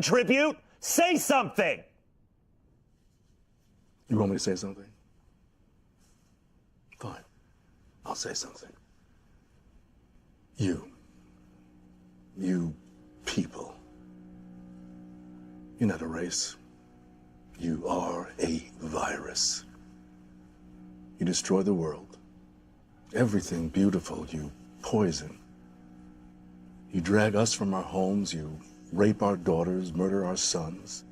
Tribute? Say something. You want me to say something? Fine. I'll say something. You people. You're not a race. You are a virus. You destroy the world. Everything beautiful you poison. You drag us from our homes. You rape our daughters, murder our sons.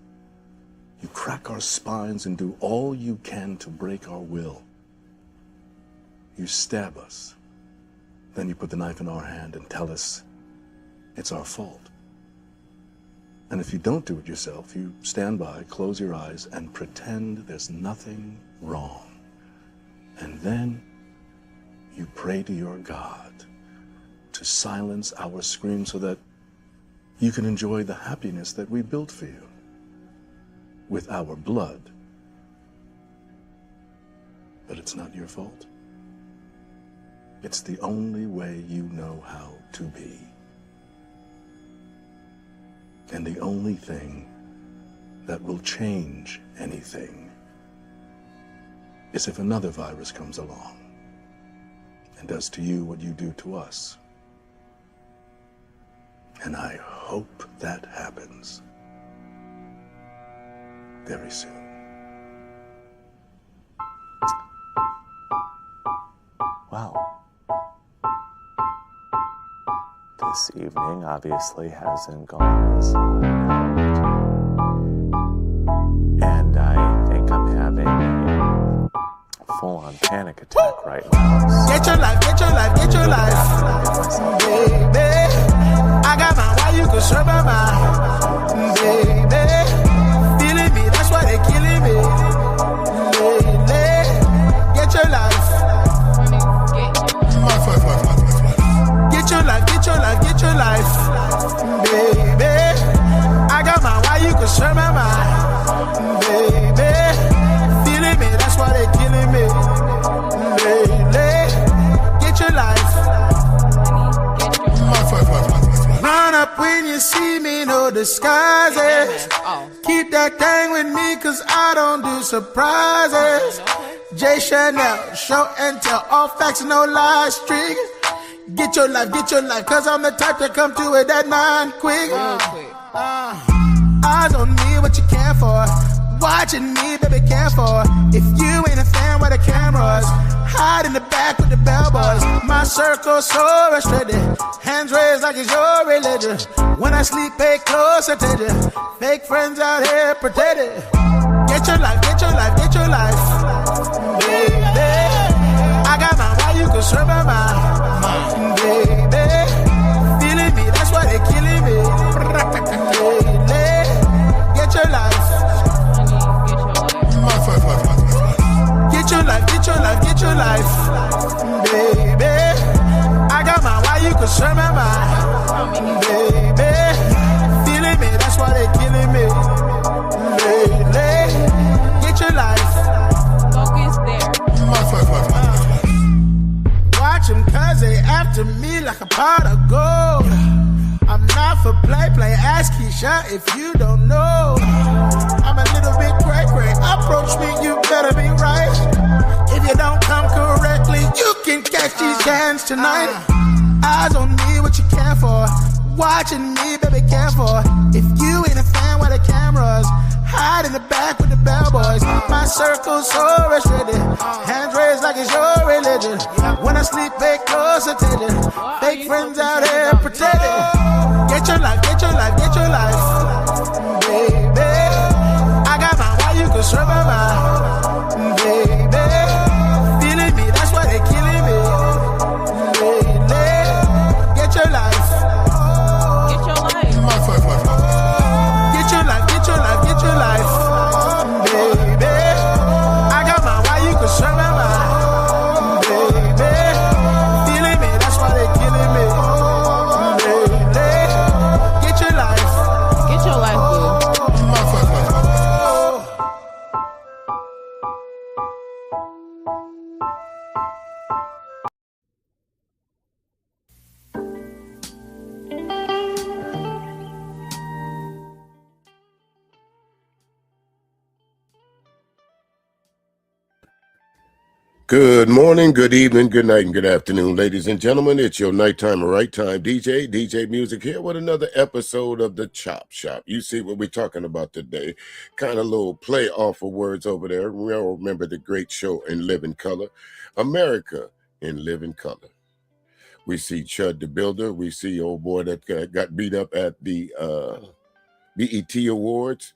You crack our spines and do all you can to break our will. You stab us. Then you put the knife in our hand and tell us it's our fault. And if you don't do it yourself, you stand by, close your eyes, and pretend there's nothing wrong. And then you pray to your God to silence our screams so that you can enjoy the happiness that we built for you with our blood. But it's not your fault. It's the only way you know how to be. And the only thing that will change anything is if another virus comes along and does to you what you do to us. And I hope that happens very soon. Wow. This evening obviously hasn't gone as hoped. And I think I'm having a full-on panic attack right now. Get your life, get your life, get your life. Baby, I got my why you can serve my mind. Baby, feeling me, that's why they killing me. Lady, get your life. Get your life, get your life, get your life. Baby, I got my why you can serve my mind. Baby, feeling me, that's why they killing me. Lady, get your life. Run up when you see me, no disguises. Keep that thing with me, cause I don't do surprises. J. Chanel, show and tell, all facts, no lies, streak. Get your life, cause I'm the type that come through with that 9 quick. Eyes on me, what you care for? Watching me, baby, care for. If you ain't a fan, where the cameras? Hide in the back with the bellboys. My circle so restricted. Hands raised like it's your religion. When I sleep, pay close attention. Fake friends out here pretending. Get your life, get your life, get your life. Baby, I got my why you can serve my mind. Baby, feeling me, that's why they killing me. Baby, get your life. Get your life, get your life, get your life. Baby, I got my why you can serve my mind. Baby, feeling me, that's why they killing me. Baby, get your life. Focus there. Watch them cause they after me like a pot of gold. I'm not for play, ask Keisha if you don't know. I'm a little bit cray-cray, approach me, you better be right. If you don't come correctly, you can catch these cans tonight. Eyes on me, what you care for? Watching me, baby, care for. If you ain't a fan, where the cameras? Hide in the back with the bellboys. My circle's so restricted. Hands raised like it's your religion. When I sleep, pay close attention. Fake friends out here pretending. Get your life, get your life, get your life. Baby, I got my why you can serve my mind. Baby, feeling me, that's why they killing me. Baby, get your life. Get your life. Get your life, get your life, get your life. Baby, I got my why you can serve my mind. Baby, feeling me, that's why they killing me. Baby, get your life. Get your life, boo. Good morning, good evening, good night, and good afternoon, ladies and gentlemen. It's your nighttime or right time DJ MuzIQ here with another episode of the Chop Shop. You see what we're talking about today. Kind of little play off of words over there. We all remember the great show In Living Color, America in Living Color. We see Chud the Builder. We see old boy that got beat up at the BET Awards.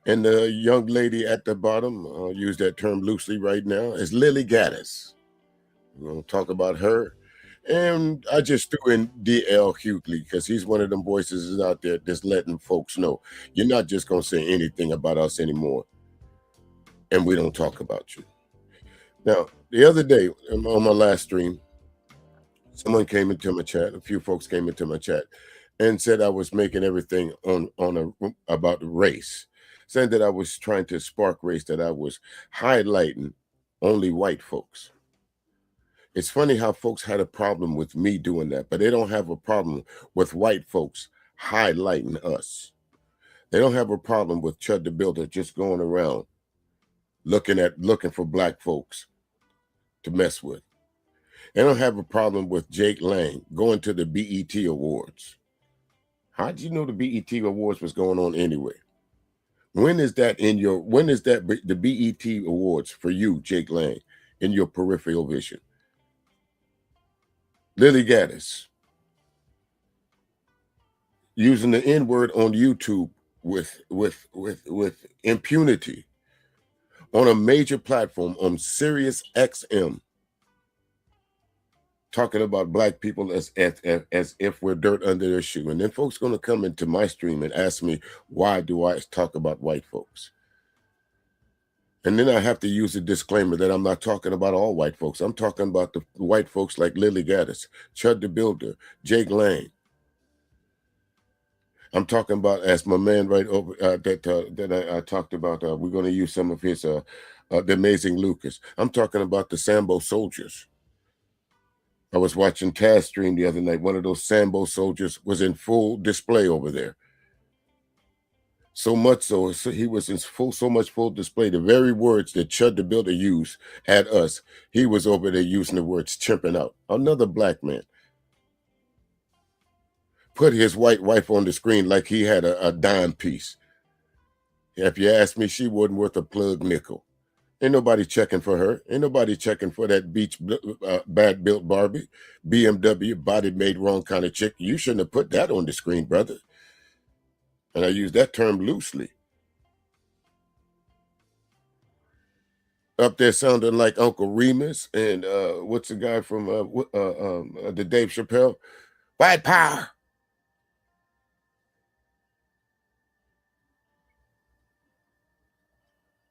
And the young lady at the bottom, I'll use that term loosely right now, is Lily Gaddis. We're going to talk about her. And I just threw in D.L. Hughley because he's one of them voices out there that's letting folks know you're not just going to say anything about us anymore, and we don't talk about you. Now, the other day on my last stream, someone came into my chat, a few folks came into my chat, and said I was making everything about race. Saying that I was trying to spark race, that I was highlighting only white folks. It's funny how folks had a problem with me doing that, but they don't have a problem with white folks highlighting us. They don't have a problem with Chud the Builder just going around looking for black folks to mess with. They don't have a problem with Jake Lang going to the BET Awards. How did you know the BET Awards was going on anyway? When is that the BET Awards for you, Jake Lang, in your peripheral vision? Lily Gaddis using the N-word on YouTube with impunity on a major platform on Sirius XM, talking about black people as if we're dirt under their shoe. And then folks going to come into my stream and ask me, why do I talk about white folks? And then I have to use a disclaimer that I'm not talking about all white folks. I'm talking about the white folks like Lily Gaddis, Chud the Builder, Jake Lang. I'm talking about, as my man right over that I talked about, we're going to use some of his, the amazing Lucas. I'm talking about the Sambo soldiers. I was watching Taz stream the other night. One of those Sambo soldiers was in full display over there. So much so he was in so much full display. The very words that Chud the Builder used at us, he was over there using the words chimping out. Another black man put his white wife on the screen like he had a dime piece. If you ask me, she wasn't worth a plug nickel. Ain't nobody checking for her. Ain't nobody checking for that beach bad built Barbie, BMW, body made wrong kind of chick. You shouldn't have put that on the screen, brother. And I use that term loosely. Up there sounding like Uncle Remus and what's the guy from the Dave Chappelle? White power.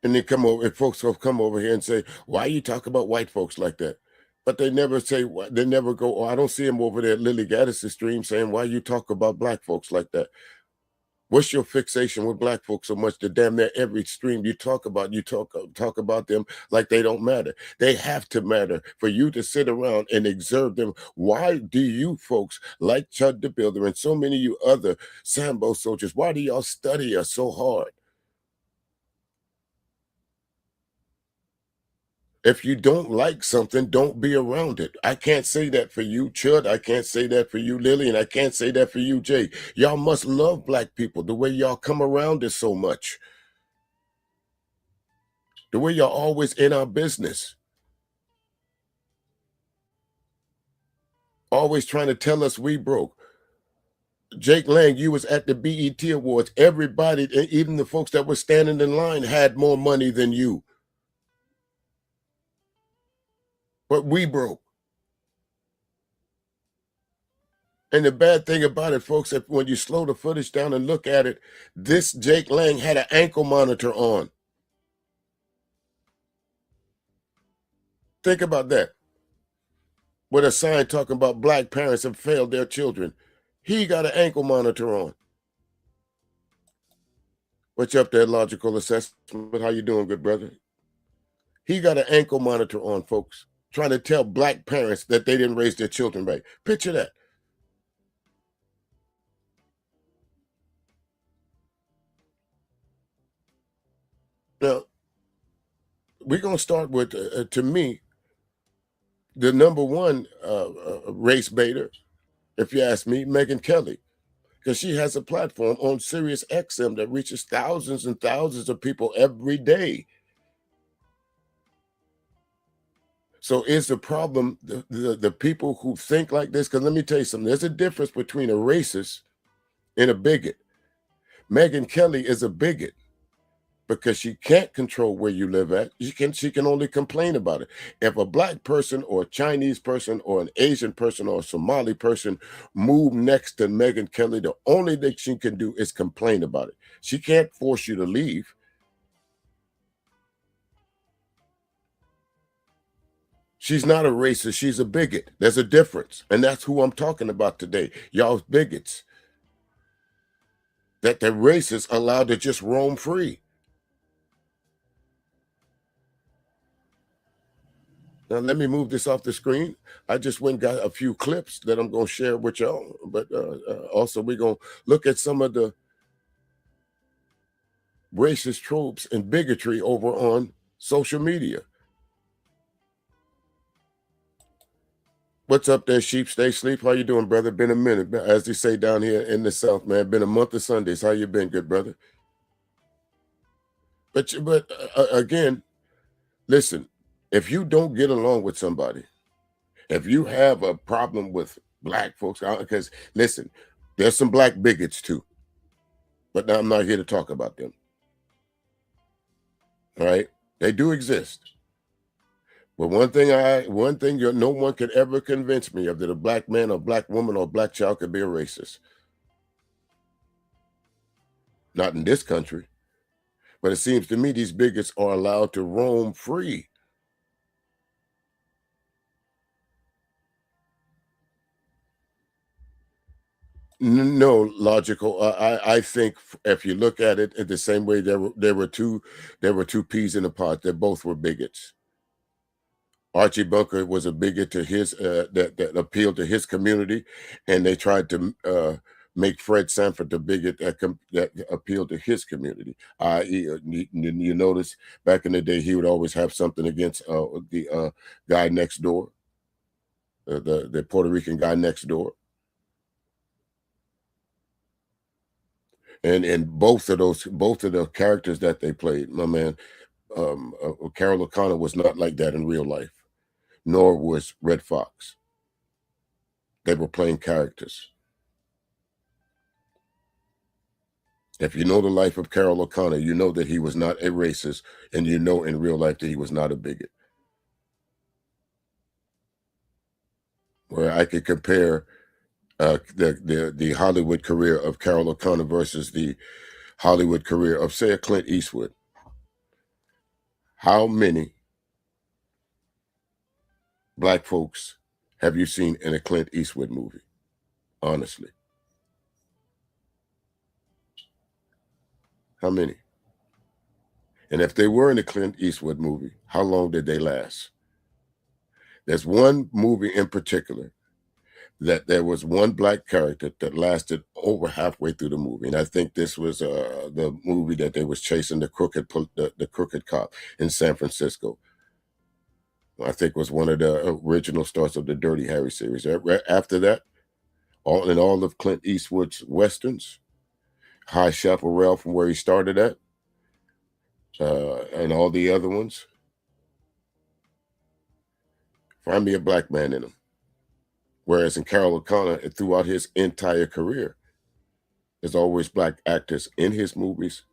And then folks will come over here and say, why you talk about white folks like that? But they never say, they never go, oh, I don't see him over there at Lily Gaddis' stream saying, why you talk about black folks like that? What's your fixation with black folks so much that damn near every stream you talk about them like they don't matter? They have to matter for you to sit around and observe them. Why do you folks like Chud the Builder and so many of you other Sambo soldiers, why do y'all study us so hard? If you don't like something, don't be around it. I can't say that for you, Chud. I can't say that for you, Lily, and I can't say that for you, Jay. Y'all must love black people the way y'all come around us so much. The way y'all always in our business. Always trying to tell us we broke. Jake Lang, you was at the BET Awards. Everybody, even the folks that were standing in line, had more money than you. But we broke. And the bad thing about it, folks, if when you slow the footage down and look at it, this Jake Lang had an ankle monitor on. Think about that. With a sign talking about black parents have failed their children. He got an ankle monitor on. What's up there, Logical Assessment? How you doing, good brother? He got an ankle monitor on, folks, trying to tell black parents that they didn't raise their children right. Picture that. Now, we're going to start with, to me, The number one race baiter, if you ask me, Megyn Kelly, because she has a platform on Sirius XM that reaches thousands and thousands of people every day. So is the problem the people who think like this? Because let me tell you something. There's a difference between a racist and a bigot. Megyn Kelly is a bigot because she can't control where you live at. She can only complain about it. If a black person or a Chinese person or an Asian person or a Somali person move next to Megyn Kelly, the only thing she can do is complain about it. She can't force you to leave. She's not a racist. She's a bigot. There's a difference. And that's who I'm talking about today. Y'all bigots. That the racists allowed to just roam free. Now, let me move this off the screen. I just went and got a few clips that I'm going to share with y'all. But also, we're going to look at some of the racist tropes and bigotry over on social media. What's up there, sheep? Stay asleep. How you doing, brother? Been a minute. As they say down here in the South, man. Been a month of Sundays. How you been, good brother? But again, listen, if you don't get along with somebody, if you have a problem with black folks, because listen, there's some black bigots too, but now I'm not here to talk about them. All right? They do exist. But one thing no one could ever convince me of that a black man or black woman or black child could be a racist. Not in this country. But it seems to me these bigots are allowed to roam free. No, logical. I think if you look at it in the same way, there were two peas in a pod. They both were bigots. Archie Bunker was a bigot to his that appealed to his community, and they tried to make Fred Sanford the bigot that appealed to his community. You notice back in the day, he would always have something against the guy next door, the Puerto Rican guy next door. And both of the characters that they played, my man, Carol O'Connor was not like that in real life, nor was Red Fox. They were playing characters. If you know the life of Carol O'Connor, you know that he was not a racist, and you know in real life that he was not a bigot. Where I could compare the Hollywood career of Carol O'Connor versus the Hollywood career of, say, a Clint Eastwood. How many black folks have you seen in a Clint Eastwood movie? Honestly. How many? And if they were in a Clint Eastwood movie, how long did they last? There's one movie in particular that there was one black character that lasted over halfway through the movie. And I think this was the movie that they was chasing the crooked cop in San Francisco. I think was one of the original starts of the Dirty Harry series. After that, all of Clint Eastwood's Westerns, High Chaparral from where he started at, and all the other ones, find me a black man in them. Whereas in Carol O'Connor, throughout his entire career, there's always black actors in his movies,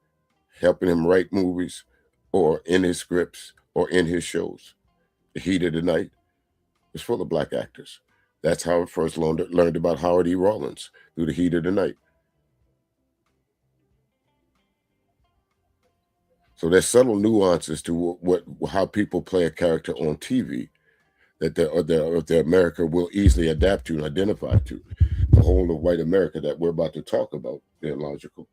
helping him write movies, or in his scripts, or in his shows. The Heat of the Night is full of black actors. That's how I first learned about Howard E. Rollins, through The Heat of the Night. So there's subtle nuances to how people play a character on TV that the America will easily adapt to and identify to. The whole of white America that we're about to talk about, they're logical,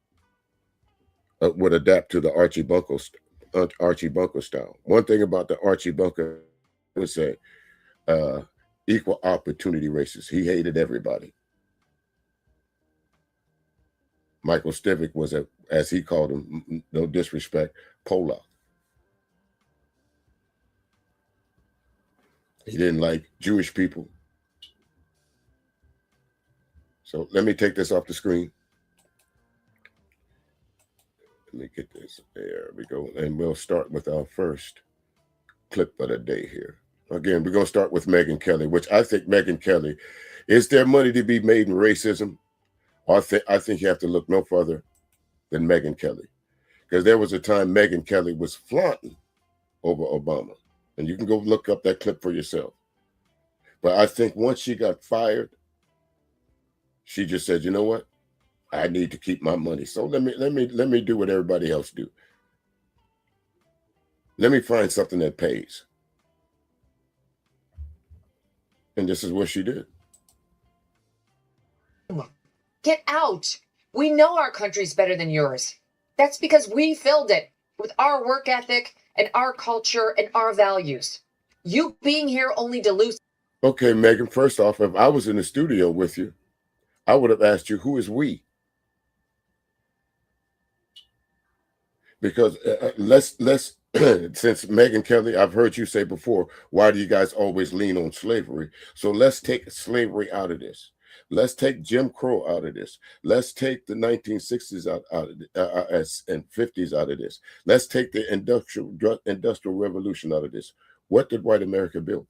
would adapt to the Archie Bunker style. One thing about the Archie Bunker would say, equal opportunity racist. He hated everybody. Michael Stivic was as he called him, no disrespect, Pollock. He didn't like Jewish people. So let me take this off the screen. Let me get this. There we go. And we'll start with our first clip of the day here. Again, we're going to start with Megyn Kelly, which I think Megyn Kelly, is there money to be made in racism? I think you have to look no further than Megyn Kelly. Because there was a time Megyn Kelly was flaunting over Obama. And you can go look up that clip for yourself. But I think once she got fired, she just said, you know what? I need to keep my money. So let me do what everybody else do. Let me find something that pays. And this is what she did. Get out. We know our country's better than yours. That's because we filled it with our work ethic and our culture and our values. You being here only dilutes. Okay, Megyn, first off, if I was in the studio with you, I would have asked you, who is we? Because let's since Megyn Kelly, I've heard you say before, why do you guys always lean on slavery? So let's take slavery out of this. Let's take Jim Crow out of this. Let's take the 1960s out of and 50s out of this. Let's take the industrial revolution out of this. What did white America build?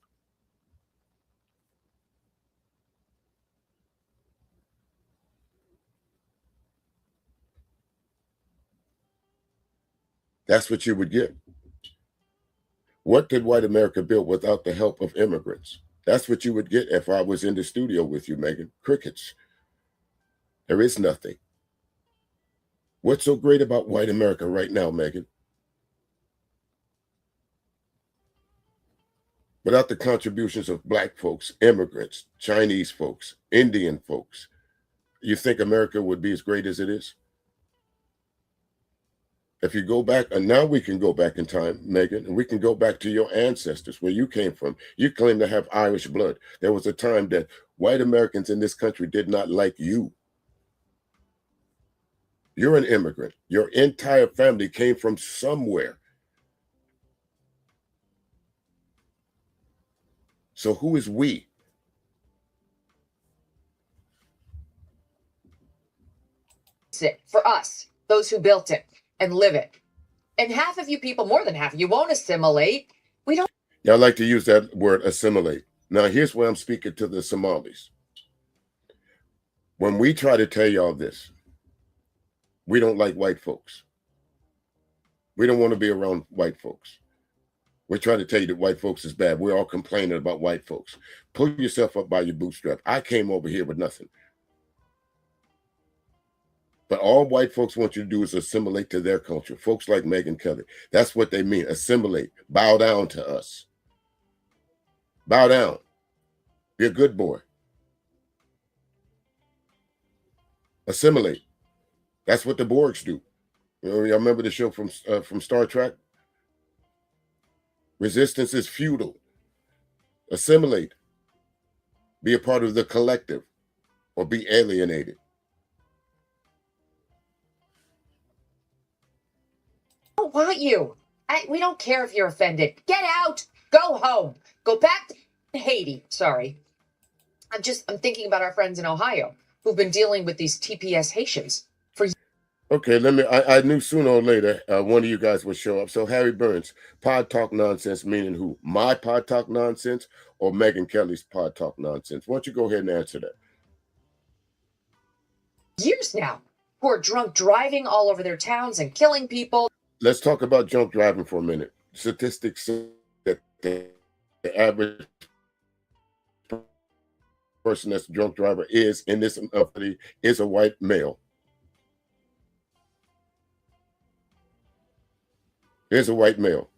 That's what you would get. What did white America build without the help of immigrants? That's what you would get if I was in the studio with you, Megyn. Crickets. There is nothing. What's so great about white America right now, Megyn? Without the contributions of black folks, immigrants, Chinese folks, Indian folks, you think America would be as great as it is? If you go back, and now we can go back in time, Megyn, and we can go back to your ancestors, where you came from. You claim to have Irish blood. There was a time that white Americans in this country did not like you. You're an immigrant. Your entire family came from somewhere. So who is we? It for us, those who built it and live it. And half of you people, more than half of you, won't assimilate. We don't. Y'all like to use that word, assimilate. Now, here's where I'm speaking to the Somalis. When we try to tell y'all this, we don't like white folks. We don't want to be around white folks. We're trying to tell you that white folks is bad. We're all complaining about white folks. Pull yourself up by your bootstrap. I came over here with nothing. But all white folks want you to do is assimilate to their culture. Folks like Megyn Kelly, that's what they mean, assimilate, bow down to us. Bow down. Be a good boy. Assimilate. That's what the Borgs do. You know, y'all remember the show from Star Trek? Resistance is futile. Assimilate. Be a part of the collective or be alienated. I don't want you. We don't care if you're offended. Get out. Go home. Go back to Haiti. Sorry. I'm thinking about our friends in Ohio who've been dealing with these TPS Haitians for years. Okay, I knew sooner or later one of you guys would show up. So Harry Burns, pod talk nonsense, meaning who? My pod talk nonsense or Megyn Kelly's pod talk nonsense? Why don't you go ahead and answer that? Years now, who are drunk driving all over their towns and killing people. Let's talk about drunk driving for a minute. Statistics say that the average person that's a drunk driver is in this country is a white male. Here's a white male.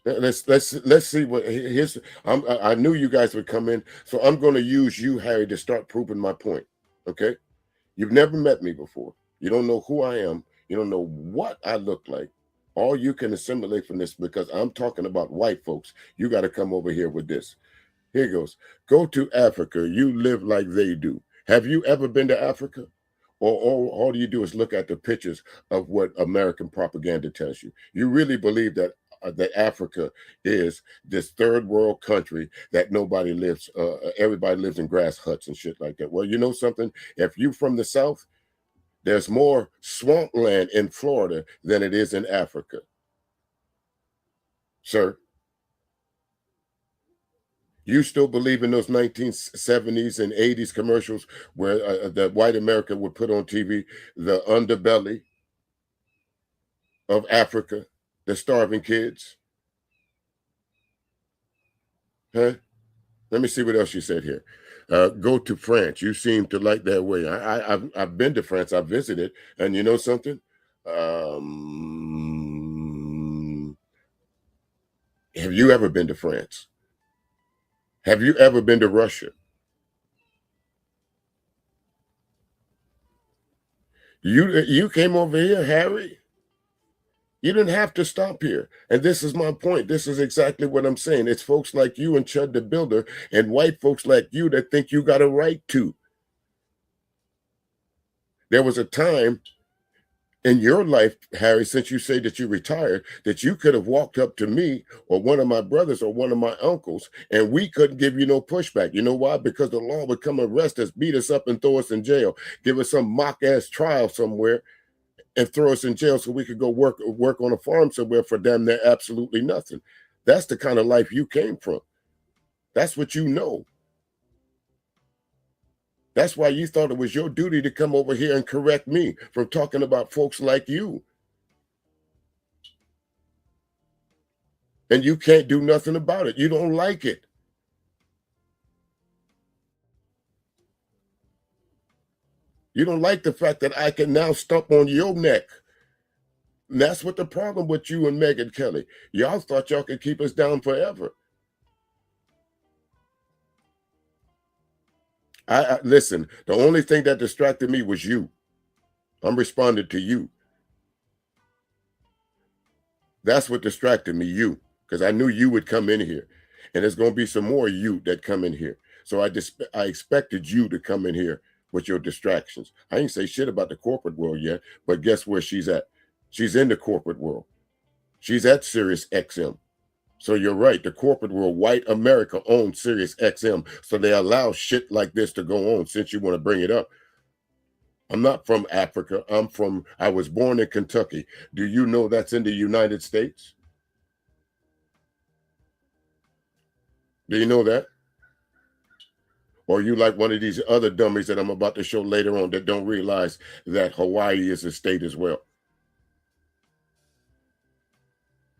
Let's see what here's. I knew you guys would come in, so I'm going to use you, Harry, to start proving my point. Okay, you've never met me before. You don't know who I am. You don't know what I look like. All you can assimilate from this, because I'm talking about white folks. You got to come over here with this. Here goes. Go to Africa. You live like they do. Have you ever been to Africa? Or all you do is look at the pictures of what American propaganda tells you. You really believe that that Africa is this third world country that nobody lives, everybody lives in grass huts and shit like that. Well, you know something? If you from the South, there's more swampland in Florida than it is in Africa. Sir, you still believe in those 1970s and 80s commercials where the white America would put on TV the underbelly of Africa, the starving kids? Huh? Let me see what else you said here. Go to France. You seem to like that way. I've been to France. I visited, and you know something? Have you ever been to France? Have you ever been to Russia? You came over here, Harry. You didn't have to stop here. And this is my point. This is exactly what I'm saying. It's folks like you and Chud the Builder and white folks like you that think you got a right to. There was a time in your life, Harry, since you say that you retired, that you could have walked up to me or one of my brothers or one of my uncles, and we couldn't give you no pushback. You know why? Because the law would come arrest us, beat us up, and throw us in jail, give us some mock-ass trial somewhere, and throw us in jail so we could go work on a farm somewhere for damn near absolutely nothing. That's the kind of life you came from. That's what you know. That's why you thought it was your duty to come over here and correct me from talking about folks like you. And you can't do nothing about it. You don't like it. You don't like the fact that I can now stomp on your neck. And that's what the problem with you and Megyn Kelly. Y'all thought y'all could keep us down forever. Listen, the only thing that distracted me was you. I'm responding to you. That's what distracted me, you. Because I knew you would come in here. And there's going to be some more you that come in here. So I expected you to come in here with your distractions. I ain't say shit about the corporate world yet, but guess where she's at? She's in the corporate world. She's at Sirius XM. So you're right. The corporate world, white America owns Sirius XM. So they allow shit like this to go on, since you want to bring it up. I'm not from Africa. I was born in Kentucky. Do you know that's in the United States? Do you know that? Or you like one of these other dummies that I'm about to show later on that don't realize that Hawaii is a state as well?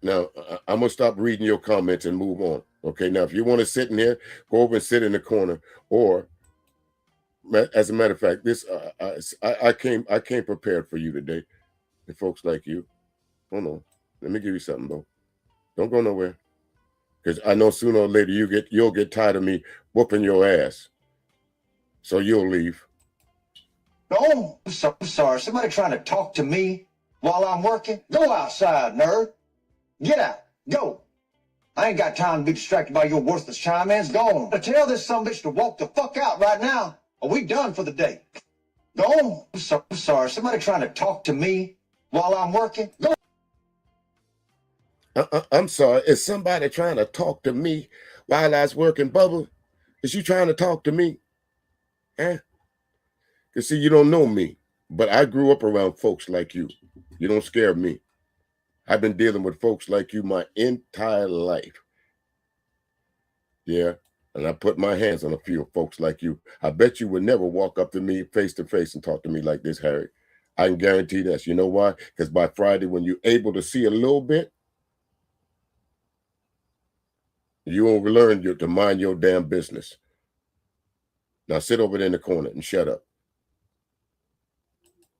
Now, I'm going to stop reading your comments and move on. Okay, now, if you want to sit in here, go over and sit in the corner. Or, as a matter of fact, I came prepared for you today. And folks like you. Hold on. Let me give you something, though. Don't go nowhere. Because I know sooner or later you'll get tired of me whooping your ass. So you'll leave. No, I'm sorry. Somebody trying to talk to me while I'm working? Go outside, nerd. Get out. Go. I ain't got time to be distracted by your worthless chime-ins. Go on. Tell this sumbitch to walk the fuck out right now, or we done for the day. Go on. I'm sorry. Somebody trying to talk to me while I'm working? Go. I'm sorry. Is somebody trying to talk to me while I was working, Bubba? Is you trying to talk to me? Eh? Because see, you don't know me, but I grew up around folks like you. You don't scare me. I've been dealing with folks like you my entire life. Yeah, and I put my hands on a few folks like you. I bet you would never walk up to me face to face and talk to me like this, Harry. I can guarantee that. You know why? Because by Friday, when you're able to see a little bit, you will learn to mind your damn business. Now sit over there in the corner and shut up.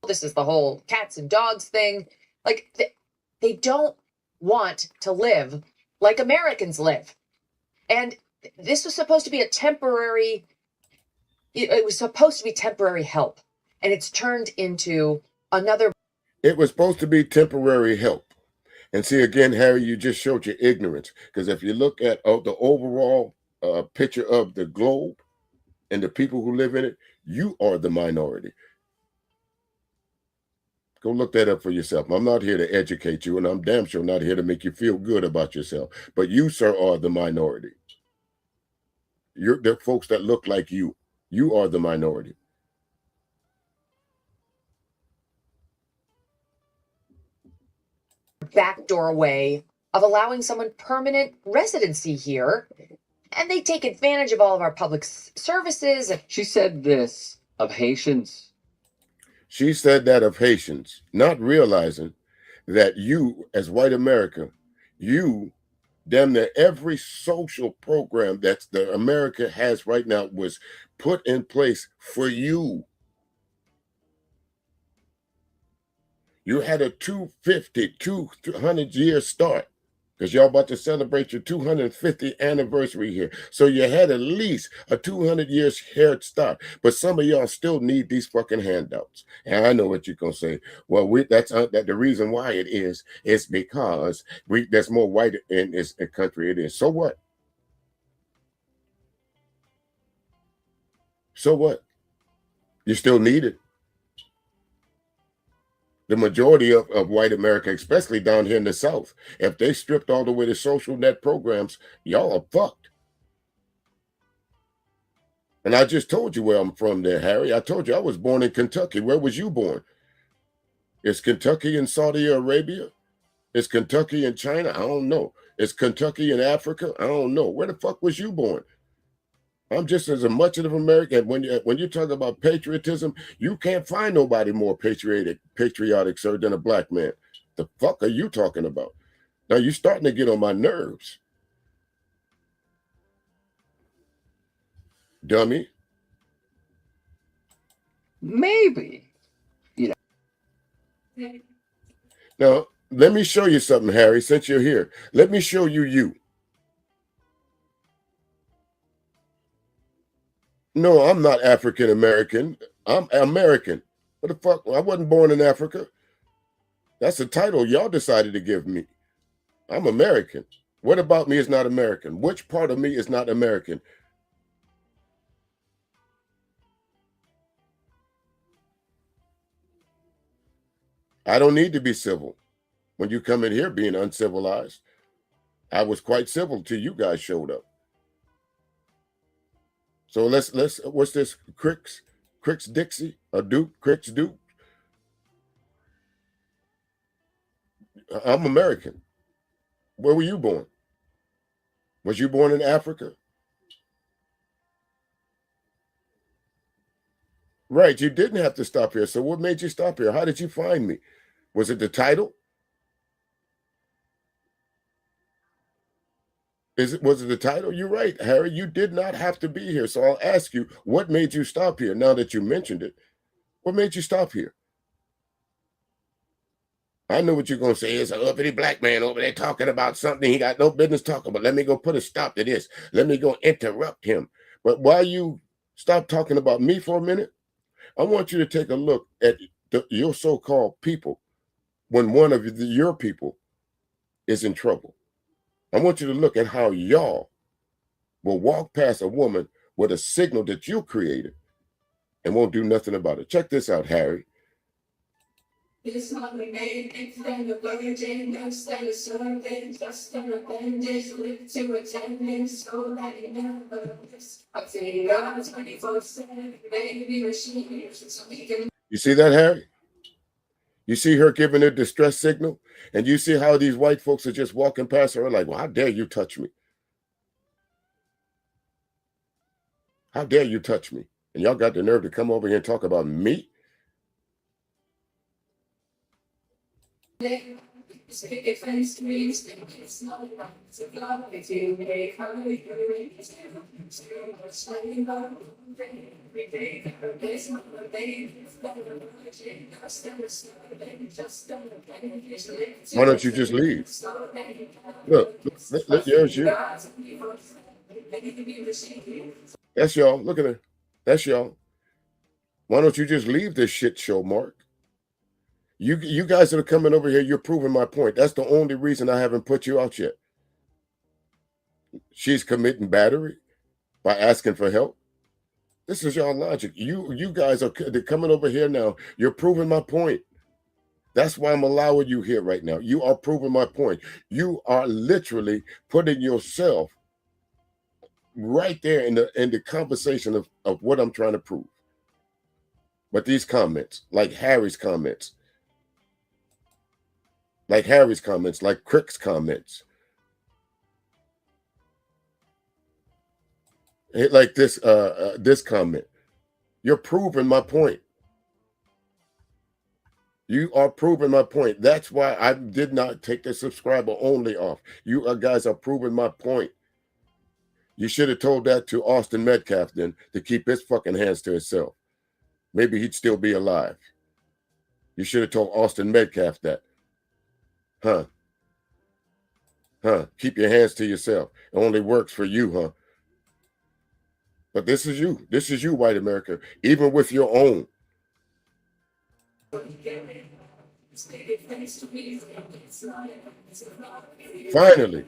This is the whole cats and dogs thing. Like, they don't want to live like Americans live. And this was supposed to be it was supposed to be temporary help. And it's turned into another. It was supposed to be temporary help. And see, again, Harry, you just showed your ignorance. Because if you look at the overall picture of the globe and the people who live in it, you are the minority. Go look that up for yourself. I'm not here to educate you, and I'm damn sure not here to make you feel good about yourself. But you, sir, are the minority. You're the folks that look like you. You are the minority. Backdoor way of allowing someone permanent residency here, and they take advantage of all of our public services. She said this of Haitians. She said that of Haitians, not realizing that you, as white America, you, damn near every social program that the America has right now was put in place for you. You had a 200 year start because y'all about to celebrate your 250th anniversary here. So you had at least a 200 years head start. But some of y'all still need these fucking handouts. And I know what you're gonna say. Well, that's the reason why it is because there's more white in this country. It is. So what? So what? You still need it. The majority of white America, especially down here in the South, if they stripped all the way to social net programs, y'all are fucked. And I just told you where I'm from there, Harry. I told you I was born in Kentucky. Where was you born? Is Kentucky in Saudi Arabia? Is Kentucky in China? I don't know. Is Kentucky in Africa? I don't know. Where the fuck was you born? I'm just as much of an American. When you talk about patriotism, you can't find nobody more patriotic, sir, than a black man. The fuck are you talking about? Now you're starting to get on my nerves. Dummy. Maybe. You know. Now, let me show you something, Harry, since you're here. Let me show you. No, I'm not African American. I'm American. What the fuck? I wasn't born in Africa. That's a title y'all decided to give me. I'm American. What about me is not American? Which part of me is not American? I don't need to be civil. When you come in here being uncivilized, I was quite civil till you guys showed up. So let's what's this? Cricks Dixie? A Duke? Cricks Duke? I'm American. Where were you born? Was you born in Africa? Right, you didn't have to stop here. So what made you stop here? How did you find me? Was it the title? Was it the title? You're right, Harry. You did not have to be here. So I'll ask you, what made you stop here? Now that you mentioned it, what made you stop here? I know what you're going to say. It's an uppity black man over there talking about something he got no business talking about. Let me go put a stop to this. Let me go interrupt him. But while you stop talking about me for a minute, I want you to take a look at your so-called people when one of your people is in trouble. I want you to look at how y'all will walk past a woman with a signal that you created and won't do nothing about it. Check this out, Harry. You see that, Harry? You see her giving a distress signal? And you see how these white folks are just walking past her like, well, how dare you touch me? How dare you touch me? And y'all got the nerve to come over here and talk about me? Why don't you just leave? Look, there's you. That's y'all. Look at her. That's y'all. Why don't you just leave this shit show, Mark? You guys that are coming over here, you're proving my point. That's the only reason I haven't put you out yet. She's committing battery by asking for help. This is y'all logic. You guys are coming over here now. You're proving my point. That's why I'm allowing you here right now. You are proving my point. You are literally putting yourself right there in the conversation of what I'm trying to prove. But these comments, like Harry's comments, like Crick's comments, like this comment, you're proving my point. You are proving my point. That's why I did not take the subscriber only off. You guys are proving my point. You should have told that to Austin Metcalf then to keep his fucking hands to himself. Maybe he'd still be alive. You should have told Austin Metcalf that. Huh? Keep your hands to yourself. It only works for you, huh? But this is you. This is you, white America. Even with your own. Finally,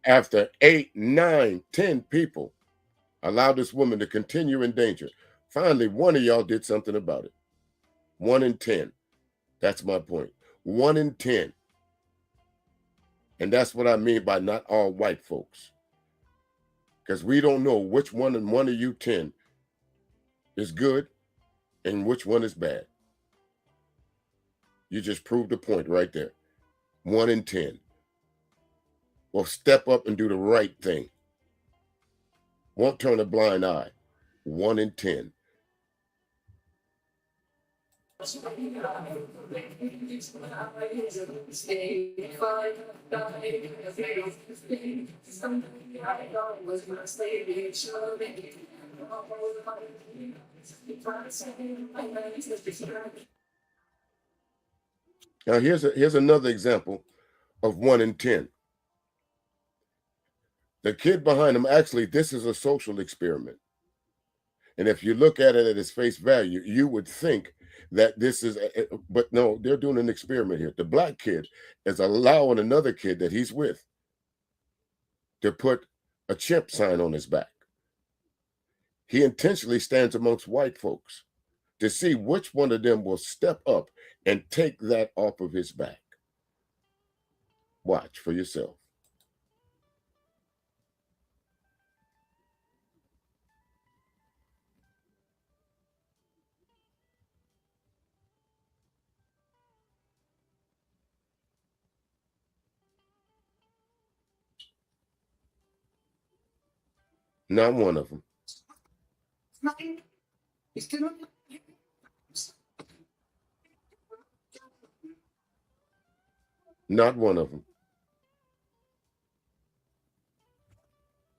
after 8, 9, 10 people allowed this woman to continue in danger, finally, one of y'all did something about it. 1 in 10. That's my point. 1 in 10. And that's what I mean by not all white folks. Because we don't know which one in one of you 10 is good and which one is bad. You just proved the point right there. 1 in 10. Well, step up and do the right thing. Won't turn a blind eye. 1 in 10. Now here's another example of 1 in 10. The kid behind him, actually, this is a social experiment. And if you look at it at its face value, you would think that this is, but no, they're doing an experiment here. The black kid is allowing another kid that he's with to put a chimp sign on his back. He intentionally stands amongst white folks to see which one of them will step up and take that off of his back. Watch for yourself. Not one of them. Not one of them.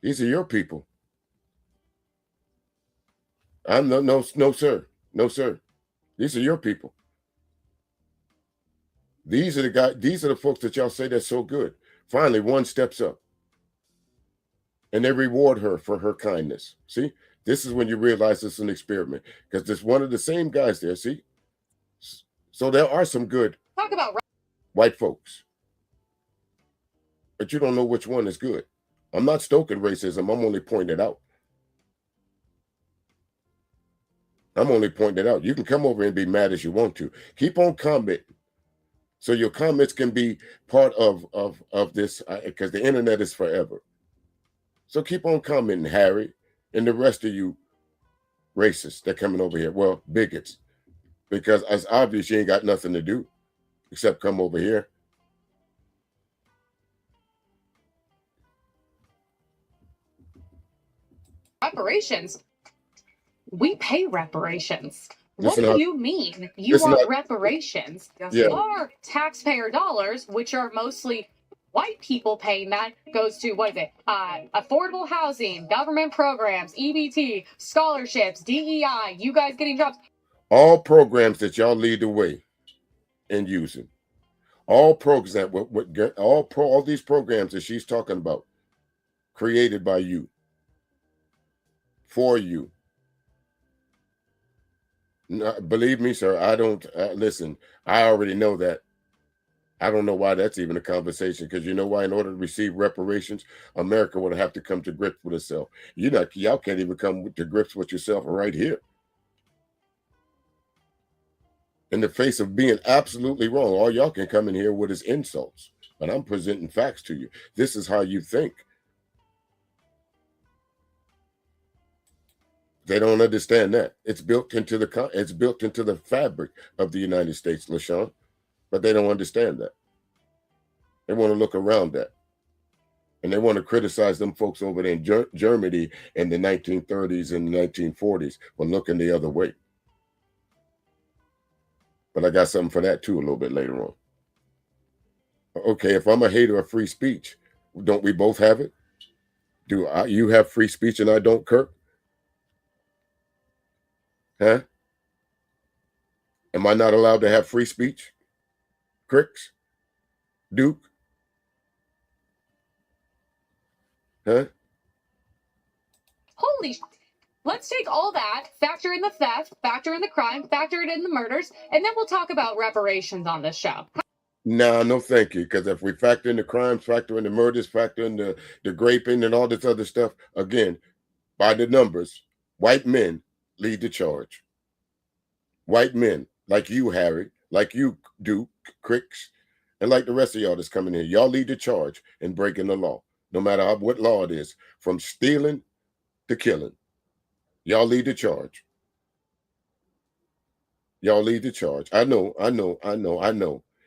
These are your people. I'm no, sir. No, sir. These are your people. These are the guys, these are the folks that y'all say that's so good. Finally, one steps up. And they reward her for her kindness. See, this is when you realize it's an experiment, because there's one of the same guys there. See, so there are some good white folks, but you don't know which one is good. I'm not stoking racism. I'm only pointing it out. I'm only pointing it out. You can come over and be mad as you want to. Keep on commenting, so your comments can be part of this, because the internet is forever. So keep on commenting, Harry, and the rest of you racists that coming over here. Well, bigots, because it's obvious you ain't got nothing to do except come over here. Reparations. We pay reparations. What Listen do up. you mean? You Listen want up. reparations? Yeah. Our taxpayer dollars, which are mostly white people paying that, goes to, what is it? Affordable housing, government programs, EBT, scholarships, DEI, you guys getting jobs. All programs that y'all lead the way in using. All programs that all these programs that she's talking about, created by you, for you. No, believe me, sir, I don't listen. I already know that. I don't know why that's even a conversation, because you know why? In order to receive reparations, America would have to come to grips with itself. Y'all can't even come to grips with yourself right here. in the face of being absolutely wrong. All y'all can come in here with is insults, but I'm presenting facts to you. This is how you think. They don't understand that. It's built into the fabric of the United States, LaShawn, but they don't understand that. They want to look around that. And they want to criticize them folks over there in Germany in the 1930s and the 1940s for looking the other way. But I got something for that too a little bit later on. Okay, if I'm a hater of free speech, don't we both have it? You have free speech and I don't, Kirk? Huh? Am I not allowed to have free speech? Cricks? Duke? Huh? Holy let's take all that, factor in the theft, factor in the crime, factor it in the murders, and then we'll talk about reparations on this show. Nah, no thank you. Because if we factor in the crimes, factor in the murders, factor in the graping and all this other stuff, again, by the numbers, white men lead the charge. White men, like you, Harry, like you, Duke, Cricks, and like the rest of y'all that's coming here, y'all lead the charge in breaking the law, no matter what law it is, from stealing to killing. Y'all lead the charge. Y'all lead the charge. I know.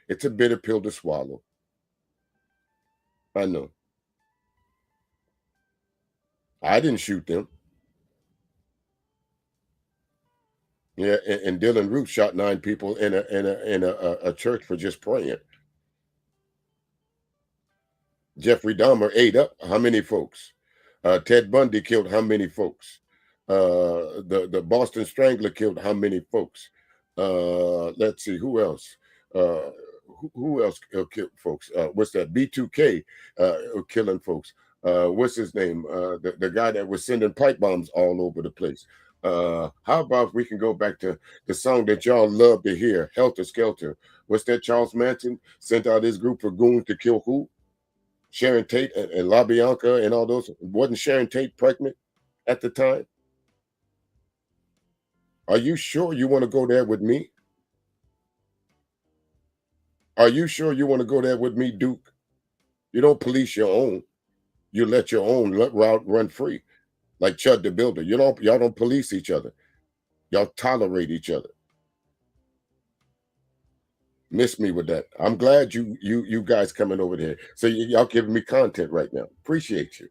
It's a bitter pill to swallow. I know. I didn't shoot them. Yeah, and Dylan Roof shot 9 people in a church for just praying. Jeffrey Dahmer ate up how many folks? Ted Bundy killed how many folks? The Boston Strangler killed how many folks? Let's see, who else? Who else killed folks? What's that? B2K killing folks. What's his name? The guy that was sending pipe bombs all over the place. How about if we can go back to the song that y'all love to hear, Helter Skelter? What's that? Charles Manson sent out his group of goons to kill who? Sharon Tate and LaBianca and all those. Wasn't Sharon Tate pregnant at the time? Are you sure you want to go there with me? Are you sure you want to go there with me, Duke? You don't police your own. You let your own route run free. Like Chud the Builder. Y'all don't police each other. Y'all tolerate each other. Miss me with that. I'm glad you guys coming over there. So y'all giving me content right now. Appreciate you.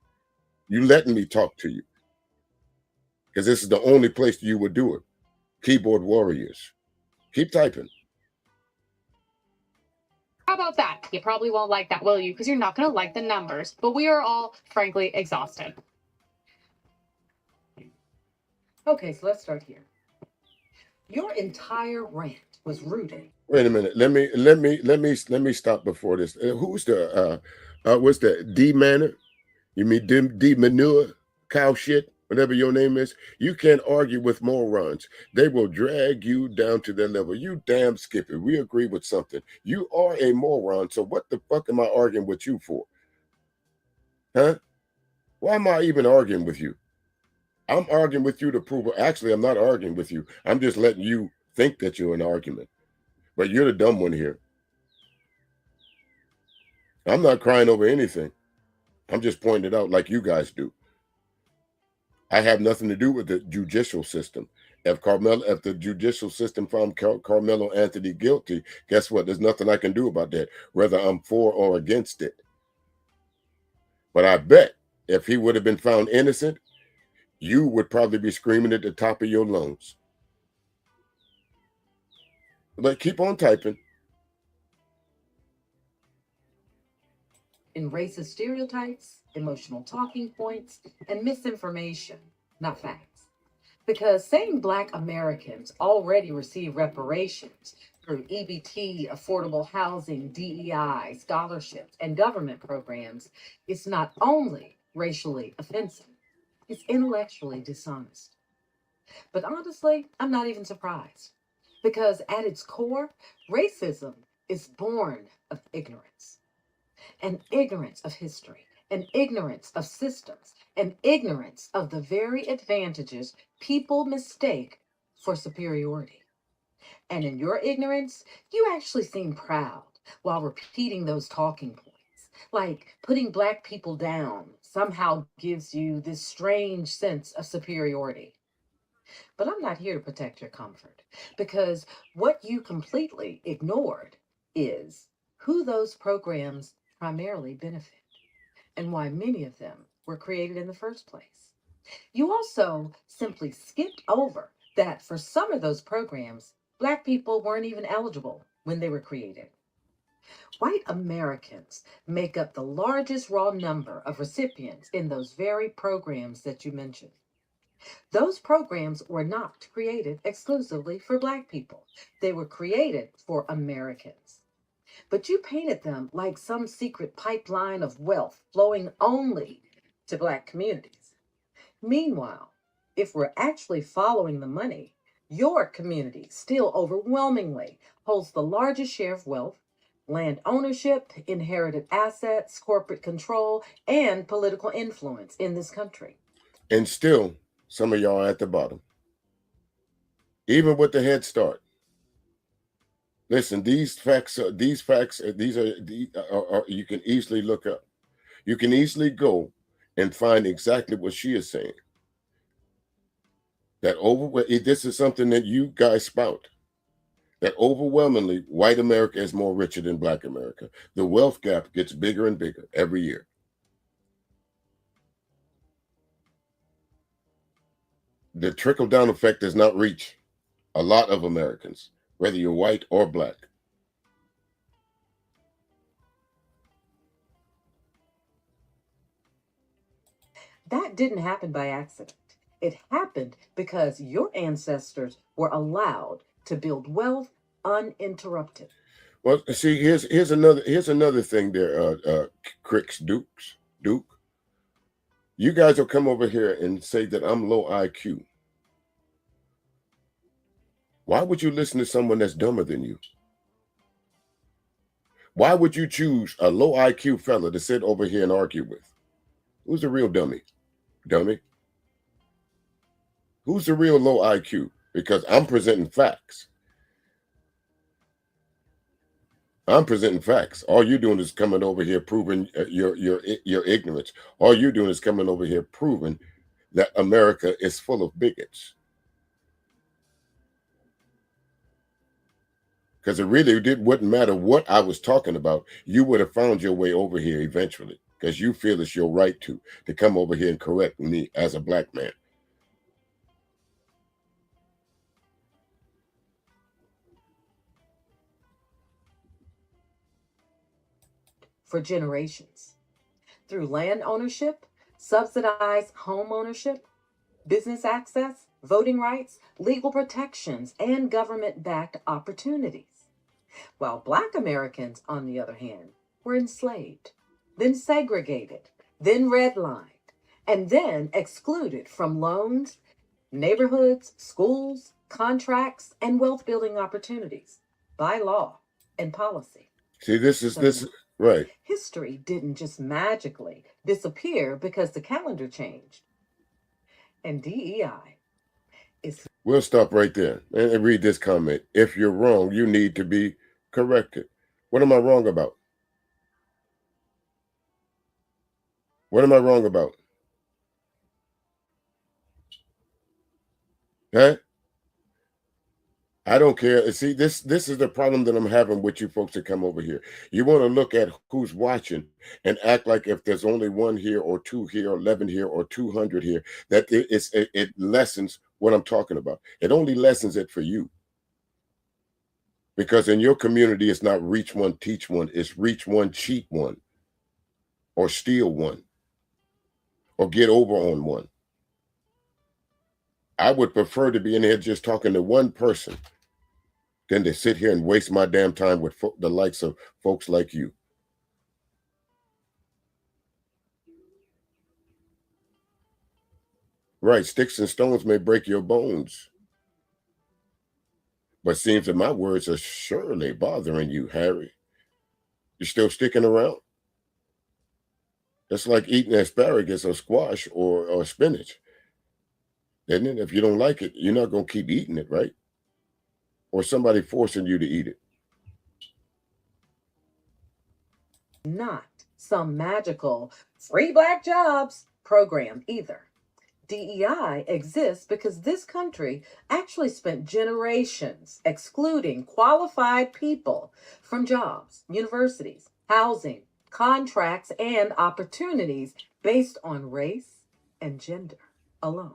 You letting me talk to you. Because this is the only place you would do it. Keyboard warriors. Keep typing. How about that? You probably won't like that, will you? Because you're not going to like the numbers. But we are all, frankly, exhausted. Okay, so let's start here. Your entire rant was rooted. Wait a minute. Let me stop before this. Who's the what's that? D Manor? You mean D Manure? Cow shit? Whatever your name is. You can't argue with morons. They will drag you down to their level. You damn Skippy. We agree with something. You are a moron. So what the fuck am I arguing with you for? Huh? Why am I even arguing with you? I'm arguing with you to prove. Actually, I'm not arguing with you. I'm just letting you think that you're an argument. But you're the dumb one here. I'm not crying over anything. I'm just pointing it out like you guys do. I have nothing to do with the judicial system. If the judicial system found Carmelo Anthony guilty, guess what? There's nothing I can do about that, whether I'm for or against it. But I bet if he would have been found innocent, you would probably be screaming at the top of your lungs. But keep on typing. In racist stereotypes, emotional talking points, and misinformation, not facts. Because saying Black Americans already receive reparations through EBT, affordable housing, DEI, scholarships, and government programs is not only racially offensive, it's intellectually dishonest. But honestly, I'm not even surprised. Because at its core, racism is born of ignorance. And ignorance of history, and ignorance of systems, and ignorance of the very advantages people mistake for superiority. And in your ignorance, you actually seem proud while repeating those talking points. Like putting Black people down somehow gives you this strange sense of superiority. But I'm not here to protect your comfort because what you completely ignored is who those programs primarily benefit and why many of them were created in the first place. You also simply skipped over that for some of those programs, Black people weren't even eligible when they were created. White Americans make up the largest raw number of recipients in those very programs that you mentioned. Those programs were not created exclusively for Black people, they were created for Americans. But you painted them like some secret pipeline of wealth flowing only to Black communities. Meanwhile, if we're actually following the money, your community still overwhelmingly holds the largest share of wealth, land ownership, inherited assets, corporate control, and political influence in this country. And still, some of y'all are at the bottom. Even with the Head Start. Listen, these facts are you can easily look up. You can easily go and find exactly what she is saying. This is something that you guys spout. That overwhelmingly, white America is more richer than Black America. The wealth gap gets bigger and bigger every year. The trickle-down effect does not reach a lot of Americans, whether you're white or Black. That didn't happen by accident. It happened because your ancestors were allowed to build wealth uninterrupted. Well, see, here's another thing there, Cricks Duke. You guys will come over here and say that I'm low IQ. Why would you listen to someone that's dumber than you? Why would you choose a low IQ fella to sit over here and argue with? Who's the real dummy? Dummy? Who's the real low IQ? Because I'm presenting facts. I'm presenting facts. All you're doing is coming over here proving your ignorance. All you're doing is coming over here proving that America is full of bigots. Because it really wouldn't matter what I was talking about. You would have found your way over here eventually. Because you feel it's your right to come over here and correct me as a Black man. For generations, through land ownership, subsidized home ownership, business access, voting rights, legal protections, and government-backed opportunities. While Black Americans, on the other hand, were enslaved, then segregated, then redlined, and then excluded from loans, neighborhoods, schools, contracts, and wealth-building opportunities by law and policy. See, this is right. History didn't just magically disappear because the calendar changed. And DEI is... We'll stop right there and read this comment. If you're wrong, you need to be corrected. What am I wrong about? What am I wrong about? Huh? I don't care. See, this is the problem that I'm having with you folks that come over here. You want to look at who's watching and act like if there's only one here or two here, or 11 here or 200 here, that it lessens what I'm talking about. It only lessens it for you. Because in your community, it's not reach one, teach one. It's reach one, cheat one, or steal one, or get over on one. I would prefer to be in here just talking to one person than to sit here and waste my damn time with the likes of folks like you. Right, sticks and stones may break your bones. But seems that my words are surely bothering you, Harry. You're still sticking around? It's like eating asparagus or squash or spinach. Isn't it? If you don't like it, you're not going to keep eating it, right? or somebody forcing you to eat it. Not some magical free black jobs program either. DEI exists because this country actually spent generations excluding qualified people from jobs, universities, housing, contracts, and opportunities based on race and gender alone.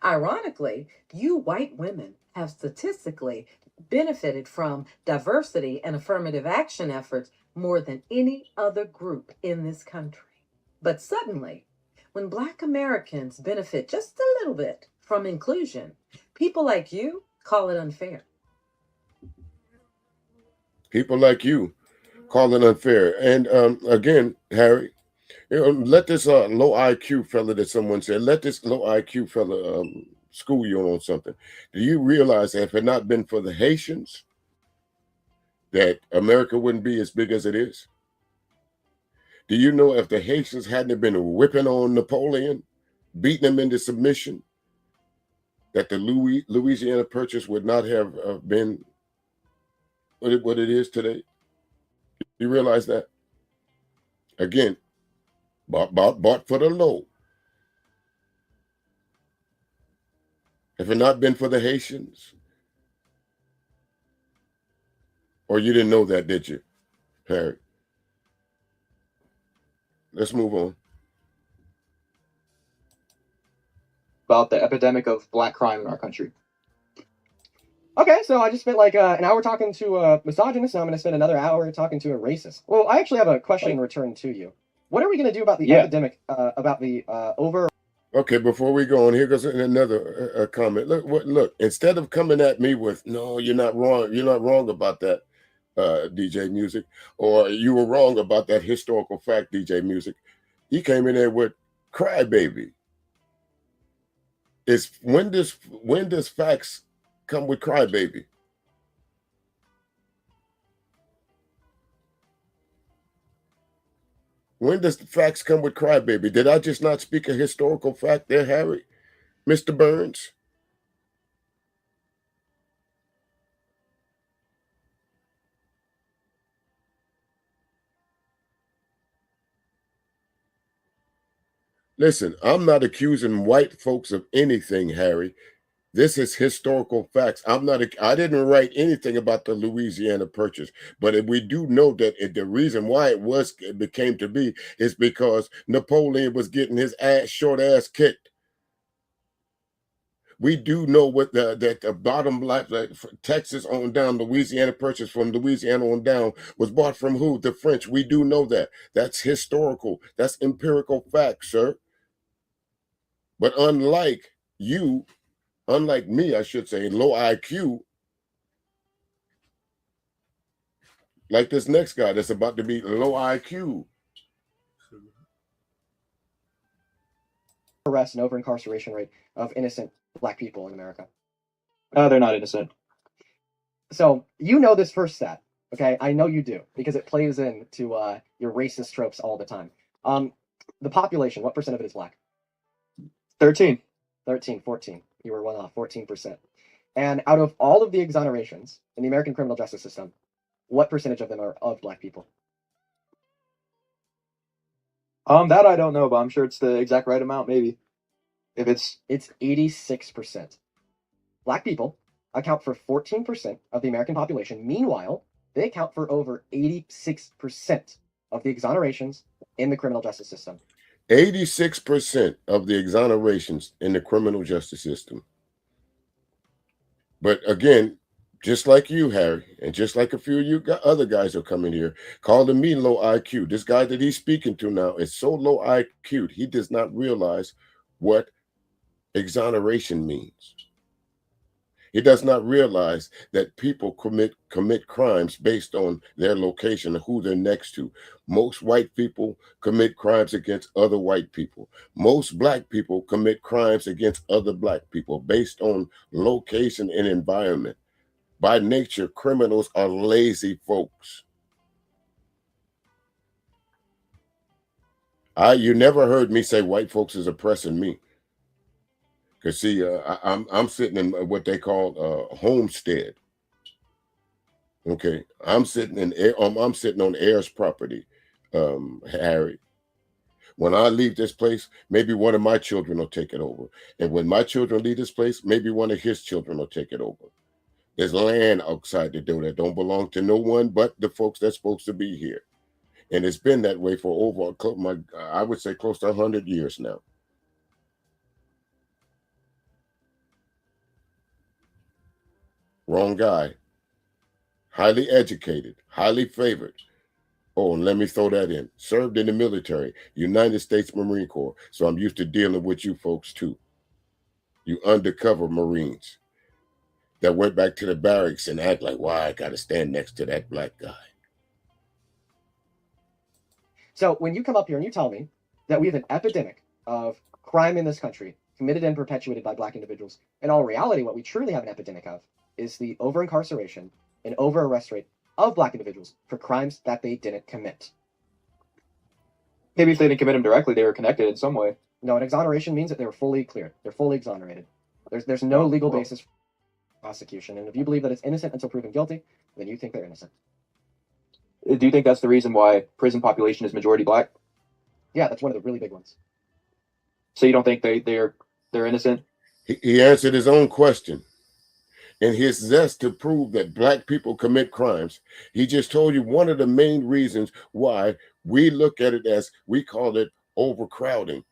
Ironically, you white women have statistically benefited from diversity and affirmative action efforts more than any other group in this country. But suddenly, when Black Americans benefit just a little bit from inclusion, people like you call it unfair. People like you call it unfair. And again, Harry, let this low IQ fella that someone said, let this low IQ fella school you on something. Do you realize that if it had not been for the Haitians, that America wouldn't be as big as it is? Do you know if the Haitians hadn't been whipping on Napoleon, beating him into submission, that the Louisiana Purchase would not have been what it is today? You realize that? Again, bought for the low. If it had not been for the Haitians, or you didn't know that, did you, Harry? Let's move on. About the epidemic of black crime in our country. Okay, so I just spent like an hour talking to a misogynist, now I'm going to spend another hour talking to a racist. Well, I actually have a question in return to you. What are we going to do about the epidemic, about the over... Okay, before we go on, here goes another comment. Look, instead of coming at me with, no, you're not wrong about that, DJ MuzIQ, or you were wrong about that historical fact, DJ MuzIQ, he came in there with crybaby. When does facts come with crybaby? When does the facts come with crybaby? Did I just not speak a historical fact there, Harry? Mr. Burns? Listen, I'm not accusing white folks of anything, Harry. This is historical facts. I didn't write anything about the Louisiana Purchase, but we do know that the reason why it became to be is because Napoleon was getting his short ass kicked. We do know that the bottom line, like Texas on down, Louisiana Purchase from Louisiana on down was bought from who? The French. We do know that. That's historical. That's empirical fact, sir. But unlike me, I should say, low IQ, like this next guy that's about to be low IQ. Arrest and over-incarceration rate of innocent black people in America. They're not innocent. So you know this first stat, okay? I know you do, because it plays into your racist tropes all the time. The population, what percent of it is black? 13, 14. You were one off, 14%. And out of all of the exonerations in the American criminal justice system, what percentage of them are of black people? That I don't know, but I'm sure it's the exact right amount, maybe. If it's 86%. Black people account for 14% of the American population. Meanwhile, they account for over 86% of the exonerations in the criminal justice system. 86% of the exonerations in the criminal justice system. But again, just like you, Harry, and just like a few of you other guys are coming here, calling me low IQ. This guy that he's speaking to now is so low IQ, he does not realize what exoneration means. He does not realize that people commit crimes based on their location and who they're next to. Most white people commit crimes against other white people. Most black people commit crimes against other black people based on location and environment. By nature, criminals are lazy folks. You never heard me say white folks is oppressing me. Cause see, I'm sitting in what they call a homestead. Okay, I'm sitting on heirs property, Harry. When I leave this place, maybe one of my children will take it over, and when my children leave this place, maybe one of his children will take it over. There's land outside the door that don't belong to no one but the folks that's supposed to be here, and it's been that way for over I would say close to 100 years now. Wrong guy. Highly educated, highly favored. Oh, and let me throw that in. Served in the military, United States Marine Corps. So I'm used to dealing with you folks too. You undercover Marines that went back to the barracks and act like, why I got to stand next to that black guy. So when you come up here and you tell me that we have an epidemic of crime in this country committed and perpetuated by black individuals, in all reality, what we truly have an epidemic of is the over-incarceration and over-arrest rate of black individuals for crimes that they didn't commit. Maybe if they didn't commit them directly, they were connected in some way. No, an exoneration means that they were fully cleared. They're fully exonerated. There's no legal basis for prosecution. And if you believe that it's innocent until proven guilty, then you think they're innocent. Do you think that's the reason why prison population is majority black? Yeah, that's one of the really big ones. So you don't think they're innocent? He answered his own question. In his zest to prove that black people commit crimes, he just told you one of the main reasons why we look at it as, we call it overcrowding.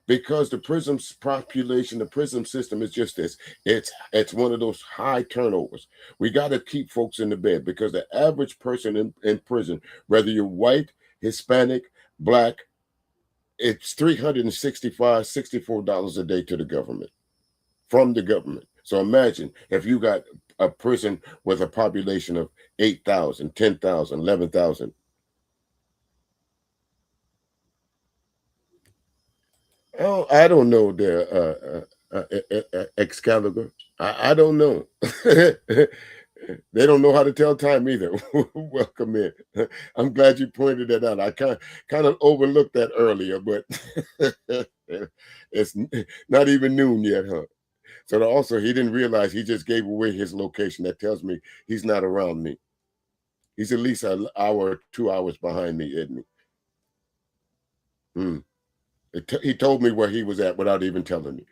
Because the prison population, the prison system is just this. It's one of those high turnovers. We got to keep folks in the bed because the average person in prison, whether you're white, Hispanic, black, it's $64 a day to the government, from the government. So imagine if you got a prison with a population of 8,000, 10,000, 11,000. Oh, I don't know there, Excalibur. I don't know. They don't know how to tell time either. Welcome in. I'm glad you pointed that out. I kind of overlooked that earlier, but it's not even noon yet, huh? So also, he didn't realize he just gave away his location. That tells me he's not around me. He's at least an hour or 2 hours behind me, isn't he? He told me where he was at without even telling me.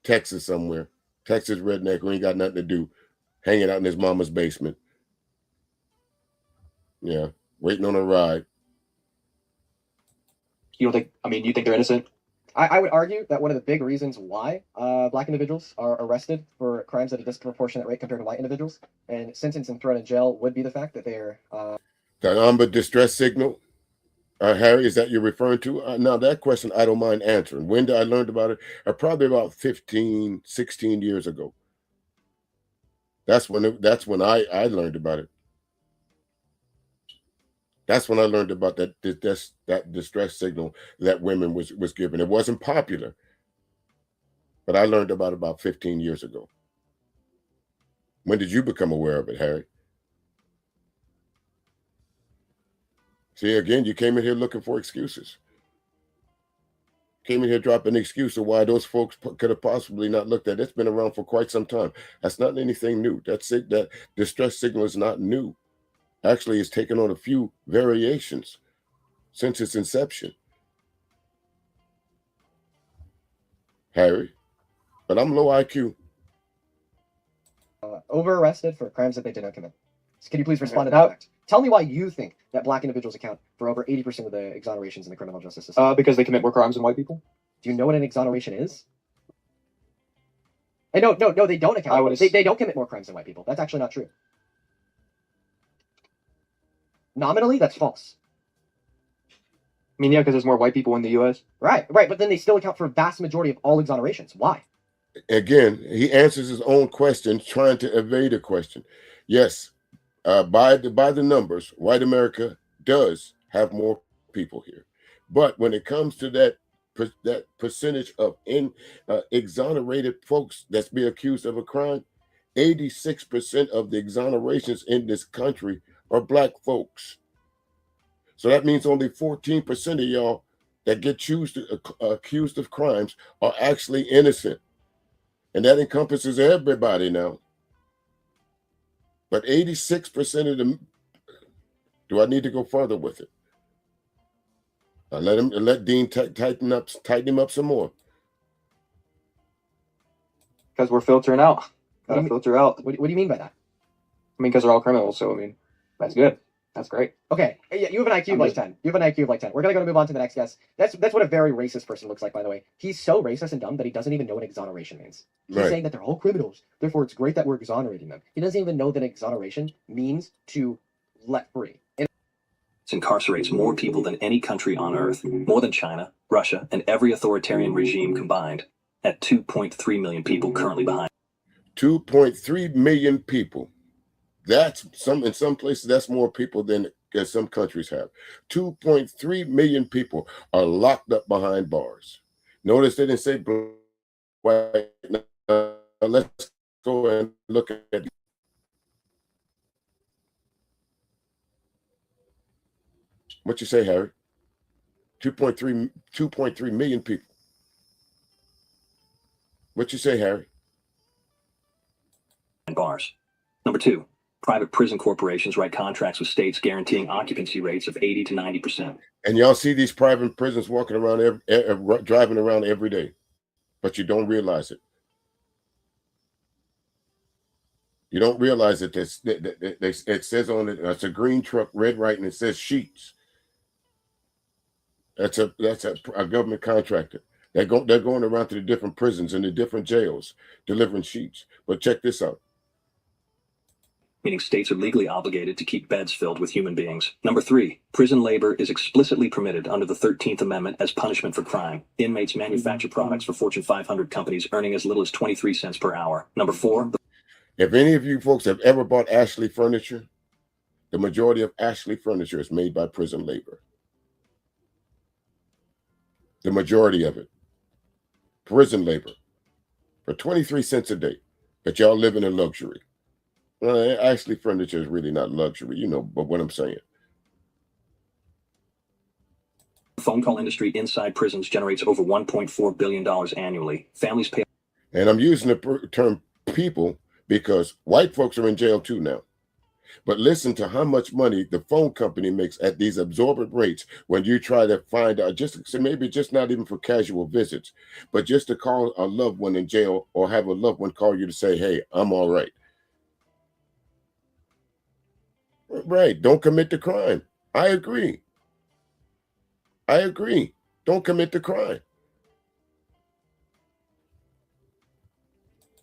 Texas somewhere. Texas redneck who ain't got nothing to do. Hanging out in his mama's basement. Yeah, waiting on a ride. You don't think, do you think they're innocent? I would argue that one of the big reasons why black individuals are arrested for crimes at a disproportionate rate compared to white individuals and sentenced and thrown in jail would be the fact that they're... The Amber distress signal? Harry, is that you're referring to? Now, that question I don't mind answering. When did I learn about it? Probably about 15, 16 years ago. That's when I learned about it. That's when I learned about that distress signal that women was given. It wasn't popular, but I learned about 15 years ago. When did you become aware of it, Harry? See, again, you came in here looking for excuses. Came in here dropping an excuse of why those folks could have possibly not looked at it. It's been around for quite some time. That's not anything new. That's it. That distress signal is not new. Actually, it's taken on a few variations since its inception. Harry, but I'm low IQ. Over-arrested for crimes that they did not commit. So can you please respond to that fact? Tell me why you think that black individuals account for over 80% of the exonerations in the criminal justice system. Because they commit more crimes than white people. Do you know what an exoneration is? And no, they don't account. They don't commit more crimes than white people. That's actually not true. Nominally, that's false. Yeah, because there's more white people in the U.S. Right, but then they still account for a vast majority of all exonerations. Why? Again, he answers his own question, trying to evade a question. Yes, by the numbers, white America does have more people here. But when it comes to that percentage of exonerated folks that's being accused of a crime, 86% of the exonerations in this country are black folks. So that means only 14% of y'all that get accused of crimes are actually innocent. And that encompasses everybody now. But 86% of them, do I need to go further with it? Let Dean tighten him up some more. Because we're filtering out. Gotta filter out. What do you mean by that? I mean, because they're all criminals, so I mean, that's good. That's great. Okay, yeah, you have an IQ of like 10. You have an IQ of like 10. We're gonna move on to the next guest. That's what a very racist person looks like, by the way. He's so racist and dumb that he doesn't even know what exoneration means. He's saying that they're all criminals, therefore it's great that we're exonerating them. He doesn't even know that exoneration means to let free. Incarcerates more people than any country on earth, more than China, Russia, and every authoritarian regime combined, at 2.3 million people currently behind. 2.3 million people. That's in some places, that's more people than some countries have. 2.3 million people are locked up behind bars. Notice they didn't say white. Let's go and look at what you say, Harry. 2.3 million people. What you say, Harry? Bars. Number 2, private prison corporations write contracts with states guaranteeing occupancy rates of 80 to 90%. And y'all see these private prisons walking around, driving around every day, but you don't realize it. You don't realize that it says on it, it's a green truck, red writing, it says sheets. That's a government contractor. They're going around to the different prisons and the different jails delivering sheets. But check this out. Meaning states are legally obligated to keep beds filled with human beings. Number 3, prison labor is explicitly permitted under the 13th Amendment as punishment for crime. Inmates manufacture products for Fortune 500 companies earning as little as 23 cents per hour. Number 4. If any of you folks have ever bought Ashley furniture, the majority of Ashley furniture is made by prison labor. The majority of it. Prison labor. For 23 cents a day. But y'all living in luxury. Well, Ashley furniture is really not luxury, but what I'm saying. The phone call industry inside prisons generates over $1.4 billion annually. Families pay. And I'm using the term people because white folks are in jail too now. But listen to how much money the phone company makes at these absorbent rates when you try to find out, maybe just not even for casual visits, but just to call a loved one in jail or have a loved one call you to say, hey, I'm all right. Right. Don't commit the crime. I agree. Don't commit the crime.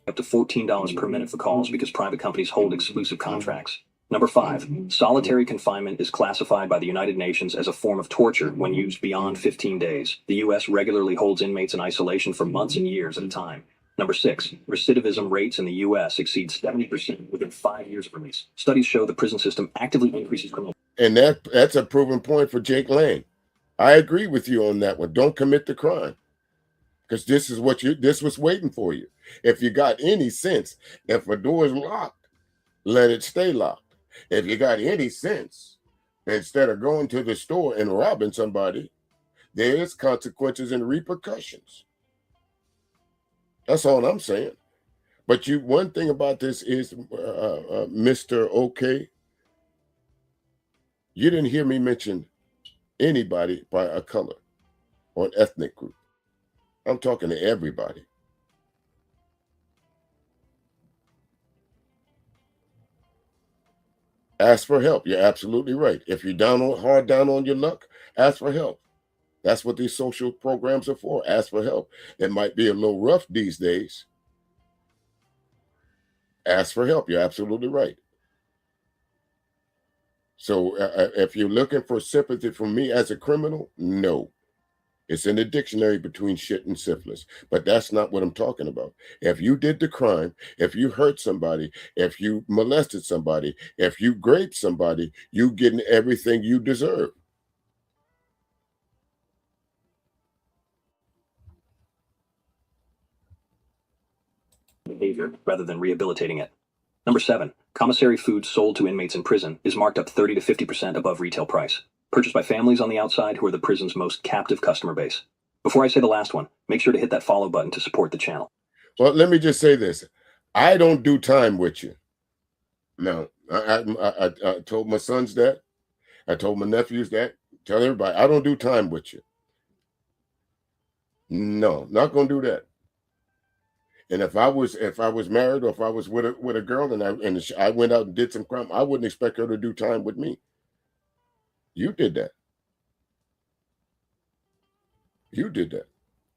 Up to $14 per minute for calls because private companies hold exclusive contracts. Number 5, solitary confinement is classified by the United Nations as a form of torture when used beyond 15 days. The U.S. regularly holds inmates in isolation for months and years at a time. Number 6, recidivism rates in the U.S. exceed 70% within 5 years of release. Studies show the prison system actively increases criminal. And that's a proven point for Jake Lang. I agree with you on that one. Don't commit the crime. Because this was waiting for you. If you got any sense, if a door is locked, let it stay locked. If you got any sense, instead of going to the store and robbing somebody, there's consequences and repercussions. That's all I'm saying. But one thing about this is, Mr. OK, you didn't hear me mention anybody by a color or an ethnic group. I'm talking to everybody. Ask for help. You're absolutely right. If you're hard down on your luck, ask for help. That's what these social programs are for. Ask for help. It might be a little rough these days. Ask for help. You're absolutely right. So if you're looking for sympathy from me as a criminal, no. It's in the dictionary between shit and syphilis. But that's not what I'm talking about. If you did the crime, if you hurt somebody, if you molested somebody, if you raped somebody, you getting everything you deserve. Behavior rather than rehabilitating it. Number 7, commissary food sold to inmates in prison is marked up 30 to 50% above retail price. purchased by families on the outside who are the prison's most captive customer base. Before I say the last one, make sure to hit that follow button to support the channel. Well, let me just say this. I don't do time with you. No, I told my sons that. I told my nephews that. Tell everybody, I don't do time with you. No, not going to do that. And if I was married, or if I was with a girl and I went out and did some crime, I wouldn't expect her to do time with me. You did that. You did that.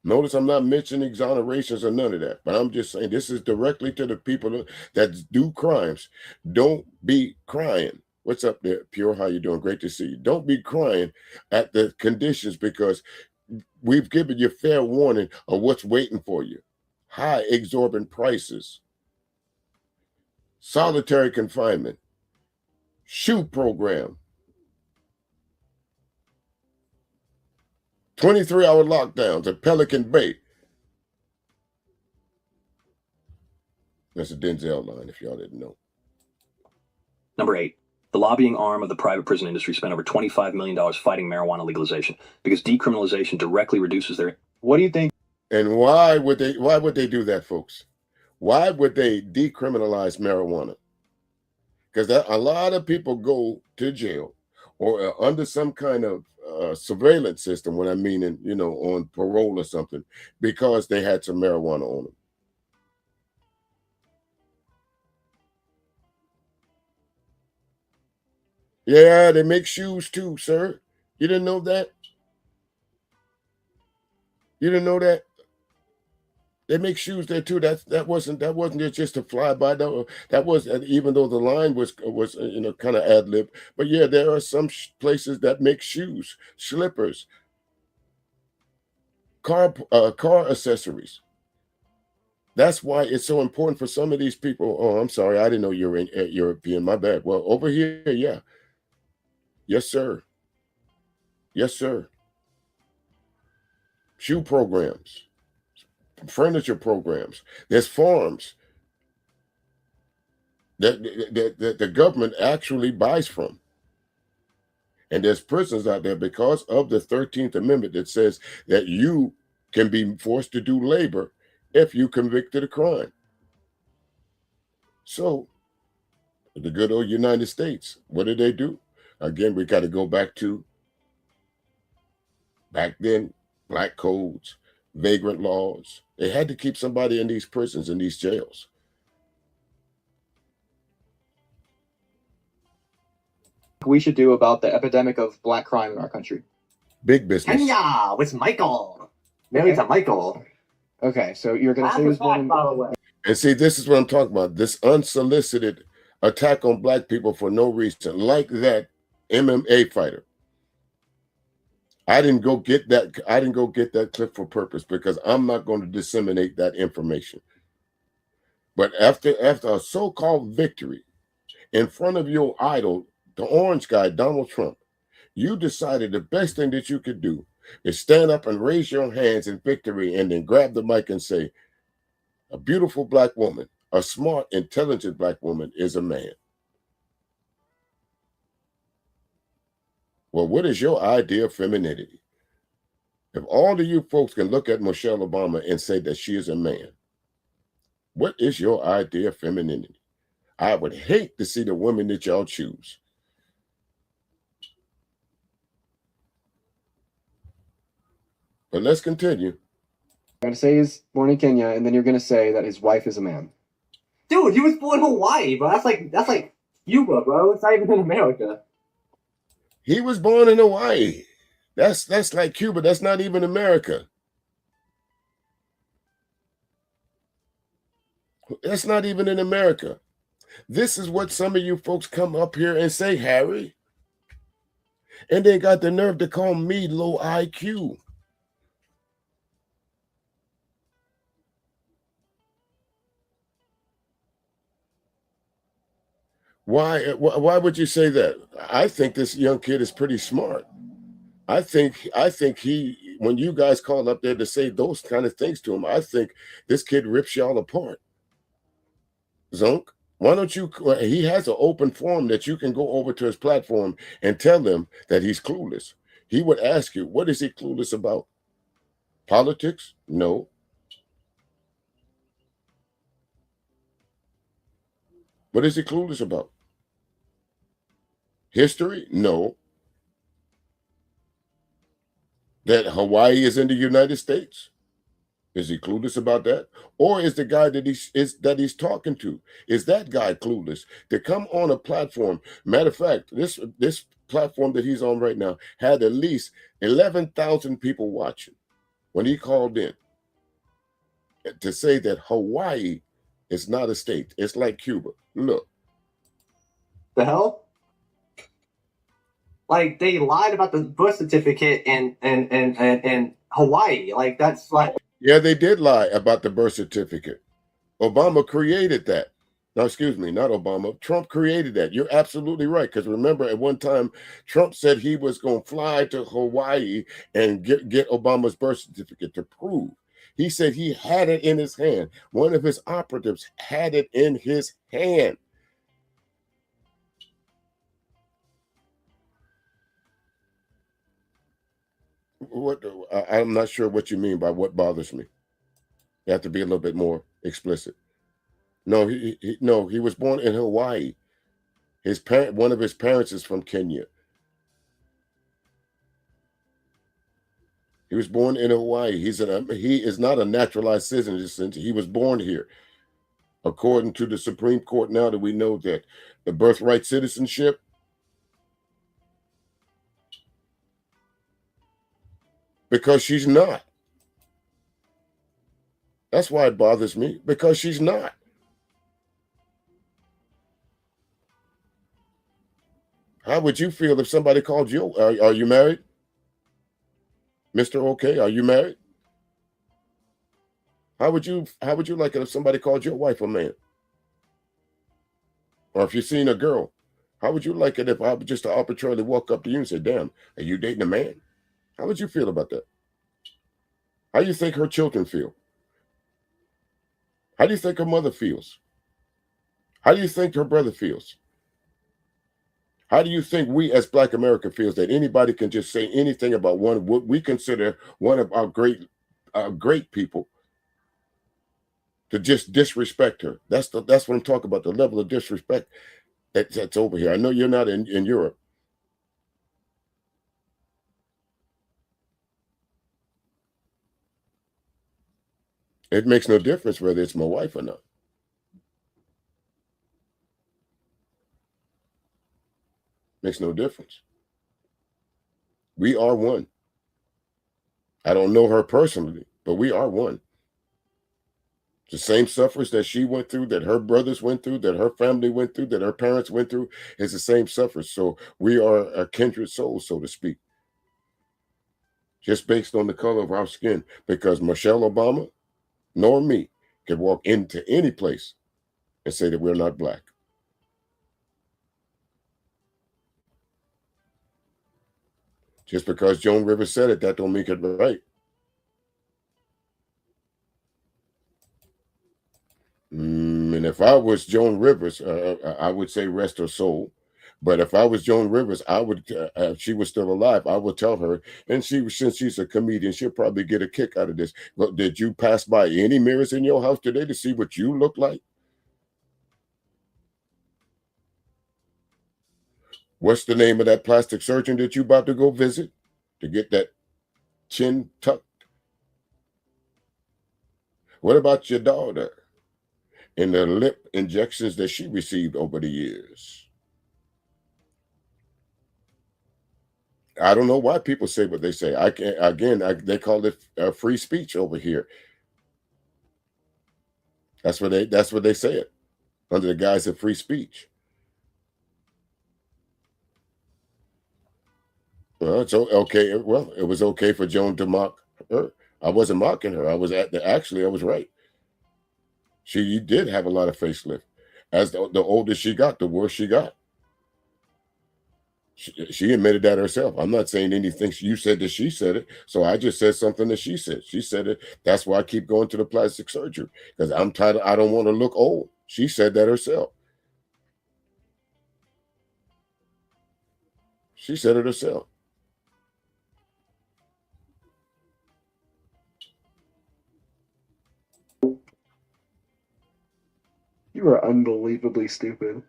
Notice I'm not mentioning exonerations or none of that, but I'm just saying this is directly to the people that do crimes. Don't be crying. What's up there, Pure? How you doing? Great to see you. Don't be crying at the conditions, because we've given you fair warning of what's waiting for you. High exorbitant prices, solitary confinement, SHU program, 23-hour lockdowns at Pelican Bay. That's a Denzel line, if y'all didn't know. Number 8. The lobbying arm of the private prison industry spent over $25 million fighting marijuana legalization because decriminalization directly reduces their... What do you think? And why would they do that, folks? Why would they decriminalize marijuana? Because a lot of people go to jail or are under some kind of surveillance system, when I mean, on parole or something, because they had some marijuana on them. Yeah, they make shoes too, sir. You didn't know that? You didn't know that? They make shoes there too. That wasn't just a flyby. That was, even though the line was kind of ad lib. But yeah, there are some places that make shoes, slippers, car accessories. That's why it's so important for some of these people. Oh, I'm sorry, I didn't know you were European. My bad. Well, over here, yeah, yes, sir. Yes, sir. Shoe programs. Furniture programs. There's farms that the government actually buys from. And there's prisons out there because of the 13th Amendment that says that you can be forced to do labor if you convicted a crime. So the good old United States, what did they do? Again, we got to go back then, black codes, vagrant laws. They had to keep somebody in these prisons, in these jails. We should do about the epidemic of black crime in our country. Big business. Kenya with Michael. Married to Michael. Okay, so you're going to say who's born... And see, this is what I'm talking about. This unsolicited attack on black people for no reason, like that MMA fighter. I didn't go get that clip for purpose, because I'm not going to disseminate that information. But after a so-called victory in front of your idol, the orange guy, Donald Trump, you decided the best thing that you could do is stand up and raise your hands in victory and then grab the mic and say, a beautiful black woman, a smart, intelligent black woman is a man. Well, what is your idea of femininity? If all of you folks can look at Michelle Obama and say that she is a man, what is your idea of femininity? I would hate to see the women that y'all choose. But let's continue. You're going to say he's born in Kenya, and then you're going to say that his wife is a man. Dude, he was born in Hawaii, bro. That's like Cuba, bro. It's not even in America. He was born in Hawaii. That's like Cuba. That's not even America. That's not even in America. This is what some of you folks come up here and say, Harry. And they got the nerve to call me low IQ. Why would you say that? I think this young kid is pretty smart. I think he, when you guys call up there to say those kind of things to him, I think this kid rips y'all apart. Zonk, Why don't you? He has an open forum that you can go over to his platform and tell him that he's clueless. He would ask you, what is he clueless about? Politics? No. What is he clueless about? History? No. That Hawaii is in the United States? Is he clueless about that? Or is the guy that he's talking to, is that guy clueless to come on a platform? Matter of fact, this platform that he's on right now had at least 11,000 people watching when he called in to say that Hawaii is not a state. It's like Cuba. Look. The hell? Like, they lied about the birth certificate in Hawaii. Like, that's like... Yeah, they did lie about the birth certificate. Obama created that. No, excuse me, not Obama. Trump created that. You're absolutely right. Because remember, at one time, Trump said he was going to fly to Hawaii and get Obama's birth certificate to prove. He said he had it in his hand. One of his operatives had it in his hand. What? I'm not sure what you mean by what bothers me. You have to be a little bit more explicit. No, he was born in Hawaii. One of his parents is from Kenya. He was born in Hawaii. He is not a naturalized citizen. He was born here. According to the Supreme Court, now that we know that the birthright citizenship, because she's not. That's why it bothers me, because she's not. How would you feel if somebody called you? Are you married? Mr. Okay, are you married? How would you like it if somebody called your wife a man? Or if you've seen a girl, how would you like it if I would just arbitrarily walk up to you and say, damn, are you dating a man? How would you feel about that? How do you think her children feel? How do you think her mother feels? How do you think her brother feels? How do you think we as Black America feels that anybody can just say anything about what we consider one of our great people to just disrespect her? That's what I'm talking about, the level of disrespect that's over here. I know you're not in Europe. It makes no difference whether it's my wife or not. Makes no difference. We are one. I don't know her personally, but we are one. The same sufferings that she went through, that her brothers went through, that her family went through, that her parents went through, is the same sufferings. So we are a kindred soul, so to speak. Just based on the color of our skin. Because Michelle Obama, nor me, can walk into any place and say that we're not Black. Just because Joan Rivers said it, that don't make it right. And if I was Joan Rivers, I would say rest her soul. But if I was Joan Rivers, I would, if she was still alive, I would tell her, and since she's a comedian, she'll probably get a kick out of this. But did you pass by any mirrors in your house today to see what you look like? What's the name of that plastic surgeon that you about to go visit to get that chin tucked? What about your daughter and the lip injections that she received over the years? I don't know why people say what they say. They call it free speech over here. That's what they say it under the guise of free speech. Well, it's okay. Well, it was okay for Joan to mock her. I wasn't mocking her. I was right. She did have a lot of facelift. As the older she got, the worse she got. She admitted that herself. I'm not saying anything you said that she said it. So I just said something that she said. She said it. That's why I keep going to the plastic surgery, because I'm tired. I don't want to look old. She said that herself. She said it herself. You are unbelievably stupid.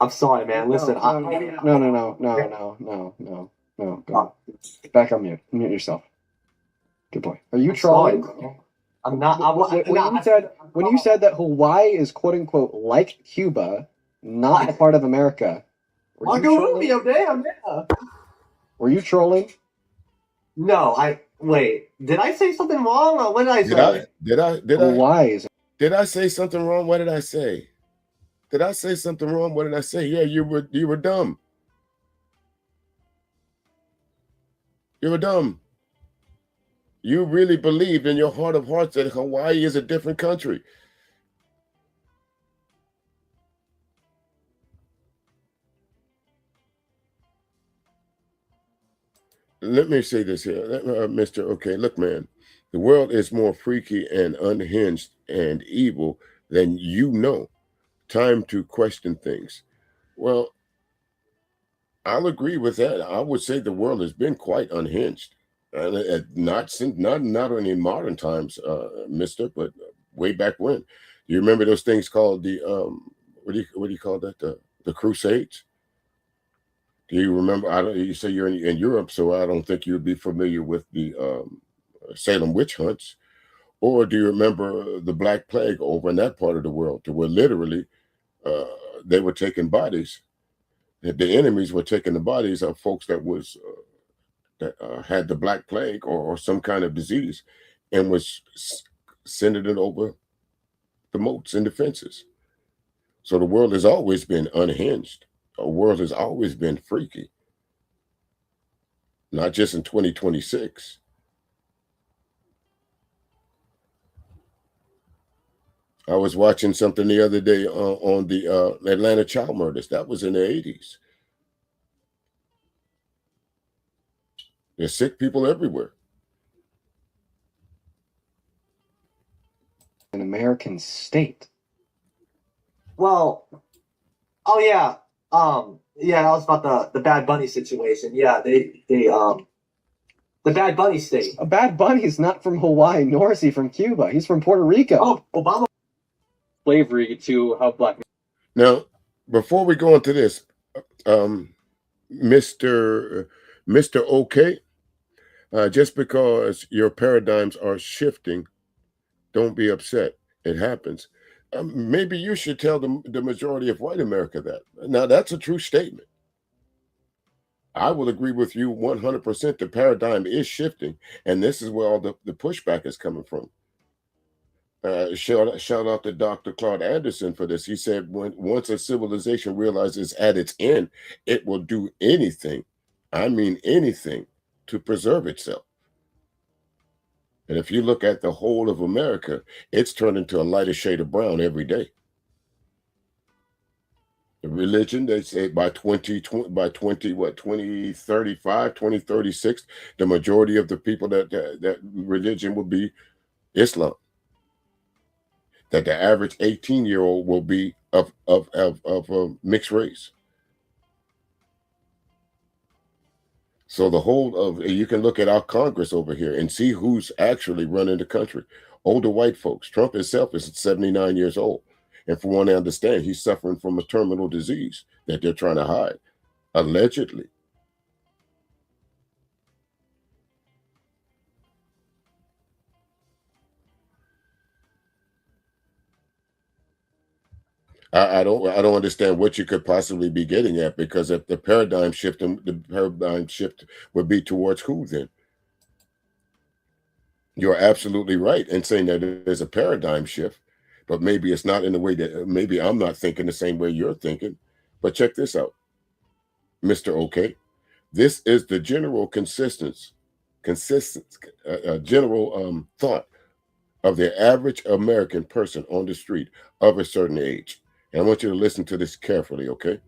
I'm sorry, man. Listen, No. Go. Back on mute. Mute yourself. Good boy. Are you I'm trolling? sorry, bro. I'm not. When you said that Hawaii is quote unquote like Cuba, not a part of America, were you Uncle trolling? Rubio, damn, yeah. Were you trolling? No, wait. Did I say something wrong, or what did I say? Did I say something wrong? What did I say? Did I say something wrong? What did I say? Yeah, you were dumb. You were dumb. You really believed in your heart of hearts that Hawaii is a different country. Let me say this here, Mr. Okay, look, man, the world is more freaky and unhinged and evil than you know. Time to question things. Well, I'll agree with that. I would say the world has been quite unhinged, and not only in modern times, Mister, but way back when. Do you remember those things called the what do you call that? The Crusades? Do you remember? I don't. You say you're in Europe, so I don't think you'd be familiar with the Salem witch hunts. Or do you remember the Black Plague over in that part of the world, to where literally they were taking bodies? The enemies were taking the bodies of folks that had the Black Plague or some kind of disease, and was sending it over the moats and the fences. So the world has always been unhinged. The world has always been freaky. Not just in 2026. I was watching something the other day on the Atlanta child murders. That was in the 80s. There's sick people everywhere. An American state. Well, oh yeah, that was about the Bad Bunny situation. Yeah, the Bad Bunny state. A Bad Bunny is not from Hawaii, nor is he from Cuba. He's from Puerto Rico. Oh, Obama. Slavery to how black. Now, before we go into this, Mr. OK, just because your paradigms are shifting, don't be upset. It happens. Maybe you should tell the majority of white America that. Now, that's a true statement. I will agree with you 100%. The paradigm is shifting, and this is where all the pushback is coming from. Shout out to Dr. Claude Anderson for this. He said, once a civilization realizes at its end, it will do anything, I mean anything, to preserve itself. And if you look at the whole of America, it's turned into a lighter shade of brown every day. The religion, they say by 2035, 2036, the majority of the people that religion will be Islam. That the average 18-year-old will be of mixed race. So the whole of, you can look at our Congress over here and see who's actually running the country. Older white folks. Trump himself is 79 years old. And from what I understand, he's suffering from a terminal disease that they're trying to hide, allegedly. I don't understand what you could possibly be getting at, because if the paradigm shift would be towards who then? You're absolutely right in saying that there's a paradigm shift, but maybe it's not in the way that, maybe I'm not thinking the same way you're thinking. But check this out, Mr. OK. This is the general general thought of the average American person on the street of a certain age. And I want you to listen to this carefully, okay?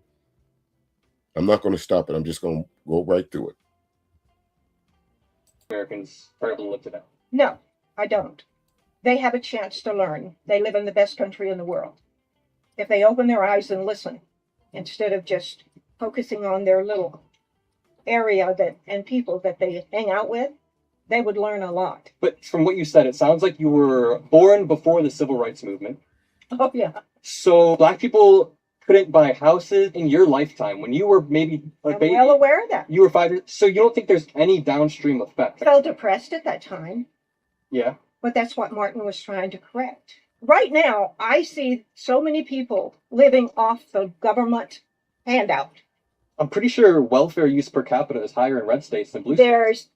I'm not going to stop it. I'm just going to go right through it. Americans are able to live to that. No, I don't. They have a chance to learn. They live in the best country in the world. If they open their eyes and listen, instead of just focusing on their little area that and people that they hang out with, they would learn a lot. But from what you said, it sounds like you were born before the civil rights movement. Oh yeah. So black people couldn't buy houses in your lifetime when you were maybe a I'm baby. well aware of that. You were 5 years. So you don't think there's any downstream effect? I felt depressed at that time, Yeah. but that's what Martin was trying to correct. Right now, I see so many people living off the government handout. I'm pretty sure welfare use per capita is higher in red states than blue states.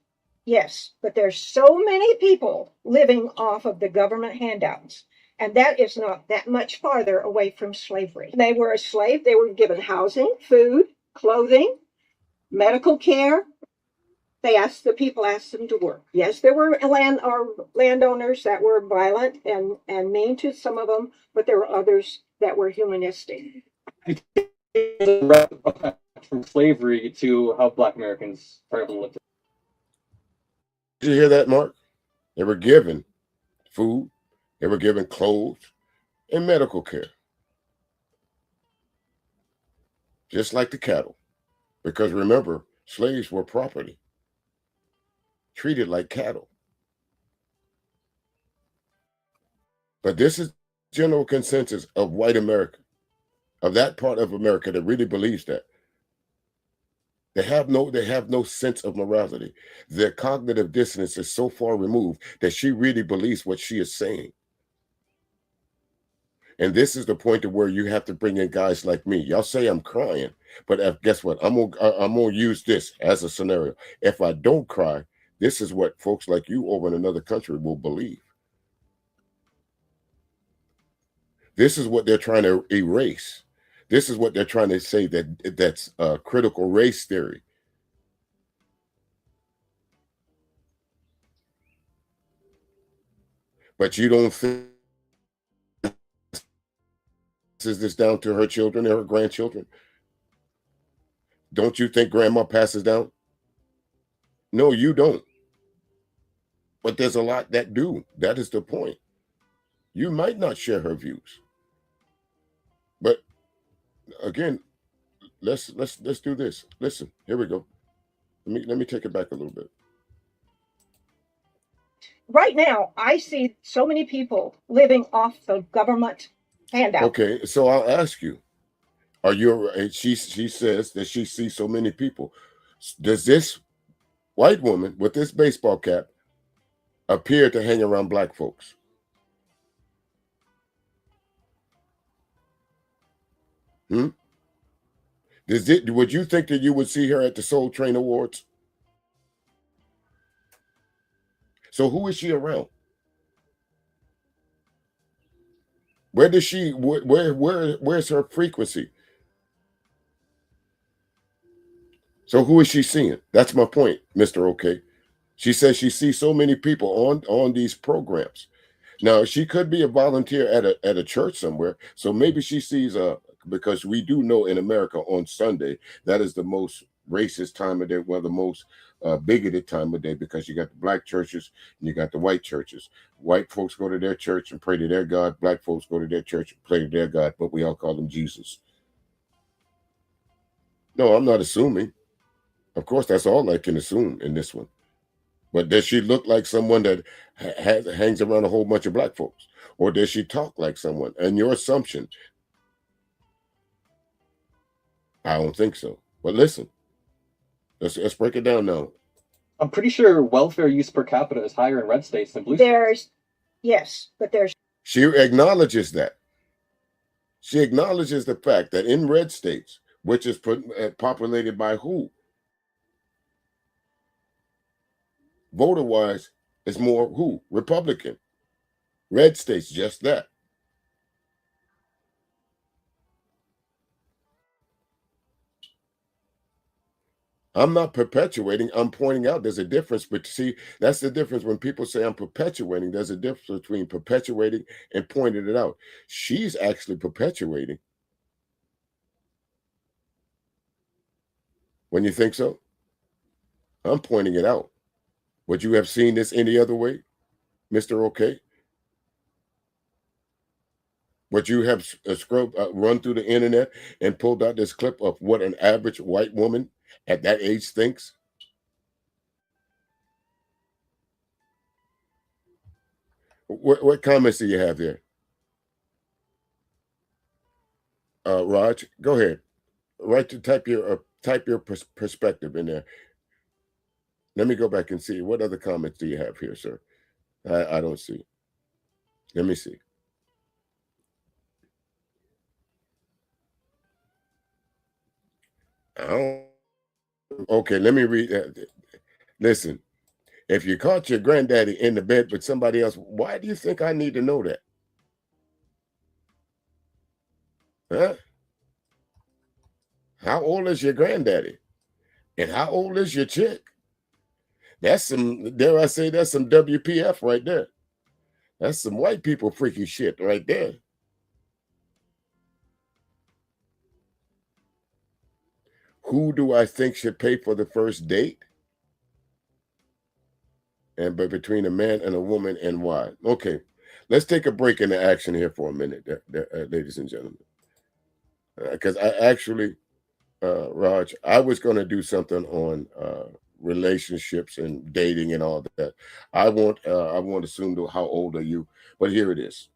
Yes, but there's so many people living off of the government handouts. And that is not that much farther away from slavery. They were a slave. They were given housing, food, clothing, medical care. The people asked them to work. Yes, there were landowners that were violent and mean to some of them, but there were others that were humanistic. From slavery to how black Americans are able to live. Did you hear that, Mark? They were given food, they were given clothes, and medical care. Just like the cattle. Because remember, slaves were property, treated like cattle. But this is general consensus of white America, of that part of America that really believes that. They have no sense of morality. Their cognitive dissonance is so far removed that she really believes what she is saying. And this is the point to where you have to bring in guys like me. Y'all say I'm crying, but guess what? I'm gonna use this as a scenario. If I don't cry, this is what folks like you over in another country will believe. This is what they're trying to erase. This is what they're trying to say that's critical race theory. But you don't think is this down to her children and her grandchildren? Don't you think grandma passes down? No, you don't. But there's a lot that do. That is the point. You might not share her views. But again, let's do this. Listen, here we go. Let me take it back a little bit. Right now, I see so many people living off the government handout. Okay, so I'll ask you, are you? She says that she sees so many people. Does this white woman with this baseball cap appear to hang around black folks? Would you think that you would see her at the Soul Train Awards? So who is she around? Where does she? Where's her frequency? So who is she seeing? That's my point, Mr. OK. She says she sees so many people on these programs. Now she could be a volunteer at a church somewhere. So maybe she sees because we do know in America on Sunday that is the most racist time of day, well, the most bigoted time of day, because you got the black churches and you got the white churches. White folks go to their church and pray to their God. Black folks go to their church and pray to their God, but we all call them Jesus. No, I'm not assuming. Of course, that's all I can assume in this one. But does she look like someone that hangs around a whole bunch of black folks? Or does she talk like someone? And your assumption, I don't think so. But listen, let's break it down now. I'm pretty sure welfare use per capita is higher in red states than blue states. Yes, but there's... She acknowledges that. She acknowledges the fact that in red states, which is populated by who? Voter-wise, it's more who? Republican. Red states, just that. I'm not perpetuating, I'm pointing out there's a difference. But see, that's the difference when people say I'm perpetuating. There's a difference between perpetuating and pointing it out. She's actually perpetuating. When you think so? I'm pointing it out. Would you have seen this any other way, Mr. OK? But you have run through the internet and pulled out this clip of what an average white woman at that age thinks? What comments do you have there? Raj, go ahead. Type your perspective in there. Let me go back and see. What other comments do you have here, sir? I don't see. Let me see. Okay, let me read that. Listen, if you caught your granddaddy in the bed with somebody else, why do you think I need to know that? Huh? How old is your granddaddy? And how old is your chick? That's some, dare I say, that's some WPF right there. That's some white people freaky shit right there. Who do I think should pay for the first date? And but between a man and a woman, and why? Okay, let's take a break in the action here for a minute, ladies and gentlemen. Because I actually, Raj, I was going to do something on relationships and dating and all that. I won't assume how old are you, but here it is.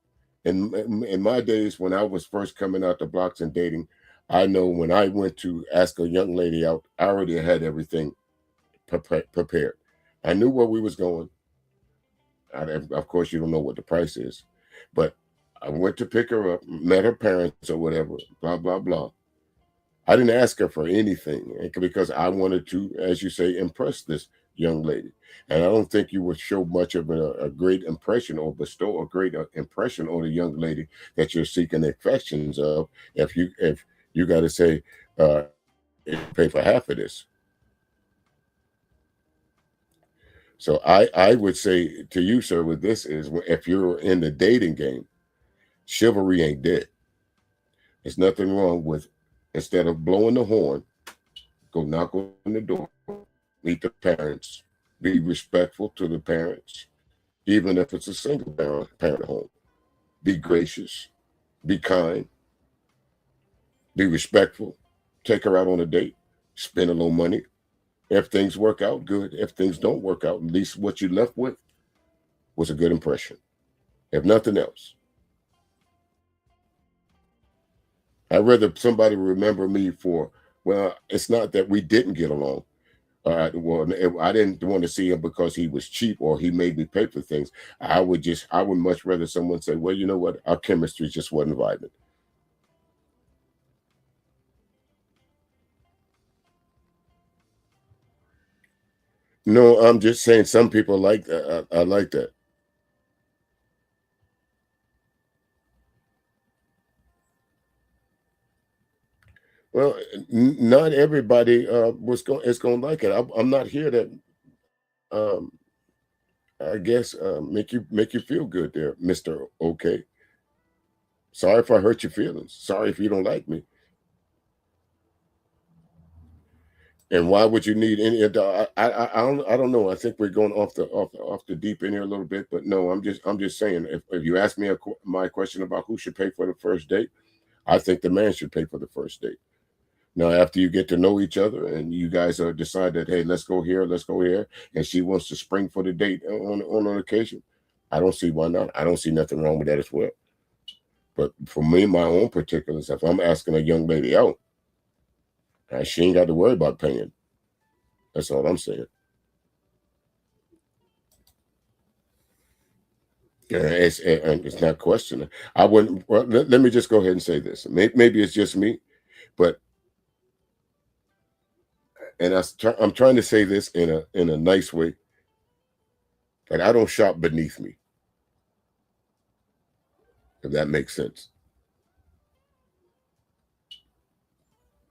In my days when I was first coming out the blocks and dating, I know when I went to ask a young lady out, I already had everything prepared. I knew where we was going. Of course, you don't know what the price is, but I went to pick her up, met her parents or whatever, blah, blah, blah. I didn't ask her for anything because I wanted to, as you say, impress this young lady. And I don't think you would show much of a great impression or bestow a great impression on a young lady that you're seeking affections of if you got to say, pay for half of this. So I would say to you, sir, with this is if you're in the dating game, chivalry ain't dead. There's nothing wrong with, instead of blowing the horn, go knock on the door, meet the parents, be respectful to the parents, even if it's a single parent home. Be gracious, be kind, be respectful, take her out on a date, spend a little money. If things work out, good. If things don't work out, at least what you left with was a good impression. If nothing else. I'd rather somebody remember me for, well, it's not that we didn't get along. Well, I didn't want to see him because he was cheap or he made me pay for things. I would much rather someone say, well, you know what? Our chemistry just wasn't vibing. No, I'm just saying some people like that. I like that. Well, not everybody is going to like it. I'm not here to, I guess, make you feel good there, Mr. Okay. Sorry if I hurt your feelings. Sorry if you don't like me. And why would you need any? I don't know. I think we're going off the deep end here a little bit, but no, I'm just saying. If you ask me my question about who should pay for the first date, I think the man should pay for the first date. Now, after you get to know each other and you guys decide that, hey, let's go here, and she wants to spring for the date on an occasion, I don't see why not. I don't see nothing wrong with that as well. But for me, my own particulars, if I'm asking a young lady out, she ain't got to worry about paying. That's all I'm saying. It's not questioning. I wouldn't. Well, let me just go ahead and say this. Maybe it's just me, but I'm trying to say this in a nice way. But I don't shop beneath me. If that makes sense.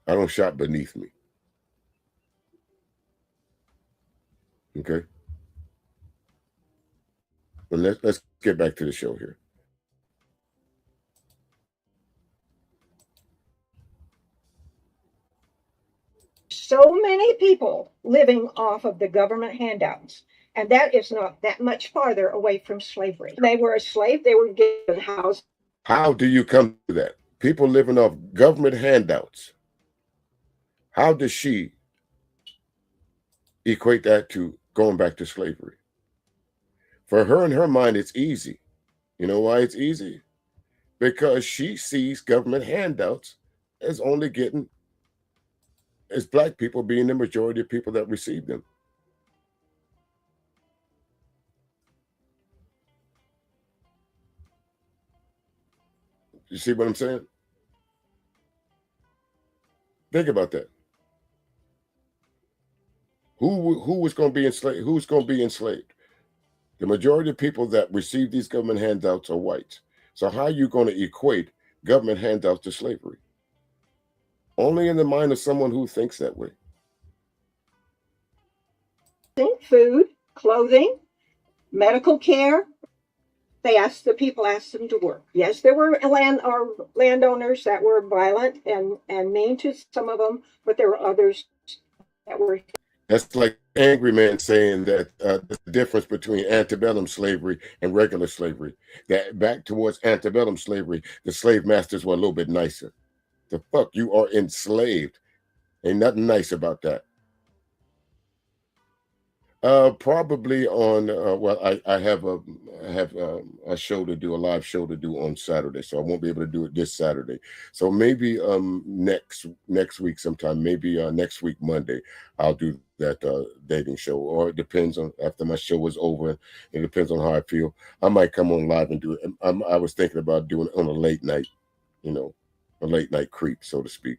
I don't shop beneath me. Okay. But let's get back to the show here. So many people living off of the government handouts, and that is not that much farther away from slavery. They were a slave, they were given housing, How do you come to that? People living off government handouts. How does she equate that to going back to slavery? For her, in her mind, it's easy. You know why it's easy? Because she sees government handouts as only getting, as black people being the majority of people that receive them. You see what I'm saying? Think about that. Who was going to be enslaved? Who's going to be enslaved? The majority of people that receive these government handouts are whites. So how are you going to equate government handouts to slavery? Only in the mind of someone who thinks that way. Food, clothing, medical care. The people asked them to work. Yes, there were landowners that were violent and mean to some of them, but there were others that were. That's like angry man saying that there's a difference between antebellum slavery and regular slavery. That back towards antebellum slavery, the slave masters were a little bit nicer. The fuck, you are enslaved. Ain't nothing nice about that. Probably on well, I have a show to do, a live show to do on Saturday, so I won't be able to do it this Saturday. So maybe next week sometime, maybe next week Monday, I'll do that dating show. Or it depends on, after my show is over, it depends on how I feel. I might come on live and do it. I was thinking about doing it on a late night, you know, a late night creep, so to speak.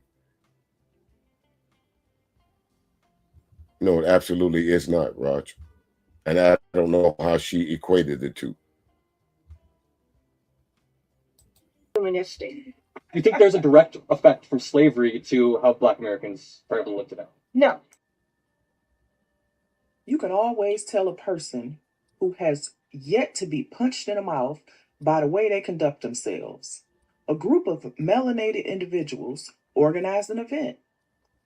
No, it absolutely is not, Raj. And I don't know how she equated the two. Humanistic. Do you think there's a direct effect from slavery to how Black Americans are able to live today? No. You can always tell a person who has yet to be punched in the mouth by the way they conduct themselves. A group of melanated individuals organized an event,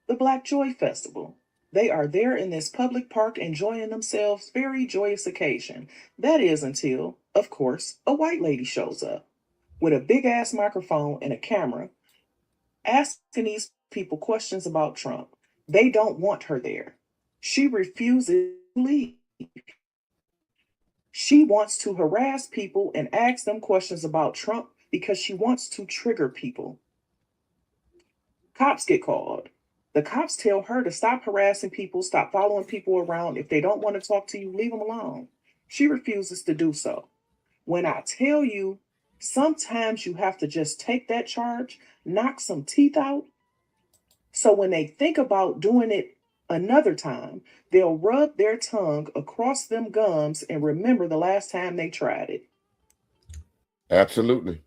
the Black Joy Festival. They are there in this public park enjoying themselves, very joyous occasion. That is until, of course, a white lady shows up with a big ass microphone and a camera asking these people questions about Trump. They don't want her there. She refuses to leave. She wants to harass people and ask them questions about Trump because she wants to trigger people. Cops get called. The cops tell her to stop harassing people, stop following people around. If they don't want to talk to you, leave them alone. She refuses to do so. When I tell you, sometimes you have to just take that charge, knock some teeth out. So when they think about doing it another time, they'll rub their tongue across them gums and remember the last time they tried it. Absolutely.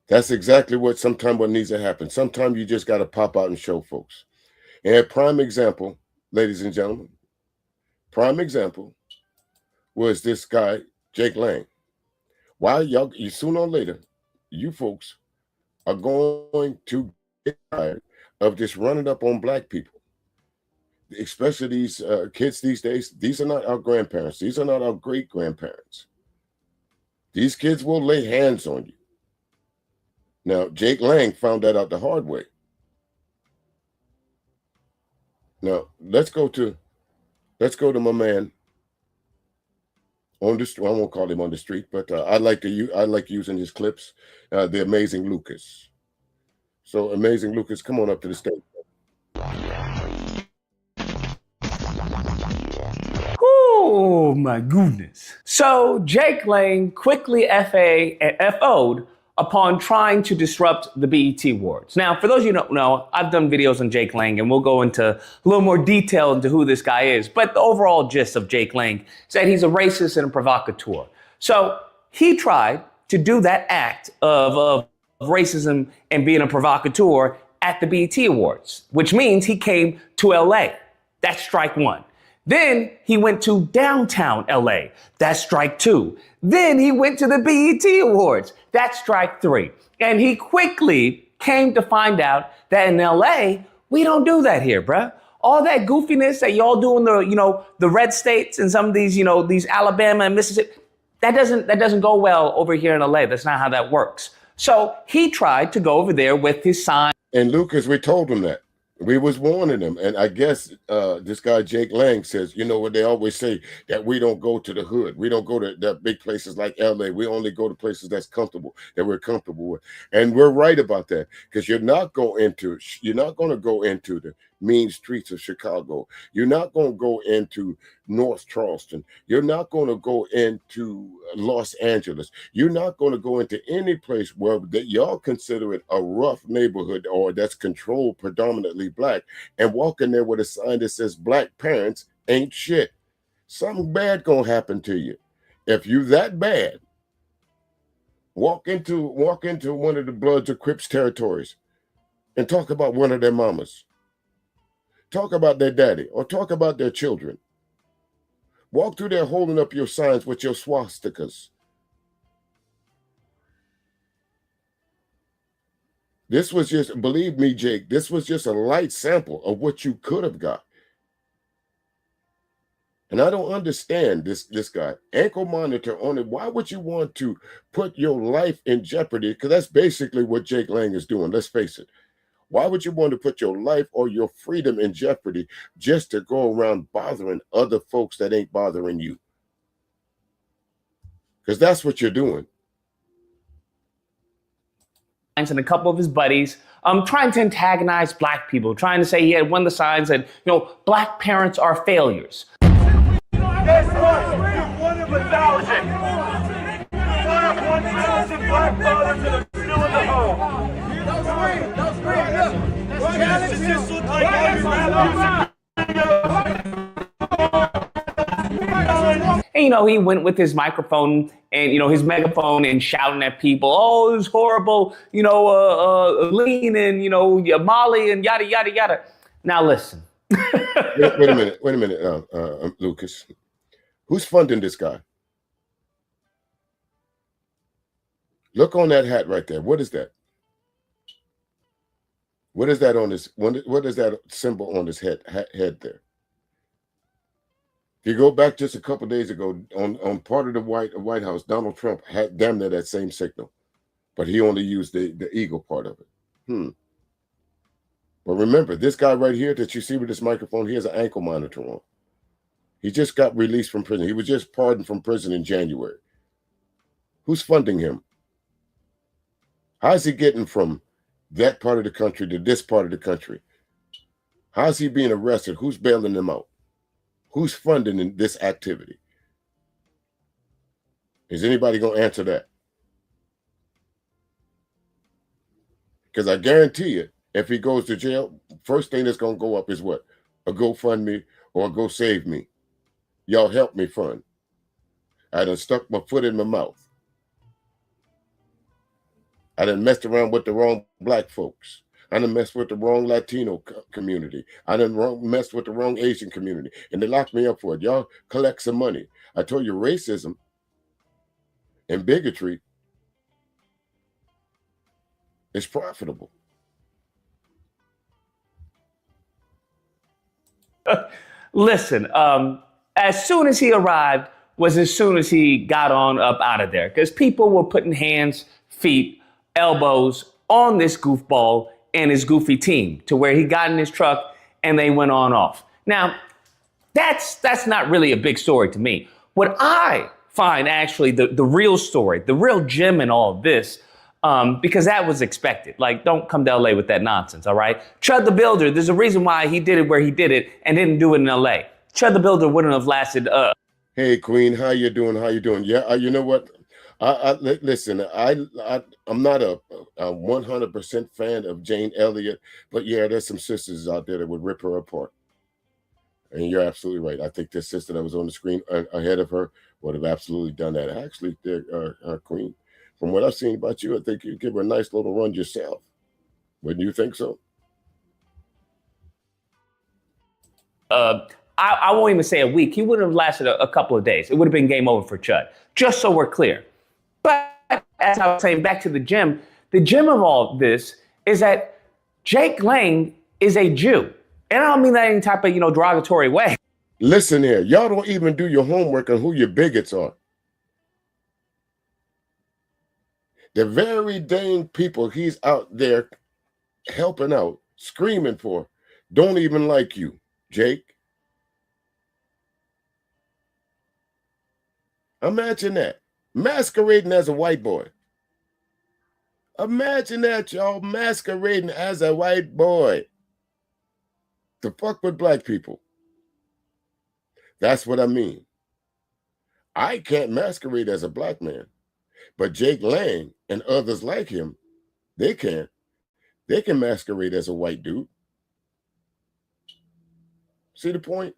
That's exactly what needs to happen. Sometimes you just got to pop out and show folks. And a prime example, ladies and gentlemen, prime example was this guy, Jake Lang. Why you sooner or later, you folks are going to get tired of just running up on black people, especially these kids these days. These are not our grandparents. These are not our great-grandparents. These kids will lay hands on you. Now, Jake Lang found that out the hard way. Now, let's go to my man on the street. I won't call him on the street, but I like using his clips. The Amazing Lucas. So, Amazing Lucas, come on up to the stage. Oh my goodness. So Jake Lang quickly FO'd upon trying to disrupt the BET Awards. Now, for those of you who don't know, I've done videos on Jake Lang, and we'll go into a little more detail into who this guy is. But the overall gist of Jake Lang is that he's a racist and a provocateur. So he tried to do that act of racism and being a provocateur at the BET Awards, which means he came to LA. That's strike one. Then he went to downtown LA. That's strike two. Then he went to the BET Awards. That's strike three. And he quickly came to find out that in LA, we don't do that here, bruh. All that goofiness that y'all do in the red states and some of these, these Alabama and Mississippi, that doesn't go well over here in LA. That's not how that works. So he tried to go over there with his sign. And Lucas, we told him that. We was warning him. And I guess this guy, Jake Lang, says, you know what they always say, that we don't go to the hood. We don't go to the big places like LA. We only go to places that we're comfortable with. And we're right about that, because you're not going to go into the mean streets of Chicago. You're not going to go into North Charleston. You're not going to go into Los Angeles. You're not going to go into any place where that y'all consider it a rough neighborhood or that's controlled predominantly black, and walk in there with a sign that says black parents ain't shit. Something bad gonna happen to you. If you that bad, walk into one of the Bloods or Crips territories and talk about one of their mamas. Talk about their daddy, or talk about their children. Walk through there holding up your signs with your swastikas. This was just, believe me, Jake, this was just a light sample of what you could have got. And I don't understand this guy. Ankle monitor on it. Why would you want to put your life in jeopardy? Because that's basically what Jake Lang is doing. Let's face it. Why would you want to put your life or your freedom in jeopardy just to go around bothering other folks that ain't bothering you? Because that's what you're doing. And a couple of his buddies trying to antagonize black people, trying to say he had one of the signs that, black parents are failures. Guess what? You're one of 1,000. One of 1,000 black fathers that are still in the home. That was great. That was great. Look. Does this look like all your rap music? And, he went with his microphone and, his megaphone and shouting at people, oh, it's horrible, lean and, Molly and yada, yada, yada. Now, listen. Wait a minute, Lucas. Who's funding this guy? Look on that hat right there. What is that? What is that on this? What is that symbol on his head there? If you go back just a couple days ago, on part of the White House, Donald Trump had damn near that same signal, but he only used the eagle part of it. But remember, this guy right here that you see with this microphone, he has an ankle monitor on. He just got released from prison. He was just pardoned from prison in January. Who's funding him? How's he getting from that part of the country to this part of the country? How's he being arrested? Who's bailing him out? Who's funding this activity? Is anybody going to answer that? Because I guarantee you, if he goes to jail, first thing that's going to go up is what? A GoFundMe or a Go Save Me. Y'all help me fund. I done stuck my foot in my mouth. I done messed around with the wrong black folks. I done messed with the wrong Latino community. I done messed with the wrong Asian community. And they locked me up for it. Y'all collect some money. I told you racism and bigotry is profitable. Listen, as soon as he arrived was as soon as he got on up out of there, because people were putting hands, feet, elbows on this goofball and his goofy team to where he got in his truck and they went on off. Now, that's not really a big story to me. What I find actually the real story, the real gem in all of this, because that was expected. Like, don't come to LA with that nonsense, all right? Chud the Builder, there's a reason why he did it where he did it and didn't do it in LA. Chud the Builder wouldn't have lasted. Hey, Queen, how you doing? How you doing? Yeah, you know what? Listen, I'm not a 100% fan of Jane Elliott, but yeah, there's some sisters out there that would rip her apart. And you're absolutely right. I think this sister that was on the screen ahead of her would have absolutely done that. Actually, Queen, from what I've seen about you, I think you'd give her a nice little run yourself. Wouldn't you think so? I won't even say a week. He wouldn't have lasted a couple of days. It would have been game over for Chud, just so we're clear. But as I was saying, back to the gem of all this is that Jake Lang is a Jew. And I don't mean that in any type of, derogatory way. Listen here, y'all don't even do your homework on who your bigots are. The very dang people he's out there helping out, screaming for, don't even like you, Jake. Imagine that. Masquerading as a white boy. Imagine that, y'all, masquerading as a white boy. To fuck with black people. That's what I mean. I can't masquerade as a black man, but Jake Lang and others like him, they can. They can masquerade as a white dude. See the point?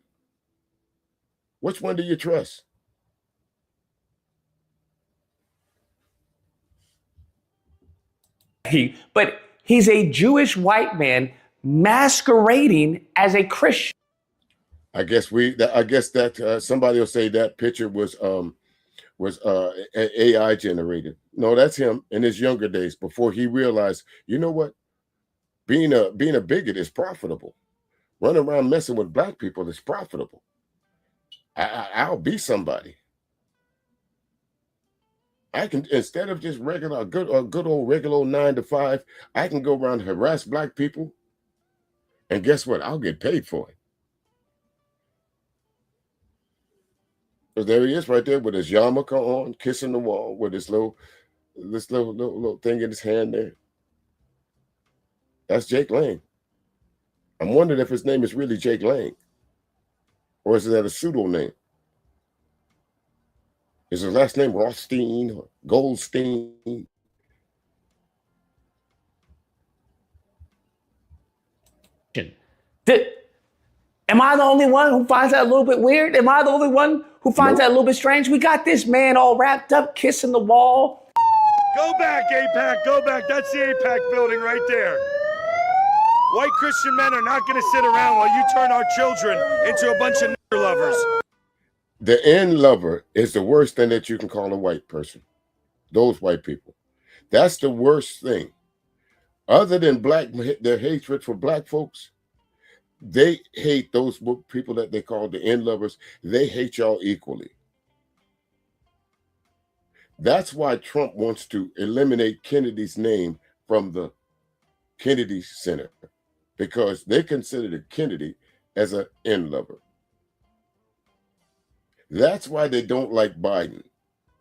Which one do you trust? But he's a Jewish white man masquerading as a Christian. I guess that somebody will say that picture was AI generated. No, that's him in his younger days before he realized, you know what? Being a bigot is profitable. Running around messing with black people is profitable. I'll be somebody. I can, instead of just a good old regular 9 to 5, I can go around and harass black people, and guess what? I'll get paid for it. Because there he is right there with his yarmulke on, kissing the wall with this little thing in his hand there. That's Jake Lang. I'm wondering if his name is really Jake Lang, or is that a pseudo name? Is his last name Rothstein or Goldstein? Am I the only one who finds that a little bit weird? Am I the only one who finds that a little bit strange? We got this man all wrapped up, kissing the wall. Go back, AIPAC, go back. That's the AIPAC building right there. White Christian men are not going to sit around while you turn our children into a bunch of nigger lovers. The end lover is the worst thing that you can call a white person. Those white people. That's the worst thing. Other than their hatred for black folks, they hate those people that they call the end lovers. They hate y'all equally. That's why Trump wants to eliminate Kennedy's name from the Kennedy Center, because they considered Kennedy as an end lover. That's why they don't like Biden.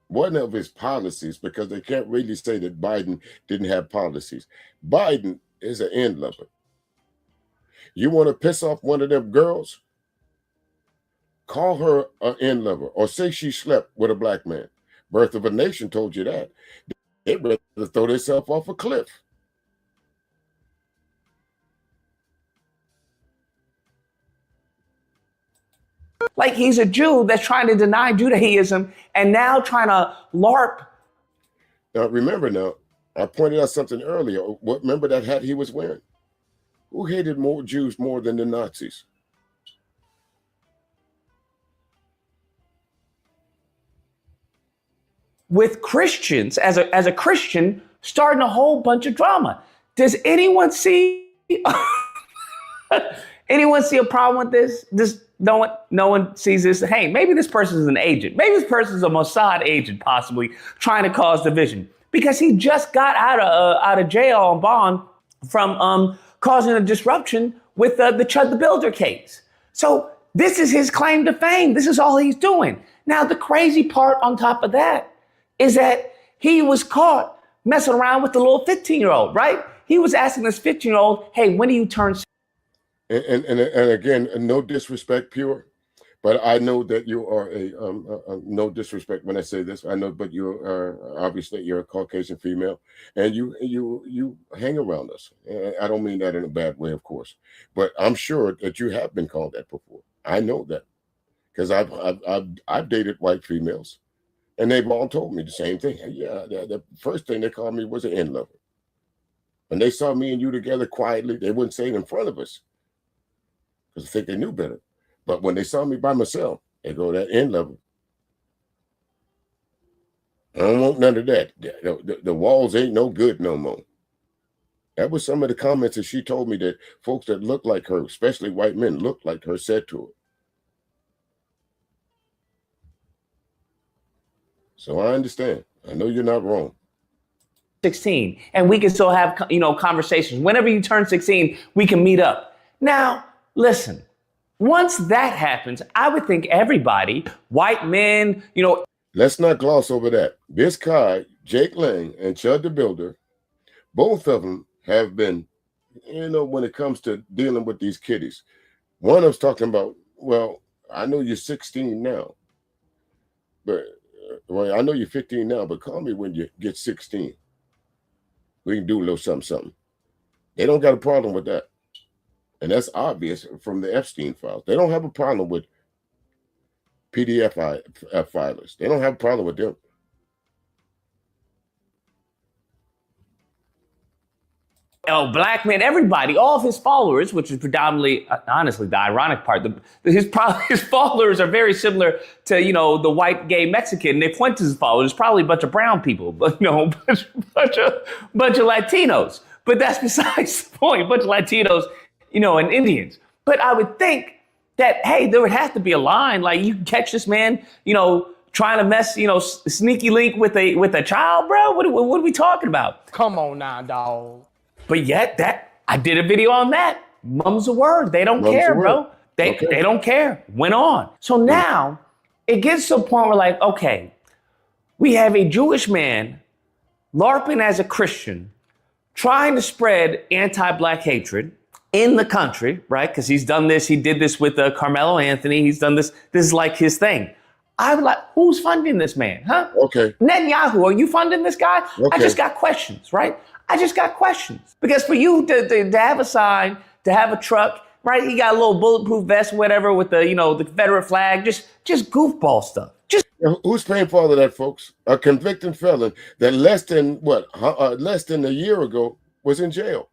One of his policies, because they can't really say that Biden didn't have policies. Biden is an end lover. You want to piss off one of them girls? Call her an end lover, or say she slept with a black man. Birth of a Nation told you that. They'd rather throw themselves off a cliff. Like he's a Jew that's trying to deny Judaism and now trying to LARP. Now, remember now, I pointed out something earlier. Remember that hat he was wearing? Who hated more Jews more than the Nazis? With Christians, as a Christian, starting a whole bunch of drama. Does anyone see a problem with this? No one sees this. Hey, maybe this person is an agent. Maybe this person is a Mossad agent, possibly trying to cause division, because he just got out of jail on bond from causing a disruption with the Chud the Builder case. So this is his claim to fame. This is all he's doing. Now, the crazy part on top of that is that he was caught messing around with the little 15-year-old, right? He was asking this 15-year-old, hey, when do you turn? And again, no disrespect, Pure, but I know that you are no disrespect when I say this. I know, but you are obviously you're a Caucasian female, and you hang around us. I don't mean that in a bad way, of course, but I'm sure that you have been called that before. I know that because I've dated white females, and they've all told me the same thing. Yeah, the first thing they called me was an end lover. When they saw me and you together quietly, they wouldn't say it in front of us, because I think they knew better. But when they saw me by myself, they go, that end level. I don't want none of that. The walls ain't no good no more. That was some of the comments that she told me that folks that look like her, especially white men, looked like her, said to her. So I understand. I know you're not wrong. 16 and we can still have, conversations. Whenever you turn 16, we can meet up. Now, listen, once that happens, I would think everybody, white men, Let's not gloss over that. This guy, Jake Lang and Chud the Builder, both of them have been, when it comes to dealing with these kiddies. One of them's talking about, well, I know you're 16 now, but I know you're 15 now, but call me when you get 16. We can do a little something. They don't got a problem with that. And that's obvious from the Epstein files. They don't have a problem with PDF filers. They don't have a problem with them. Black men, everybody, all of his followers, which is predominantly, honestly, the ironic part, his followers are very similar to, the white gay Mexican. They point to his followers, probably a bunch of brown people, but, bunch of Latinos. But that's besides the point, a bunch of Latinos, and Indians. But I would think that, hey, there would have to be a line, like you can catch this man, trying to mess, sneaky link with a child, bro. What are we talking about? Come on now, dog. But yet I did a video on that. Mum's a word. They don't care, bro. They don't care. Went on. So now it gets to a point where like, okay, we have a Jewish man LARPing as a Christian, trying to spread anti-black hatred in the country, right? Because he's done this. He did this with Carmelo Anthony. He's done this. This is like his thing. I'm like, who's funding this man, huh? Okay. Netanyahu, are you funding this guy? Okay. I just got questions, right? I just got questions. Because for you to have a sign, to have a truck, right? You got a little bulletproof vest, whatever, with the, the Confederate flag, just goofball stuff. Who's paying for all of that, folks? A convicted felon that less than a year ago was in jail.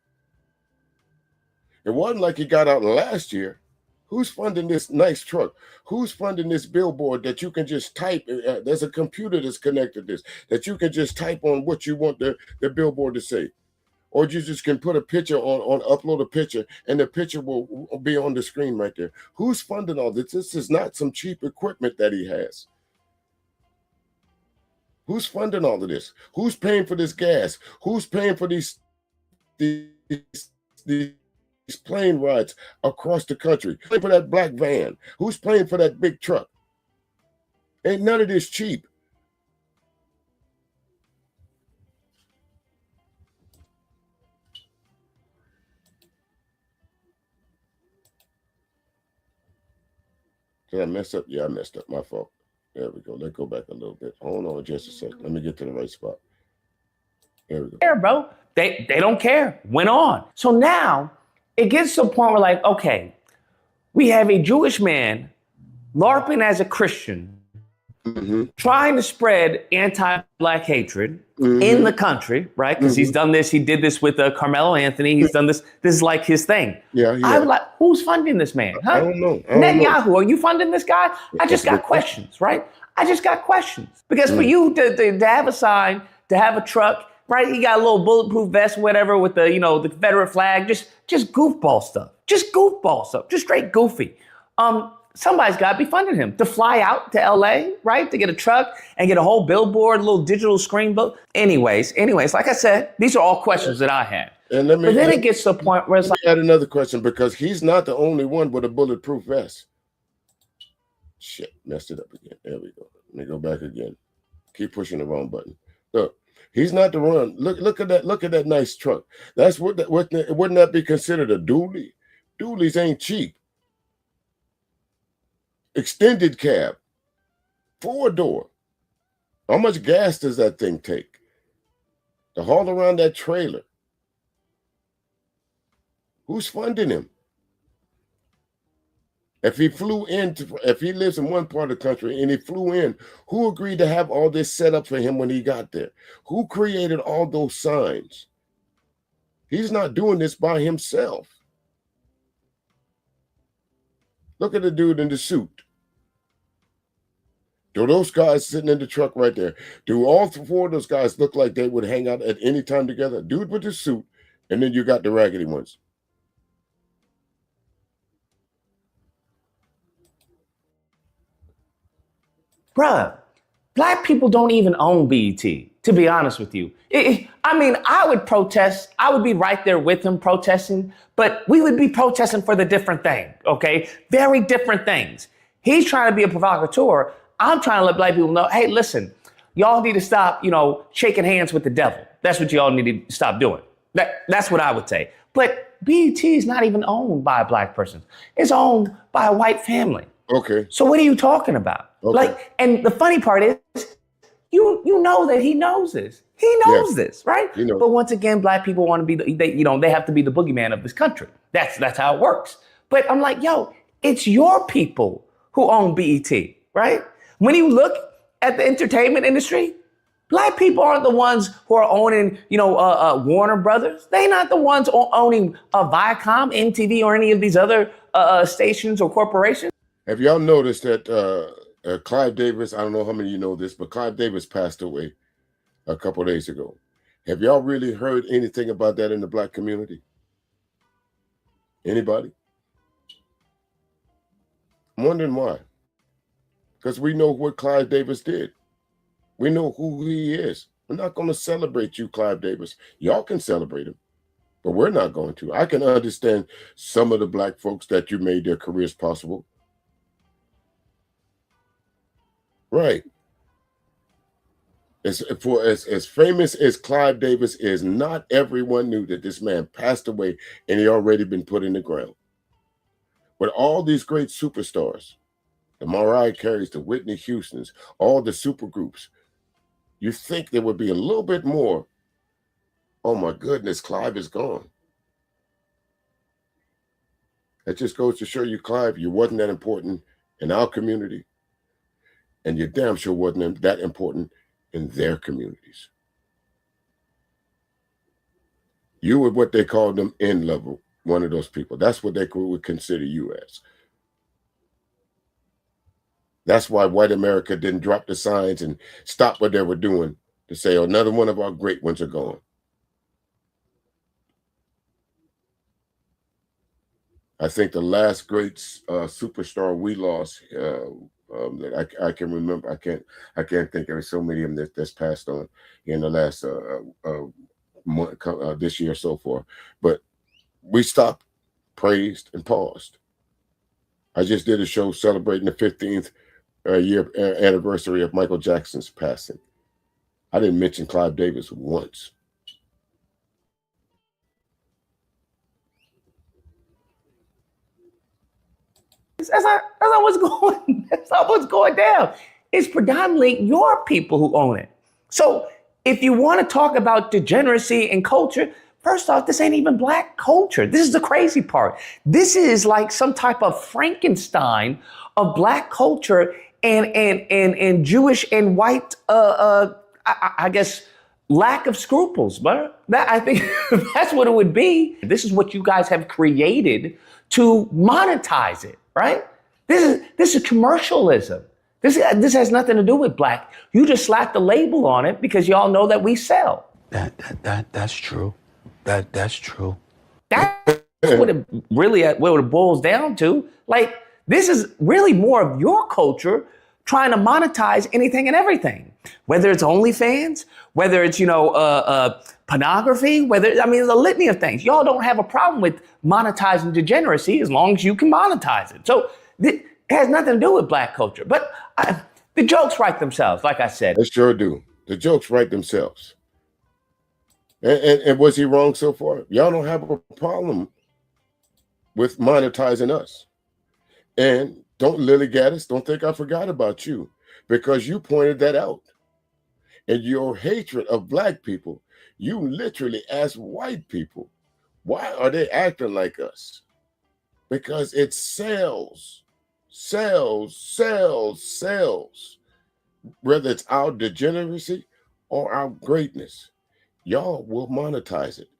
It wasn't like he got out last year. Who's funding this nice truck? Who's funding this billboard that you can just type? There's a computer that's connected to this, that you can just type on what you want the billboard to say. Or you just can put a picture upload a picture, and the picture will be on the screen right there. Who's funding all this? This is not some cheap equipment that he has. Who's funding all of this? Who's paying for this gas? Who's paying for these plane rides across the country? Who's paying for that black van? Who's paying for that big truck? Ain't none of this cheap. Did I mess up? Yeah, I messed up. My fault. There we go. Let's go back a little bit. Hold on just a second. Let me get to the right spot. There we go. Care, bro. They don't care. Went on. So now it gets to a point where like, okay, we have a Jewish man LARPing as a Christian, trying to spread anti-black hatred in the country, right? Because he's done this. He did this with Carmelo Anthony. He's done this. This is like his thing. Yeah. I'm like, who's funding this man? Huh? I don't know. Netanyahu, are you funding this guy? I just got questions, right? I just got questions. Because for you to have a sign, to have a truck, right? You got a little bulletproof vest, whatever, with the, the Confederate flag, just goofball stuff. Just goofball stuff. Just straight goofy. Somebody's got to be funding him to fly out to LA, right? To get a truck and get a whole billboard, a little digital screen book. Anyways, like I said, these are all questions that I had. And but then it gets to a point where it's like, add another question, because he's not the only one with a bulletproof vest. Shit, messed it up again. There we go. Let me go back again. Keep pushing the wrong button. Look, he's not the one. Look at that. Look at that nice truck. That's wouldn't that be considered a dually? Dualies ain't cheap. Extended cab, 4-door. How much gas does that thing take to haul around that trailer? Who's funding him? If he lives in one part of the country and he flew in, who agreed to have all this set up for him when he got there? Who created all those signs? He's not doing this by himself. Look at the dude in the suit. Do those guys sitting in the truck right there, do all 4 of those guys look like they would hang out at any time together? Dude with the suit, and then you got the raggedy ones. bruh, black people don't even own BET. to be honest with you. I mean, I would protest. I would be right there with him protesting, but we would be protesting for the different thing, okay? Very different things. He's trying to be a provocateur. I'm trying to let black people know, hey, listen, y'all need to stop, shaking hands with the devil. That's what y'all need to stop doing. That's what I would say. But BET is not even owned by a black person. It's owned by a white family. Okay. So what are you talking about? Okay. And the funny part is, you know that he knows this. He knows this, right? But once again, black people want to be, they have to be the boogeyman of this country. That's how it works. But I'm like, yo, it's your people who own BET, right? When you look at the entertainment industry, black people aren't the ones who are owning, Warner Brothers. They're not the ones owning Viacom, MTV, or any of these other stations or corporations. Have y'all noticed that Clive Davis, I don't know how many of you know this, but Clive Davis passed away a couple of days ago. Have y'all really heard anything about that in the black community? Anybody? I'm wondering why. Because we know what Clive Davis did. We know who he is. We're not going to celebrate you, Clive Davis. Y'all can celebrate him, but we're not going to. I can understand some of the black folks that you made their careers possible. Right. As famous as Clive Davis is, not everyone knew that this man passed away and he already been put in the ground. But all these great superstars, the Mariah Careys, the Whitney Houstons, all the super groups, you think there would be a little bit more, oh my goodness, Clive is gone. That just goes to show you, Clive, you wasn't that important in our community. And you damn sure wasn't that important in their communities. You were what they called them in level, one of those people. That's what they would consider you as. That's why white America didn't drop the signs and stop what they were doing to say, oh, another one of our great ones are gone. I think the last great superstar we lost that I can remember, I can't think of so many of them that's passed on in the last month, this year so far. But we stopped, praised, and paused. I just did a show celebrating the 15th year anniversary of Michael Jackson's passing. I didn't mention Clive Davis once. That's not what's going down. It's predominantly your people who own it. So if you want to talk about degeneracy and culture, first off, this ain't even black culture. This is the crazy part. This is like some type of Frankenstein of black culture and Jewish and white, I guess, lack of scruples, but I think that's what it would be. This is what you guys have created to monetize it, right? This is commercialism. This has nothing to do with black. You just slapped the label on it because y'all know that we sell. That's true. That's true. That's what it boils down to. Like, this is really more of your culture trying to monetize anything and everything, whether it's OnlyFans, whether it's, pornography, the litany of things. Y'all don't have a problem with monetizing degeneracy as long as you can monetize it. So it has nothing to do with black culture. But the jokes write themselves, like I said. They sure do. The jokes write themselves. And was he wrong so far? Y'all don't have a problem with monetizing us. And don't, Lily Gaddis, don't think I forgot about you, because you pointed that out. And your hatred of black people, you literally asked white people, why are they acting like us? Because it sells. Whether it's our degeneracy or our greatness, y'all will monetize it.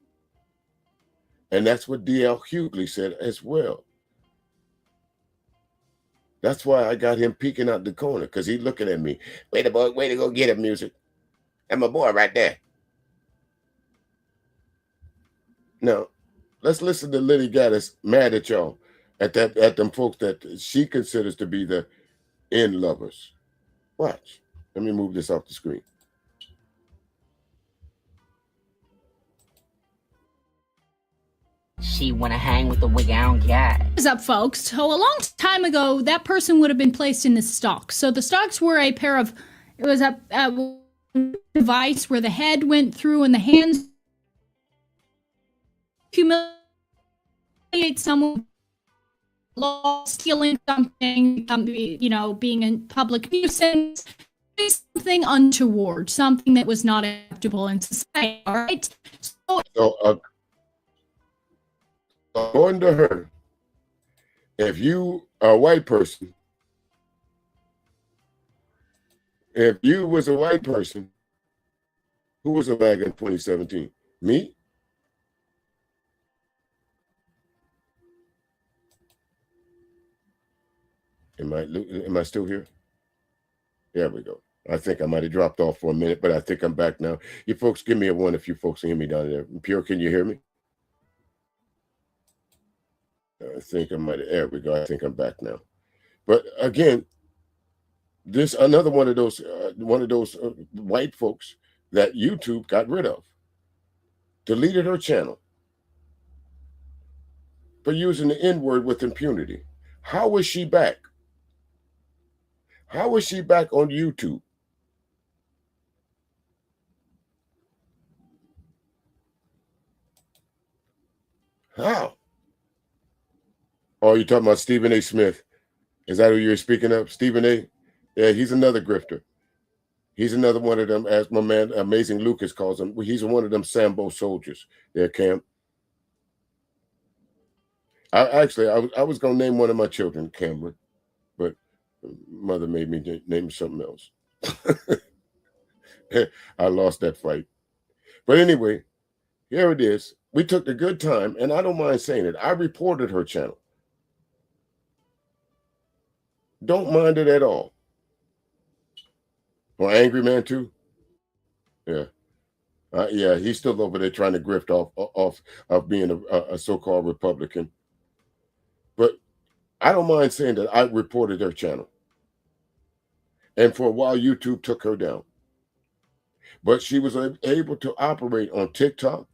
And that's what D.L. Hughley said as well. That's why I got him peeking out the corner, because he's looking at me. Wait a boy, way to go get it, music. That's my boy right there. Now, let's listen to Lily Gaddis mad at y'all, at them folks that she considers to be the end lovers. Watch. Let me move this off the screen. She wanna hang with the wig, I don't get. What's up, folks? So a long time ago, that person would have been placed in the stocks. So the stocks were a pair of, it was a device where the head went through and the hands humiliate someone, stealing something, being a public nuisance, something untoward, something that was not acceptable in society. All right. So, according to her, if you are a white person, if you was a white person, who was a bag in 2017? Me? Am I still here? There we go. I think I might have dropped off for a minute, but I think I'm back now. You folks, give me a one if you folks can hear me down there. Pure, can you hear me? I think I might have, there we go. I think I'm back now. But again, this another one of those white folks that YouTube got rid of, deleted her channel for using the N-word with impunity. How is she back? How is she back on YouTube? How? Oh, you're talking about Stephen A. Smith. Is that who you're speaking of? Stephen A.? Yeah, he's another grifter. He's another one of them, as my man Amazing Lucas calls him. He's one of them Sambo soldiers there, Cam. I was going to name one of my children Cameron, but mother made me name something else. I lost that fight. But anyway, here it is. We took the good time, and I don't mind saying it. I reported her channel. Don't mind it at all. Or Angry Man too? Yeah. Yeah, he's still over there trying to grift off of being a so-called Republican. But I don't mind saying that I reported her channel. And for a while, YouTube took her down. But she was able to operate on TikTok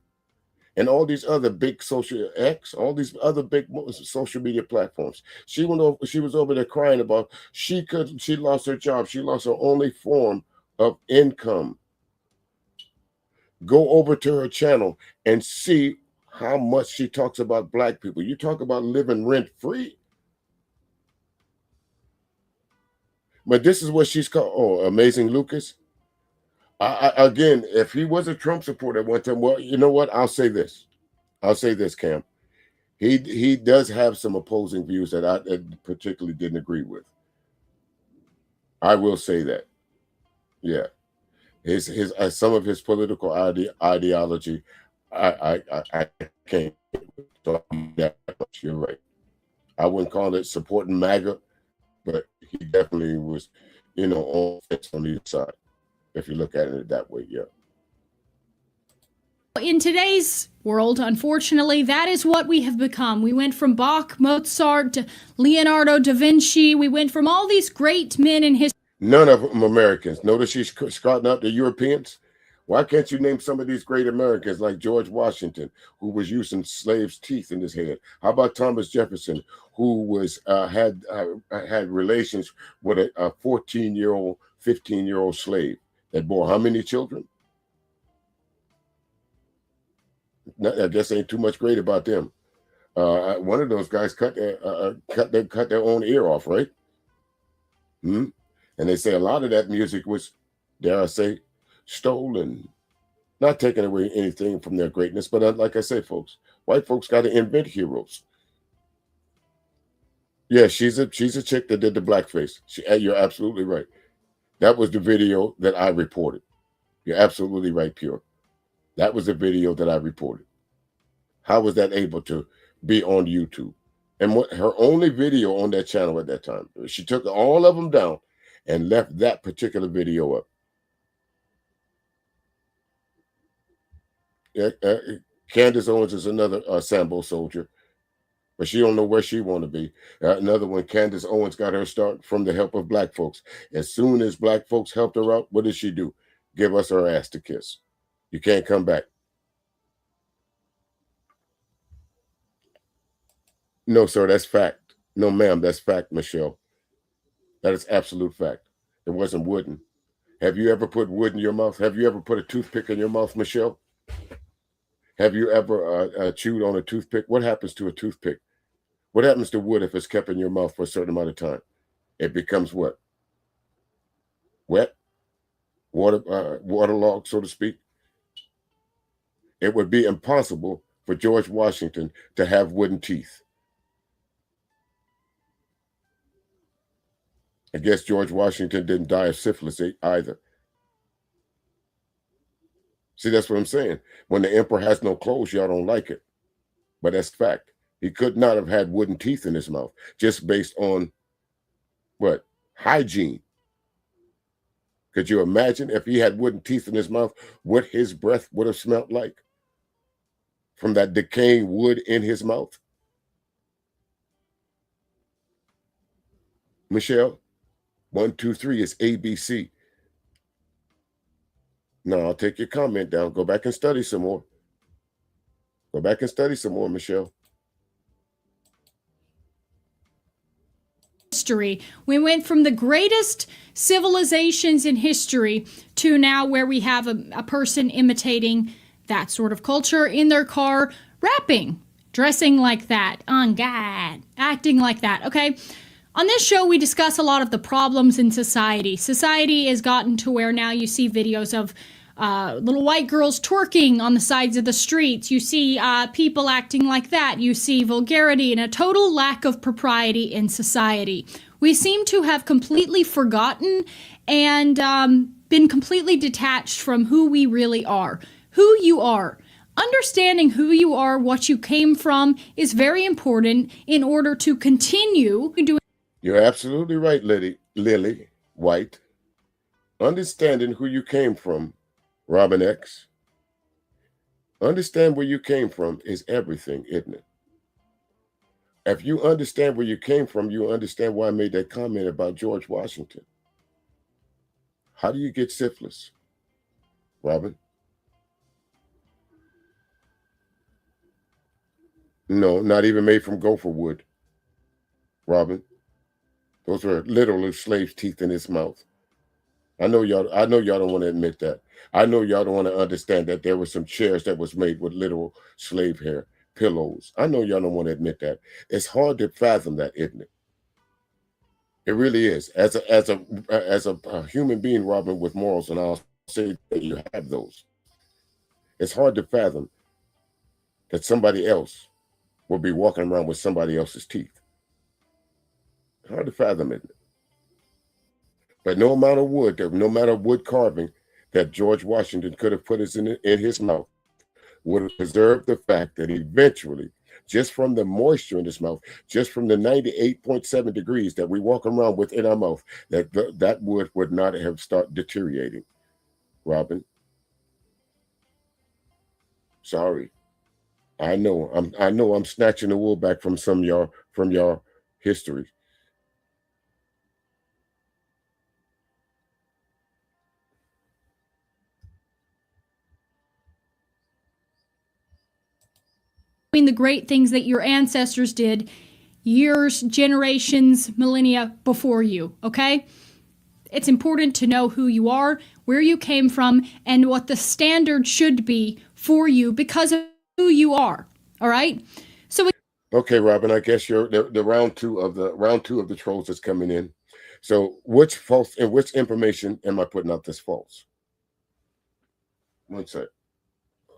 and all these other big social X, all these other big social media platforms. She was over there crying about she lost her job. She lost her only form of income. Go over to her channel and see how much she talks about black people. You talk about living rent free. But this is what she's called. Oh, Amazing Lucas. Again, if he was a Trump supporter at one time, well, you know what? I'll say this, Cam. He does have some opposing views that I particularly didn't agree with. I will say that. Yeah. His some of his political ideology, I can't talk that much. You're right. I wouldn't call it supporting MAGA, but he definitely was, on the side. If you look at it that way, yeah. In today's world, unfortunately, that is what we have become. We went from Bach, Mozart, to Leonardo da Vinci. We went from all these great men in history. None of them Americans. Notice she's scouting out the Europeans. Why can't you name some of these great Americans like George Washington, who was using slaves' teeth in his head? How about Thomas Jefferson, who was had relations with a 14-year-old, 15-year-old slave that bore how many children? I guess ain't too much great about them. One of those guys cut their own ear off, right? And they say a lot of that music was, dare I say, stolen. Not taking away anything from their greatness, but like I say, folks, white folks got to invent heroes. Yeah, she's a chick that did the blackface. You're absolutely right. That was the video that I reported. You're absolutely right, Pure. That was the video that I reported. How was that able to be on YouTube? And her only video on that channel at that time, she took all of them down and left that particular video up. Candace Owens is another Sambo soldier, but she don't know where she want to be. Another one, Candace Owens got her start from the help of black folks. As soon as black folks helped her out, what did she do? Give us her ass to kiss. You can't come back. No, sir, that's fact. No, ma'am, that's fact, Michelle. That is absolute fact. It wasn't wooden. Have you ever put wood in your mouth? Have you ever put a toothpick in your mouth, Michelle? Have you ever chewed on a toothpick? What happens to a toothpick? What happens to wood if it's kept in your mouth for a certain amount of time? It becomes what? Wet? Waterlogged, so to speak. It would be impossible for George Washington to have wooden teeth. I guess George Washington didn't die of syphilis either. See, that's what I'm saying. When the emperor has no clothes, y'all don't like it. But that's fact. He could not have had wooden teeth in his mouth just based on what? Hygiene. Could you imagine if he had wooden teeth in his mouth, what his breath would have smelled like from that decaying wood in his mouth? Michelle, 1, 2, 3 is ABC. No, I'll take your comment down. Go back and study some more. Go back and study some more, Michelle. History. We went from the greatest civilizations in history to now where we have a person imitating that sort of culture in their car, rapping, dressing like that, on God, acting like that, okay? On this show, we discuss a lot of the problems in society. Society has gotten to where now you see videos of little white girls twerking on the sides of the streets. You see people acting like that. You see vulgarity and a total lack of propriety in society. We seem to have completely forgotten and been completely detached from who we really are. Who you are. Understanding who you are, what you came from, is very important in order to continue doing. You're absolutely right, Lily White. Understanding who you came from, Robin X. Understand where you came from is everything, isn't it? If you understand where you came from, you understand why I made that comment about George Washington. How do you get syphilis, Robin? No, not even made from gopher wood, Robin. Those were literally slaves' teeth in his mouth. I know y'all don't want to admit that. I know y'all don't want to understand that there were some chairs that was made with literal slave hair, pillows. I know y'all don't want to admit that. It's hard to fathom that, isn't it? It really is. As a human being, Robin, with morals, and I'll say that you have those. It's hard to fathom that somebody else will be walking around with somebody else's teeth. Hard to fathom, isn't it? But no amount of wood, no matter wood carving that George Washington could have put in his mouth would have preserved the fact that eventually, just from the moisture in his mouth, just from the 98.7 degrees that we walk around with in our mouth, that wood would not have started deteriorating. Robin, sorry. I know I'm snatching the wool back from your history. The great things that your ancestors did years, generations, millennia before you, okay? It's important to know who you are, where you came from, and what the standard should be for you because of who you are, all right? So okay, Robin, I guess you're the round two of the trolls is coming in. So which information am I putting out that's false? One sec.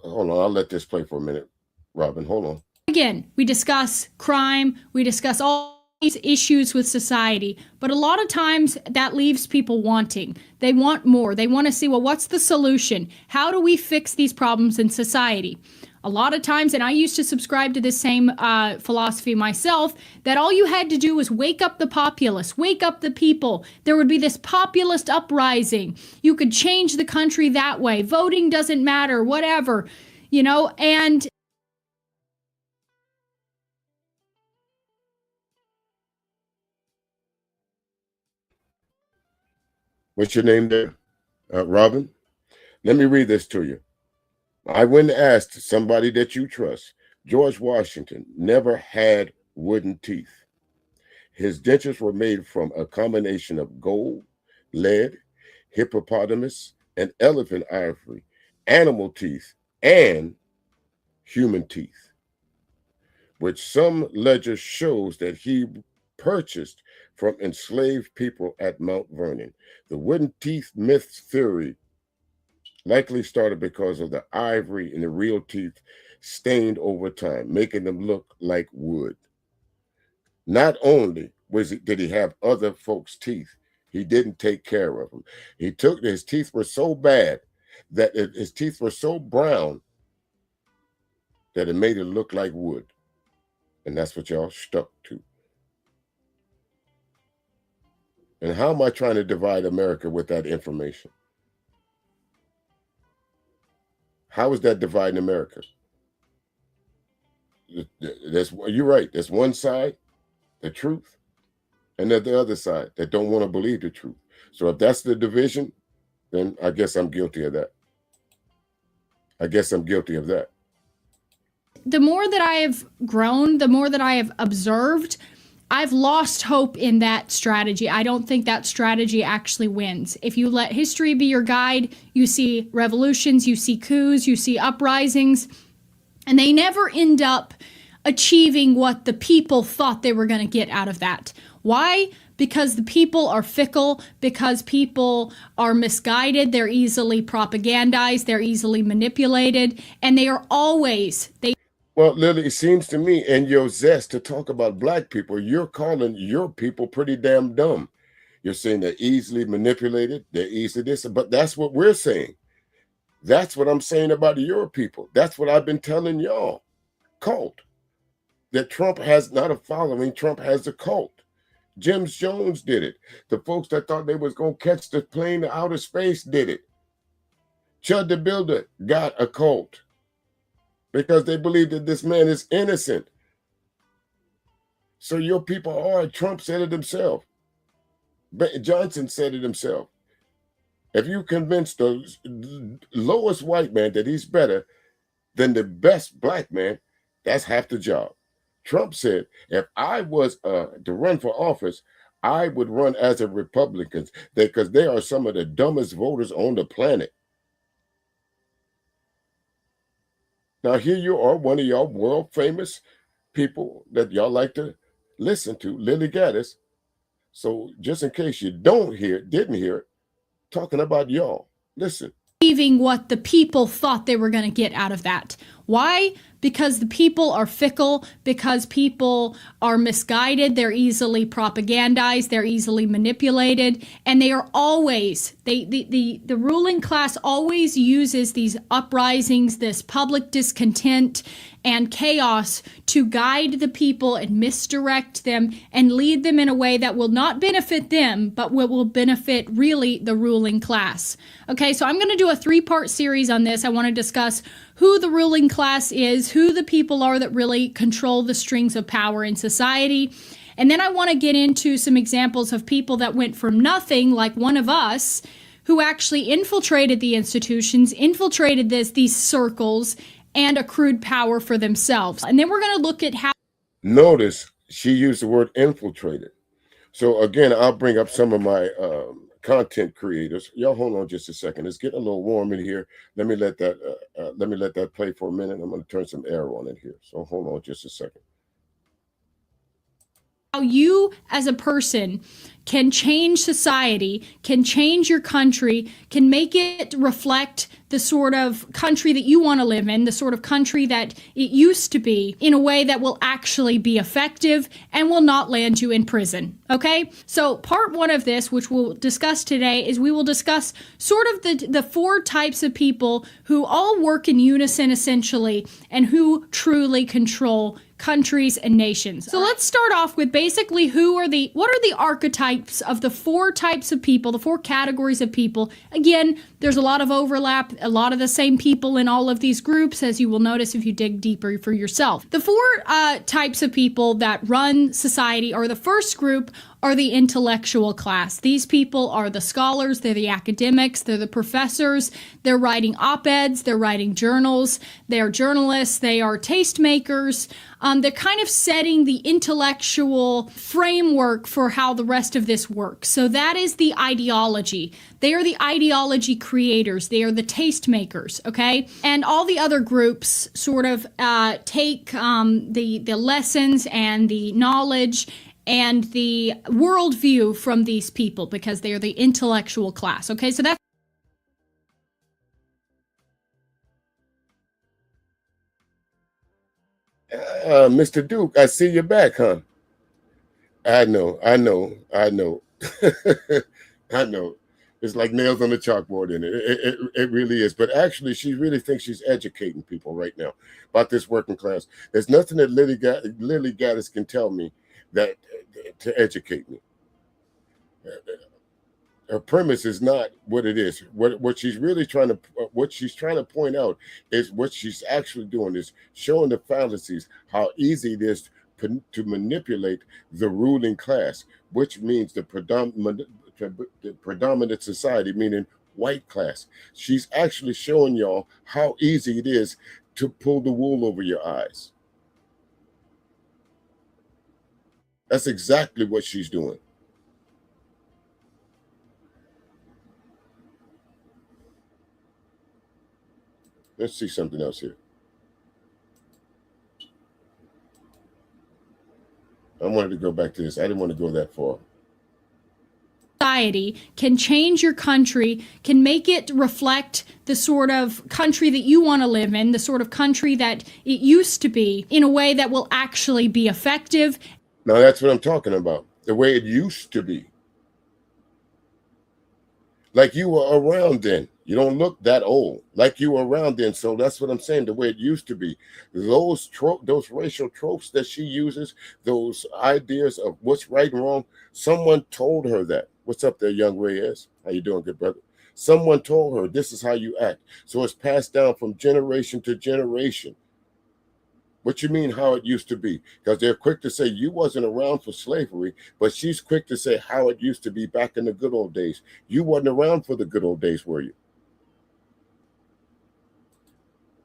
Hold on, I'll let this play for a minute. Robin, hold on. Again, we discuss crime, we discuss all these issues with society, but a lot of times that leaves people wanting. They want more. They want to see, well, what's the solution? How do we fix these problems in society? A lot of times, and I used to subscribe to this same philosophy myself, that all you had to do was wake up the populace, wake up the people. There would be this populist uprising. You could change the country that way. Voting doesn't matter, whatever, and what's your name there? Robin? Let me read this to you. I went and asked somebody that you trust. George Washington never had wooden teeth. His dentures were made from a combination of gold, lead, hippopotamus, and elephant ivory, animal teeth, and human teeth, which some ledger shows that he purchased from enslaved people at Mount Vernon. The wooden teeth myth theory likely started because of the ivory in the real teeth stained over time, making them look like wood. Not only did he have other folks' teeth, he didn't take care of them. His teeth were so bad that his teeth were so brown that it made it look like wood. And that's what y'all stuck to. And how am I trying to divide America with that information? How is that dividing America? You're right. There's one side, the truth, and there's the other side that don't want to believe the truth. So if that's the division, then I guess I'm guilty of that. The more that I have grown, the more that I have observed, I've lost hope in that strategy. I don't think that strategy actually wins. If you let history be your guide, you see revolutions, you see coups, you see uprisings, and they never end up achieving what the people thought they were going to get out of that. Why? Because the people are fickle, because people are misguided, they're easily propagandized, they're easily manipulated, and they are always... Well, Lily, it seems to me in your zest to talk about black people, you're calling your people pretty damn dumb. You're saying they're easily manipulated, they're easily this, but that's what we're saying. That's what I'm saying about your people. That's what I've been telling y'all. Cult. That Trump has not a following, Trump has a cult. Jim Jones did it. The folks that thought they was going to catch the plane to outer space did it. Chud the Builder got a cult because they believe that this man is innocent. So your people are, Trump said it himself. Johnson said it himself. If you convince the lowest white man that he's better than the best black man, that's half the job. Trump said, if I was to run for office, I would run as a Republican because they are some of the dumbest voters on the planet. Now, here you are, one of y'all world famous people that y'all like to listen to, Lily Gaddis. So just in case you didn't hear it, talking about y'all, listen. Achieving what the people thought they were going to get out of that. Why? Because the people are fickle, because people are misguided, they're easily propagandized, they're easily manipulated, and they are always, the ruling class always uses these uprisings, this public discontent and chaos to guide the people and misdirect them and lead them in a way that will not benefit them, but will benefit really the ruling class. Okay, so I'm going to do a 3-part series on this. I want to discuss who the ruling class is, who the people are that really control the strings of power in society. And then I want to get into some examples of people that went from nothing, like one of us, who actually infiltrated the institutions, infiltrated these circles, and accrued power for themselves. And then we're going to look at how... Notice she used the word infiltrated. So again, I'll bring up some of my content creators. Y'all hold on just a second. It's getting a little warm in here. Let me let that play for a minute. I'm going to turn some air on in here. So hold on just a second. How you as a person can change society, can change your country, can make it reflect the sort of country that you want to live in, the sort of country that it used to be, in a way that will actually be effective and will not land you in prison. Okay? So part 1 of this, which we'll discuss today, is we will discuss sort of the 4 types of people who all work in unison essentially and who truly control countries and nations. So let's start off with basically what are the archetypes of the 4 types of people, the 4 categories of people. Again, there's a lot of overlap, a lot of the same people in all of these groups, as you will notice if you dig deeper for yourself. The 4 types of people that run society, or the first group, are the intellectual class. These people are the scholars, they're the academics, they're the professors, they're writing op-eds, they're writing journals, they're journalists, they are tastemakers. They're kind of setting the intellectual framework for how the rest of this works. So that is the ideology. They are the ideology creators. They are the tastemakers, okay? And all the other groups sort of take the lessons and the knowledge and the worldview from these people because they are the intellectual class. Okay, so that's Mr. Duke, I see you back, huh? I know. I know. I know. It's like nails on the chalkboard in it. It really is. But actually, she really thinks she's educating people right now about this working class. There's nothing that Lily Gaddis can tell me that to educate me. Her premise is not what it is. What she's really trying to point out is what she's actually doing is showing the fallacies, how easy it is to manipulate the ruling class, which means the predominant society, meaning white class. She's actually showing y'all how easy it is to pull the wool over your eyes. That's exactly what she's doing. Let's see something else here. I wanted to go back to this. I didn't want to go that far. Society can change your country, can make it reflect the sort of country that you want to live in, the sort of country that it used to be, in a way that will actually be effective. Now that's what I'm talking about. The way it used to be. Like you were around then. You don't look that old. Like you were around then. So that's what I'm saying. The way it used to be. Those racial tropes that she uses, those ideas of what's right and wrong. Someone told her that. What's up there, young Reyes? How you doing, good brother? Someone told her this is how you act. So it's passed down from generation to generation. What you mean how it used to be? Because they're quick to say you wasn't around for slavery, but she's quick to say how it used to be back in the good old days. You wasn't around for the good old days, were you?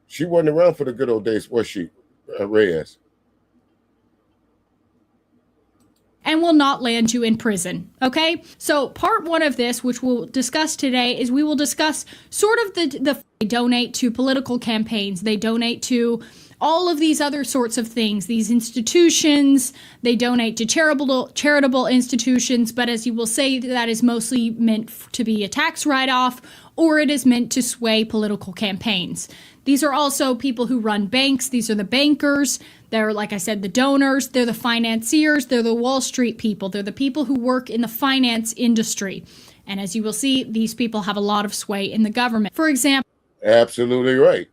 She wasn't around for the good old days, was she, Reyes? And will not land you in prison. Okay? So part one of this, which we'll discuss today, is we will discuss sort of they donate to political campaigns. They donate to all of these other sorts of things, these institutions. They donate to charitable institutions, but as you will say, that is mostly meant to be a tax write-off, or it is meant to sway political campaigns. These are also people who run banks. These are the bankers. They're, like I said, the donors. They're the financiers. They're the Wall Street people. They're the people who work in the finance industry. And as you will see, these people have a lot of sway in the government. For example. Absolutely right.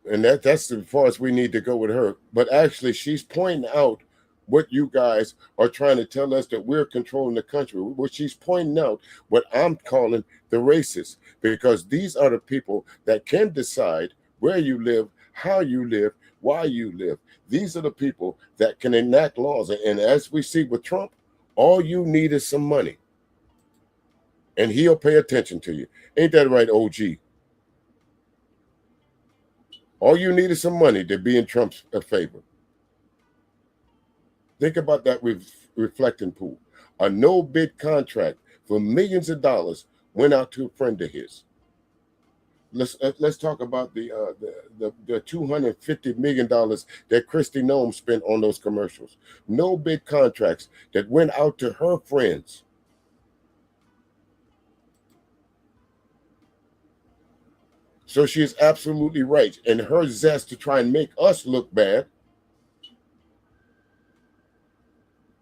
And that's as far as we need to go with her. But actually, she's pointing out what you guys are trying to tell us, that we're controlling the country. What she's pointing out, what I'm calling the racists, because these are the people that can decide where you live, how you live, why you live. These are the people that can enact laws. And as we see with Trump, all you need is some money. And he'll pay attention to you. Ain't that right, OG? All you need is some money to be in Trump's favor. Think about that reflecting pool. A no-bid contract for millions of dollars went out to a friend of his. Let's talk about the $250 million that Kristi Noem spent on those commercials. No-bid contracts that went out to her friends. So she is absolutely right. And her zest to try and make us look bad,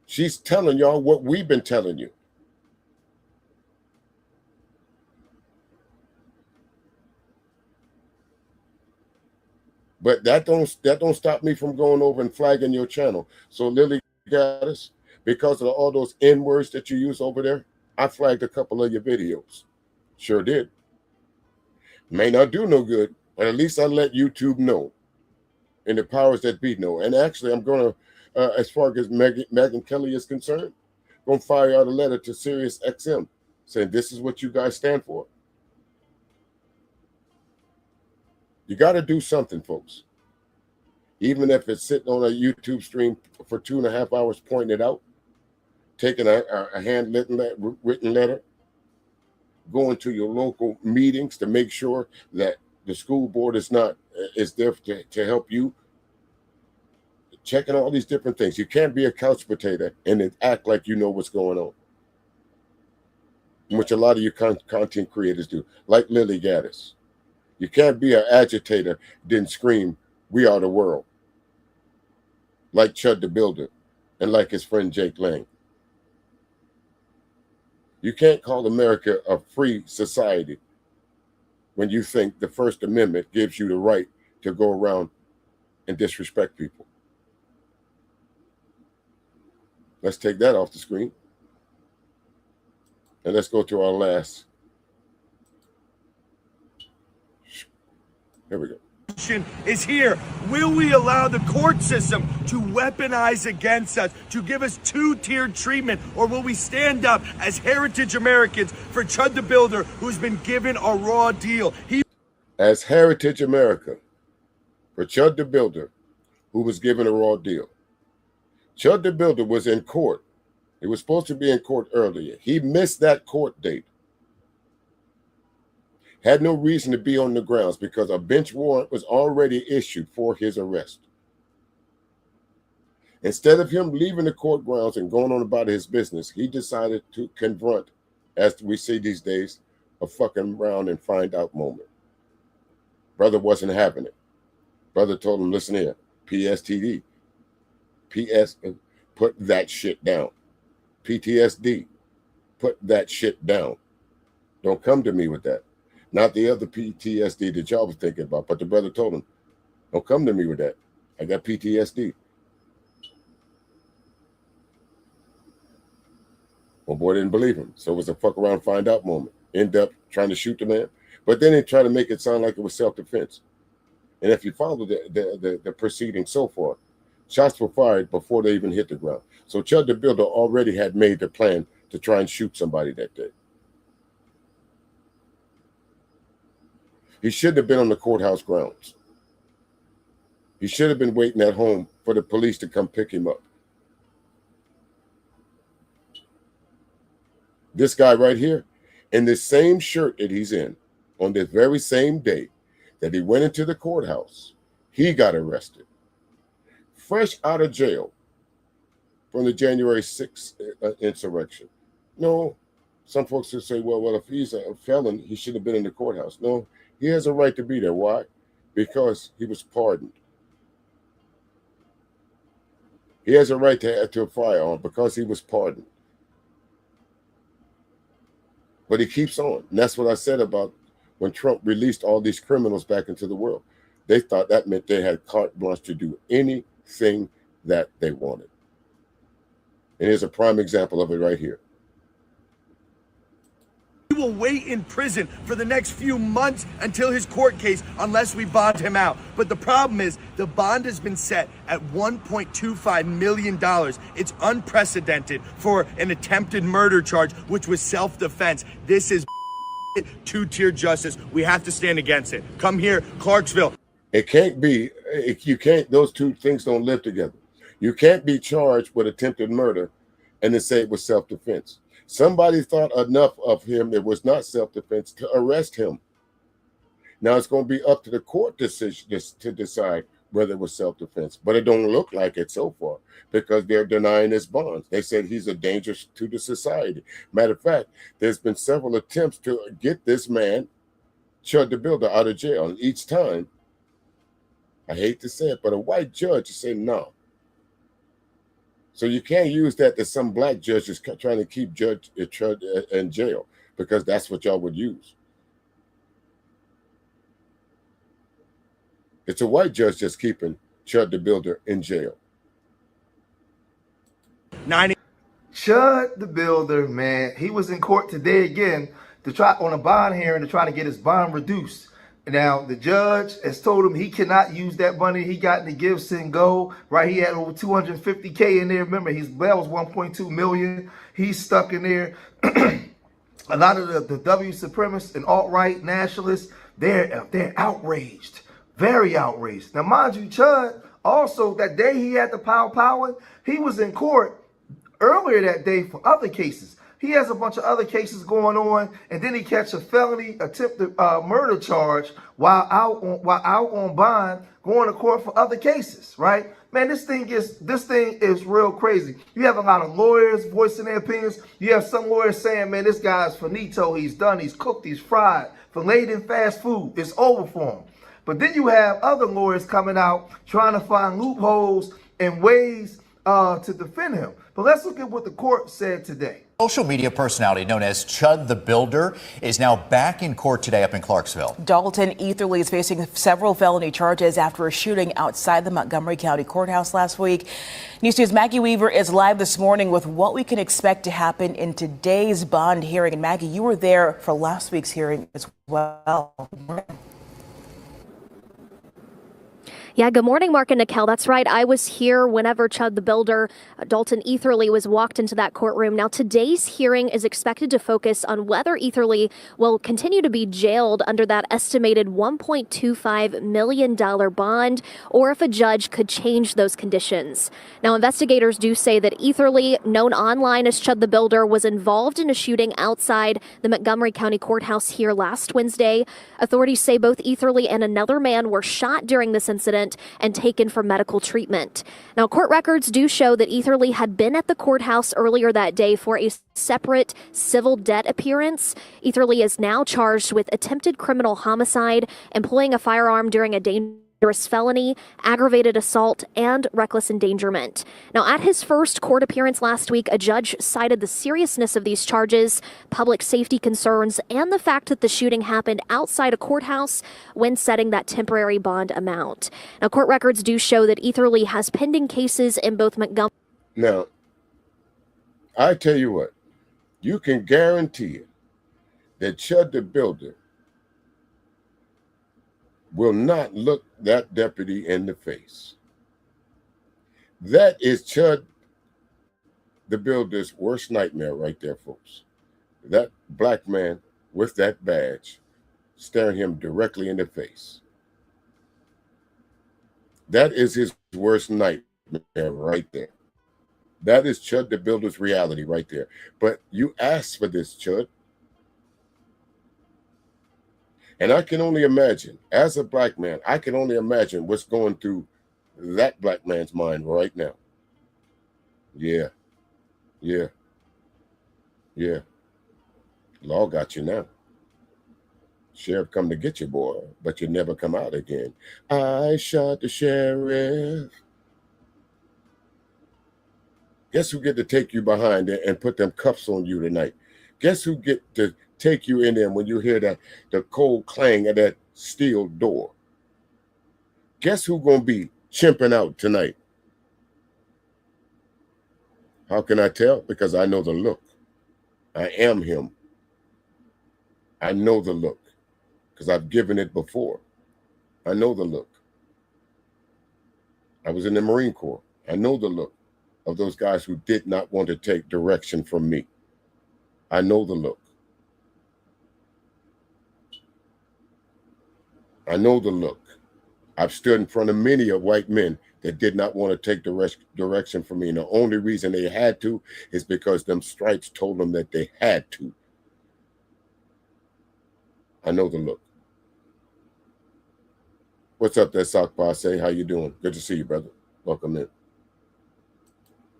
she's telling y'all what we've been telling you. But that don't stop me from going over and flagging your channel. So Lily Gaddis, because of all those N-words that you use over there, I flagged a couple of your videos. Sure did. May not do no good, but at least I let YouTube know, and the powers that be know. And actually, I'm going to, as far as Megyn Kelly is concerned, going to fire out a letter to Sirius XM saying this is what you guys stand for. You got to do something, folks. Even if it's sitting on a YouTube stream for 2.5 hours pointing it out, taking a written letter, going to your local meetings to make sure that the school board is there to help you, checking all these different things. You can't be a couch potato and act like you know what's going on, which a lot of you content creators do, like Lily Gaddis. You can't be an agitator, then scream, "We are the world," like Chud the Builder and like his friend Jake Lang. You can't call America a free society when you think the First Amendment gives you the right to go around and disrespect people. Let's take that off the screen. And let's go to our last. Here we go. Is here. Will we allow the court system to weaponize against us, to give us two-tiered treatment, or will we stand up as heritage Americans for Chud the Builder, who's been given a raw deal? As heritage America for Chud the Builder, who was given a raw deal. Chud the Builder was in court. He was supposed to be in court earlier. He missed that court date. Had no reason to be on the grounds because a bench warrant was already issued for his arrest. Instead of him leaving the court grounds and going on about his business, he decided to confront, as we see these days, a fucking round and find out moment. Brother wasn't having it. Brother told him, listen here, PSTD. PS, put that shit down. PTSD, put that shit down. Don't come to me with that. Not the other PTSD that y'all was thinking about, but the brother told him, don't come to me with that. I got PTSD. Well, boy didn't believe him. So it was a fuck around, find out moment. End up trying to shoot the man. But then they tried to make it sound like it was self-defense. And if you follow the proceedings so far, shots were fired before they even hit the ground. So Chud the Builder already had made the plan to try and shoot somebody that day. He shouldn't have been on the courthouse grounds. He should have been waiting at home for the police to come pick him up. This guy right here, in this same shirt that he's in, on this very same day that he went into the courthouse, he got arrested. Fresh out of jail from the January 6th insurrection. No, some folks will say, well, if he's a felon, he should have been in the courthouse. No, he has a right to be there. Why? Because he was pardoned. He has a right to a firearm because he was pardoned. But he keeps on. And that's what I said about when Trump released all these criminals back into the world. They thought that meant they had carte blanche to do anything that they wanted. And here's a prime example of it right here. He will wait in prison for the next few months until his court case, unless we bond him out. But the problem is the bond has been set at $1.25 million. It's unprecedented for an attempted murder charge, which was self-defense. This is two-tier justice. We have to stand against it. Come here, Clarksville. It can't be, you can't, those two things don't live together. You can't be charged with attempted murder and then say it was self-defense. Somebody thought enough of him, it was not self-defense, to arrest him. Now it's going to be up to the court decision to decide whether it was self-defense. But it don't look like it so far because they're denying his bonds. They said he's a danger to the society. Matter of fact, there's been several attempts to get this man, Chud the Builder, out of jail. And each time, I hate to say it, but a white judge said no. So you can't use that that some black judge is trying to keep Judge Chud in jail because that's what y'all would use. It's a white judge just keeping Chud the Builder in jail. Chud the Builder, man, he was in court today again to try on a bond hearing to try to get his bond reduced. Now, the judge has told him he cannot use that money he got in the Give, Send, Go, right? He had over 250K in there. Remember, his bail was 1.2 million. He's stuck in there. A lot of the W supremacists and alt-right nationalists, they're outraged, very outraged. Now, mind you, Chud, also that day he had the power, he was in court earlier that day for other cases. He has a bunch of other cases going on, and then he catch a felony attempted murder charge while out on bond, going to court for other cases, right? Man, this thing is real crazy. You have a lot of lawyers voicing their opinions. You have some lawyers saying, man, this guy's finito, he's done, he's cooked, he's fried, filleted in fast food, it's over for him. But then you have other lawyers coming out trying to find loopholes and ways to defend him. But let's look at what the court said today. Social media personality known as Chud the Builder is now back in court today up in Clarksville. Dalton Etherly is facing several felony charges after a shooting outside the Montgomery County Courthouse last week. News 2's Maggie Weaver is live this morning with what we can expect to happen in today's bond hearing. And Maggie, you were there for last week's hearing as well. Yeah, good morning, Mark and Nikel. That's right. I was here whenever Chud the Builder, Dalton Etherly, was walked into that courtroom. Now, today's hearing is expected to focus on whether Etherly will continue to be jailed under that estimated $1.25 million bond, or if a judge could change those conditions. Now, investigators do say that Etherly, known online as Chud the Builder, was involved in a shooting outside the Montgomery County Courthouse here last Wednesday. Authorities say both Etherly and another man were shot during this incident and taken for medical treatment. Now, court records do show that Etherly had been at the courthouse earlier that day for a separate civil debt appearance. Etherly is now charged with attempted criminal homicide, employing a firearm during a dangerous felony, aggravated assault, and reckless endangerment. Now, at his first court appearance last week, a judge cited the seriousness of these charges, public safety concerns, and the fact that the shooting happened outside a courthouse when setting that temporary bond amount. Now, court records do show that Etherly has pending cases in both Montgomery. Now, I tell you what, you can guarantee it that Chud the Builder will not look that deputy in the face. That is Chud the Builder's worst nightmare right there, folks. That black man with that badge staring him directly in the face. That is his worst nightmare right there. That is Chud the Builder's reality right there. But you asked for this, Chud. And I can only imagine, as a black man, I can only imagine what's going through that black man's mind right now. Yeah. Law got you now. Sheriff come to get you, boy, but you never come out again. I shot the sheriff. Guess who get to take you behind it and put them cuffs on you tonight? Guess who get to take you in there when you hear that the cold clang of that steel door? Guess who gonna be chimping out tonight? How can I tell? Because I know the look. I am him. I know the look because I've given it before. I know the look. I was in the Marine Corps. I know the look of those guys who did not want to take direction from me. I know the look. I know the look. I've stood in front of many of white men that did not want to take direction from me. And the only reason they had to is because them stripes told them that they had to. I know the look. What's up there, Sock Passe? How you doing? Good to see you, brother. Welcome in.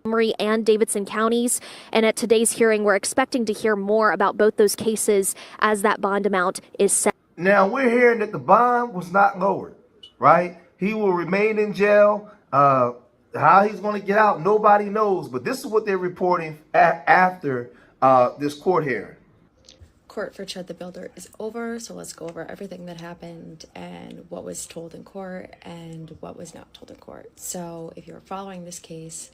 Montgomery and Davidson counties. And at today's hearing, we're expecting to hear more about both those cases as that bond amount is set. Now, we're hearing that the bond was not lowered, right? He will remain in jail. How he's going to get out, nobody knows. But this is what they're reporting after this court hearing. Court for Chud the Builder is over, so let's go over everything that happened and what was told in court and what was not told in court. So if you're following this case,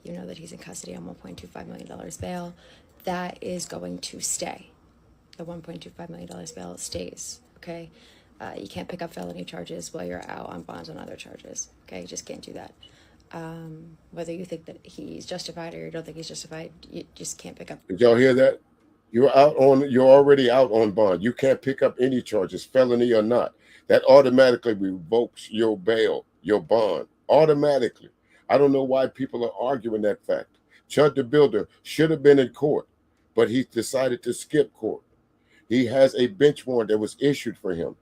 you know that he's in custody on $1.25 million bail. That is going to stay. The $1.25 million bail stays, okay? You can't pick up felony charges while you're out on bond on other charges. Okay, you just can't do that. Whether you think that he's justified or you don't think he's justified, you just can't pick up. Did y'all hear that? You're already out on bond. You can't pick up any charges, felony or not. That automatically revokes your bail, your bond, automatically. I don't know why people are arguing that fact. Chud the Builder should have been in court, but he decided to skip court. He has a bench warrant that was issued for him.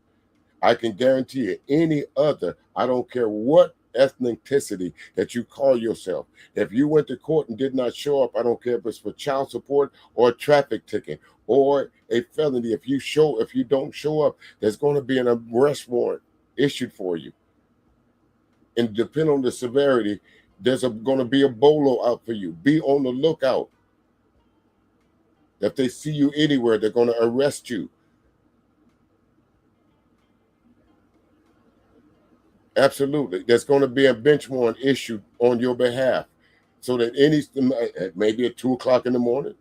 I can guarantee you, any other, I don't care what ethnicity that you call yourself, if you went to court and did not show up, I don't care if it's for child support or a traffic ticket or a felony. If you don't show up, there's going to be an arrest warrant issued for you. And depending on the severity, there's going to be a bolo out for you. Be on the lookout. If they see you anywhere, they're going to arrest you. Absolutely. There's going to be a bench warrant issued on your behalf. So that maybe at 2 o'clock in the morning,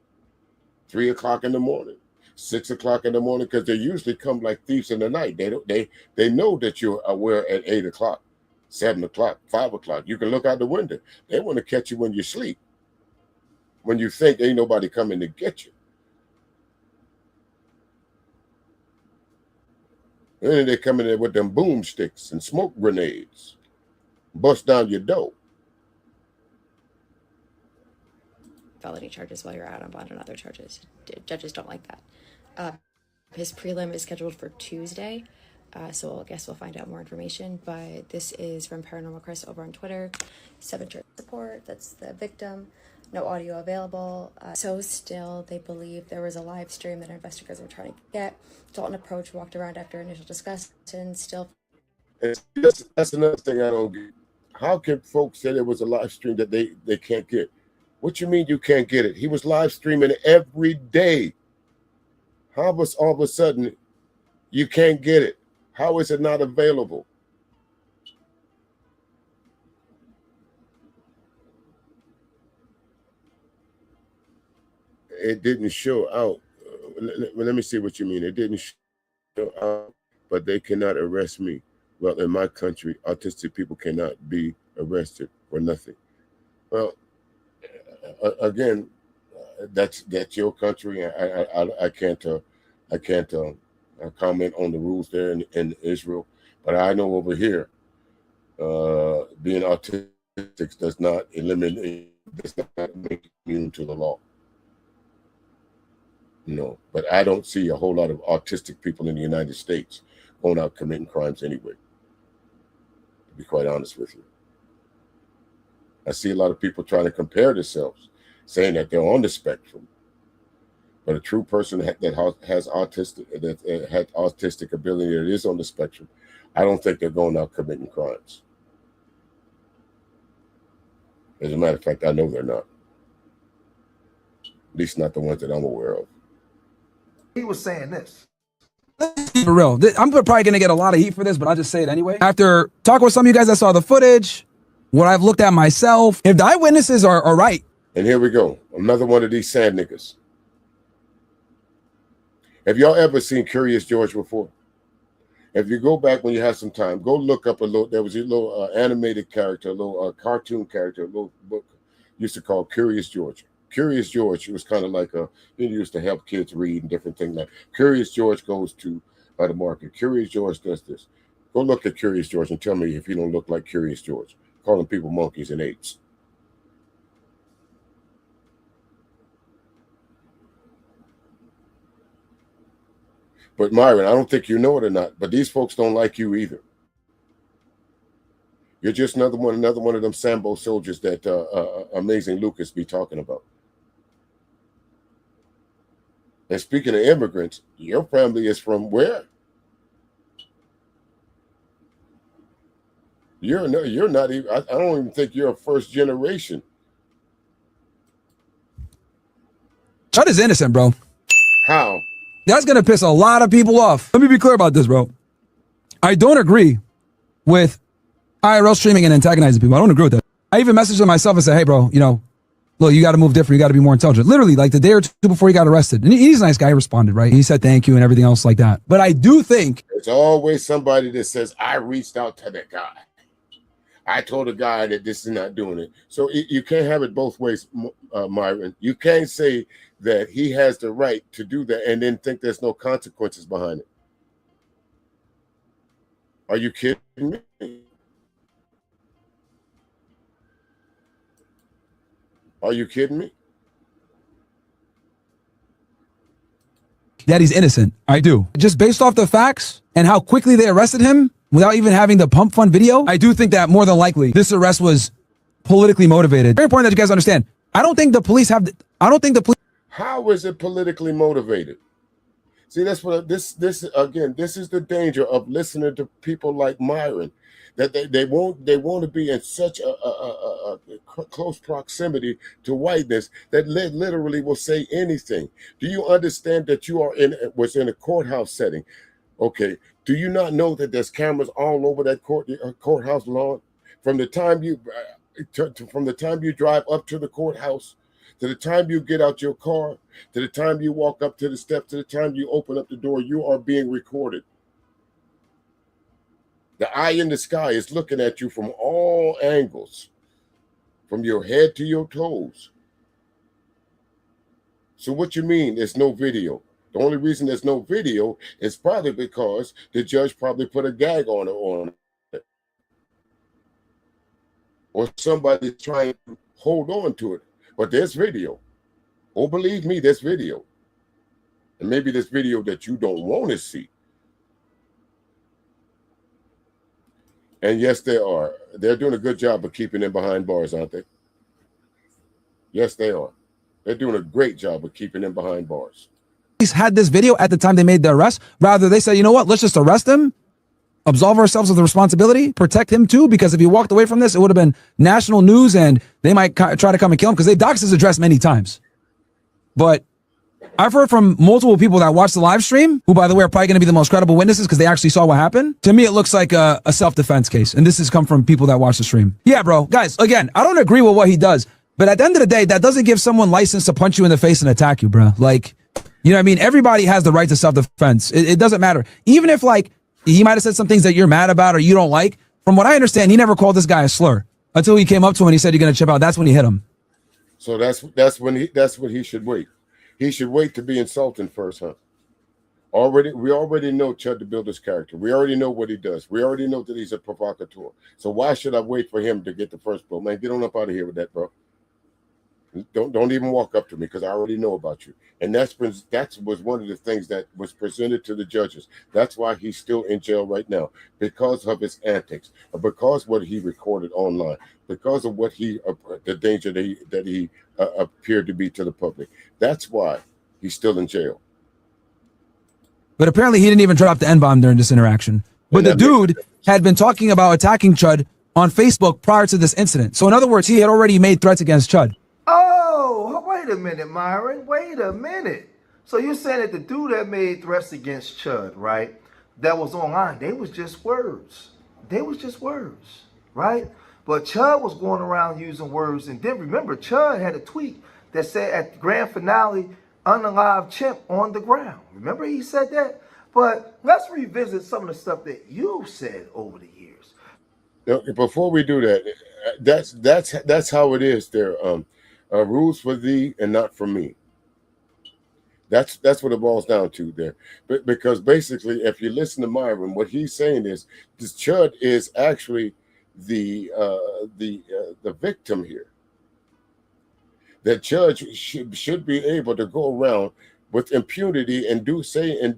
3 o'clock in the morning, 6 o'clock in the morning, because they usually come like thieves in the night. They know that you're aware at 8 o'clock, 7 o'clock, 5 o'clock. You can look out the window. They want to catch you when you sleep, when you think ain't nobody coming to get you. And then they come in there with them boomsticks and smoke grenades, bust down your door. Felony charges while you're out on bond on other charges. Judges don't like that. His prelim is scheduled for Tuesday, so I guess we'll find out more information. But this is from Paranormal Chris over on Twitter. 7 church report. That's the victim. No audio available. So still, they believe there was a live stream that investigators were trying to get. Dalton approach walked around after initial discussion. Still, that's another thing I don't get. How can folks say there was a live stream that they can't get? What you mean you can't get it? He was live streaming every day. How was all of a sudden you can't get it? How is it not available? It didn't show out. Let me see what you mean. It didn't show out, but they cannot arrest me. Well, in my country, autistic people cannot be arrested for nothing. Well, again, that's your country. I can't comment on the rules there in Israel, but I know over here, being autistic does not make you immune to the law. No, but I don't see a whole lot of autistic people in the United States going out committing crimes anyway, to be quite honest with you. I see a lot of people trying to compare themselves, saying that they're on the spectrum. But a true person that has autistic ability that is on the spectrum, I don't think they're going out committing crimes. As a matter of fact, I know they're not. At least not the ones that I'm aware of. He was saying this. For real, I'm probably going to get a lot of heat for this, but I'll just say it anyway. After talking with some of you guys that saw the footage, what I've looked at myself, if the eyewitnesses are right. And here we go. Another one of these sad niggas. Have y'all ever seen Curious George before? If you go back when you have some time, go look up there was a little animated character, a little cartoon character, a little book used to call Curious George. Curious George, it was kind of like he used to help kids read and different things like Curious George goes to the market. Curious George does this. Go look at Curious George and tell me if you don't look like Curious George. Calling people monkeys and apes. But Myron, I don't think you know it or not, but these folks don't like you either. You're just another one of them Sambo soldiers that Amazing Lucas be talking about. And speaking of immigrants, your family is from where? You're not even, I don't even think you're a first generation. Chud is innocent, bro. How? That's going to piss a lot of people off. Let me be clear about this, bro. I don't agree with IRL streaming and antagonizing people. I don't agree with that. I even messaged them myself and said, hey, bro, look, you got to move different. You got to be more intelligent. Literally, like the day or two before he got arrested. And he's a nice guy. He responded, right? He said thank you and everything else like that. But I do think there's always somebody that says, I reached out to that guy. I told a guy that this is not doing it. So you can't have it both ways, Myron. You can't say that he has the right to do that and then think there's no consequences behind it. Are you kidding me? Are you kidding me? that he's innocent. I do. Just based off the facts and how quickly they arrested him without even having the pump fund video, I do think that more than likely this arrest was politically motivated. Very important that you guys understand. I don't think the police have, How is it politically motivated? See, that's what this is the danger of listening to people like Myron, that they want to be in such a close proximity to whiteness that literally will say anything. Do you understand that you are was in a courthouse setting? Okay. Do you not know that there's cameras all over that courthouse lawn? From the time you drive up to the courthouse, to the time you get out your car, to the time you walk up to the steps, to the time you open up the door, you are being recorded. The eye in the sky is looking at you from all angles, from your head to your toes. So what you mean there's no video? The only reason there's no video is probably because the judge probably put a gag on it. Or somebody's trying to hold on to it. But there's video. Oh, believe me, there's video. And maybe there's video that you don't want to see. And yes, they are. They're doing a good job of keeping them behind bars, aren't they? Yes, they are. They're doing a great job of keeping them behind bars. Had this video at the time they made the arrest. Rather, they said, you know what, let's just arrest him, absolve ourselves of the responsibility, protect him too, because if he walked away from this, it would have been national news and they might try to come and kill him because they doxed his address many times. But I've heard from multiple people that watched the live stream, who, by the way, are probably going to be the most credible witnesses because they actually saw what happened. To me, it looks like a self-defense case. And this has come from people that watch the stream. Yeah, bro. Guys, again, I don't agree with what he does. But at the end of the day, that doesn't give someone license to punch you in the face and attack you, bro. Like, you know what I mean? Everybody has the right to self-defense. It doesn't matter. Even if, like, he might have said some things that you're mad about or you don't like. From what I understand, he never called this guy a slur until he came up to him and he said, you're going to chip out. That's when he hit him. So that's when he should wait. He should wait to be insulting first, huh? We already know Chud the Builder's character. We already know what he does. We already know that he's a provocateur. So why should I wait for him to get the first blow? Man, get on up out of here with that, bro. Don't even walk up to me because I already know about you. And that was one of the things that was presented to the judges. That's why he's still in jail right now, because of his antics, because of what he recorded online, because of what the danger that he appeared to be to the public. That's why he's still in jail. But apparently he didn't even drop the N-bomb during this interaction. But the dude had been talking about attacking Chud on Facebook prior to this incident. So in other words, he had already made threats against Chud. Oh, wait a minute, Myron. Wait a minute. So you're saying that the dude that made threats against Chud, right, that was online, they was just words. They was just words, right? But Chud was going around using words. And then remember, Chud had a tweet that said at the grand finale, unalive chimp on the ground. Remember he said that? But let's revisit some of the stuff that you've said over the years. Before we do that, that's how it is there. Rules for thee and not for me. That's what it boils down to there. But because basically, if you listen to Myron, what he's saying is this Chud is actually the victim here. That judge should be able to go around with impunity and do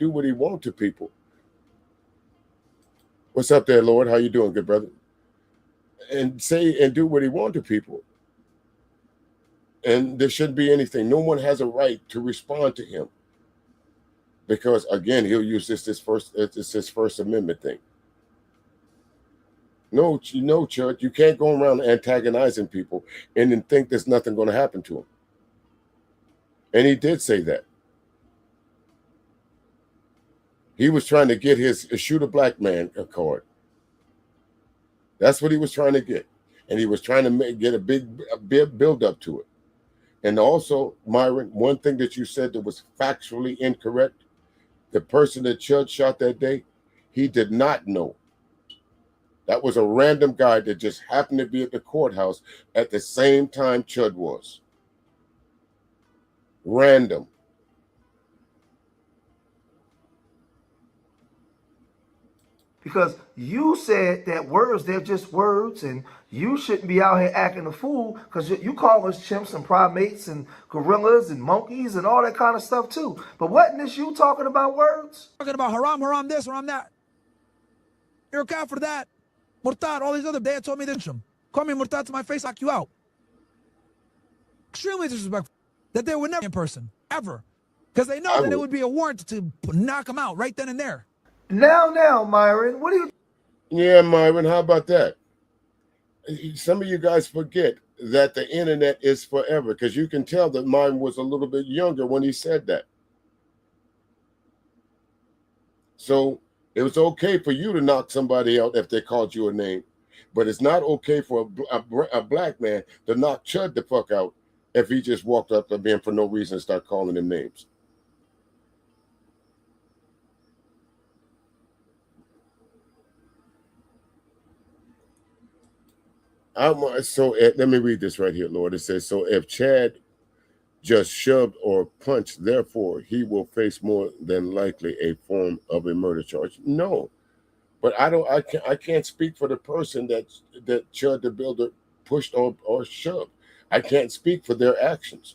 what he wants to people. What's up there, Lord? How you doing, good brother? And say and do what he wants to people. And there shouldn't be anything. No one has a right to respond to him. Because again, he'll use this his First Amendment thing. No, Church, you can't go around antagonizing people and then think there's nothing going to happen to him. And he did say that. He was trying to get his shoot a black man card. That's what he was trying to get. And he was trying to get a big build up to it. And also, Myron, one thing that you said that was factually incorrect, the person that Chud shot that day, he did not know. That was a random guy that just happened to be at the courthouse at the same time Chud was. Random. Because you said that words, they're just words, and you shouldn't be out here acting a fool because you call us chimps and primates and gorillas and monkeys and all that kind of stuff too. But wasn't this you talking about words? Talking about haram this, haram that. You're a kafir that. Murtad, all these other days told me this. Call me Murtad to my face, knock you out. Extremely disrespectful. That they would never in person, ever. Because they know that it would be a warrant to knock them out right then and there. Now, Myron, what are you? Yeah, Myron, how about that? Some of you guys forget that the internet is forever, because you can tell that Myron was a little bit younger when he said that. So it was okay for you to knock somebody out if they called you a name, but it's not okay for a black man to knock Chud the fuck out if he just walked up to him for no reason and start calling him names. Let me read this right here, Lord. It says, so if Chad just shoved or punched, therefore he will face more than likely a form of a murder charge. No, but I can't speak for the person that Chud the Builder pushed or shoved. I can't speak for their actions.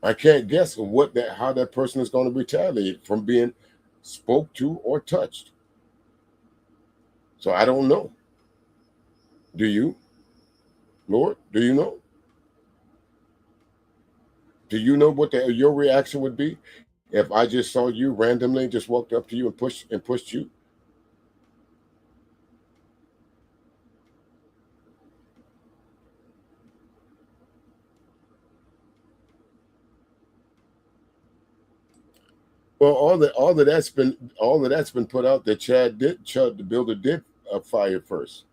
I can't guess how that person is going to retaliate from being spoke to or touched. So I don't know. Do you, Lord? Do you know? Do you know what your reaction would be if I just saw you randomly, just walked up to you and pushed you? Well, all of that's been put out that Chud the Builder did fire first.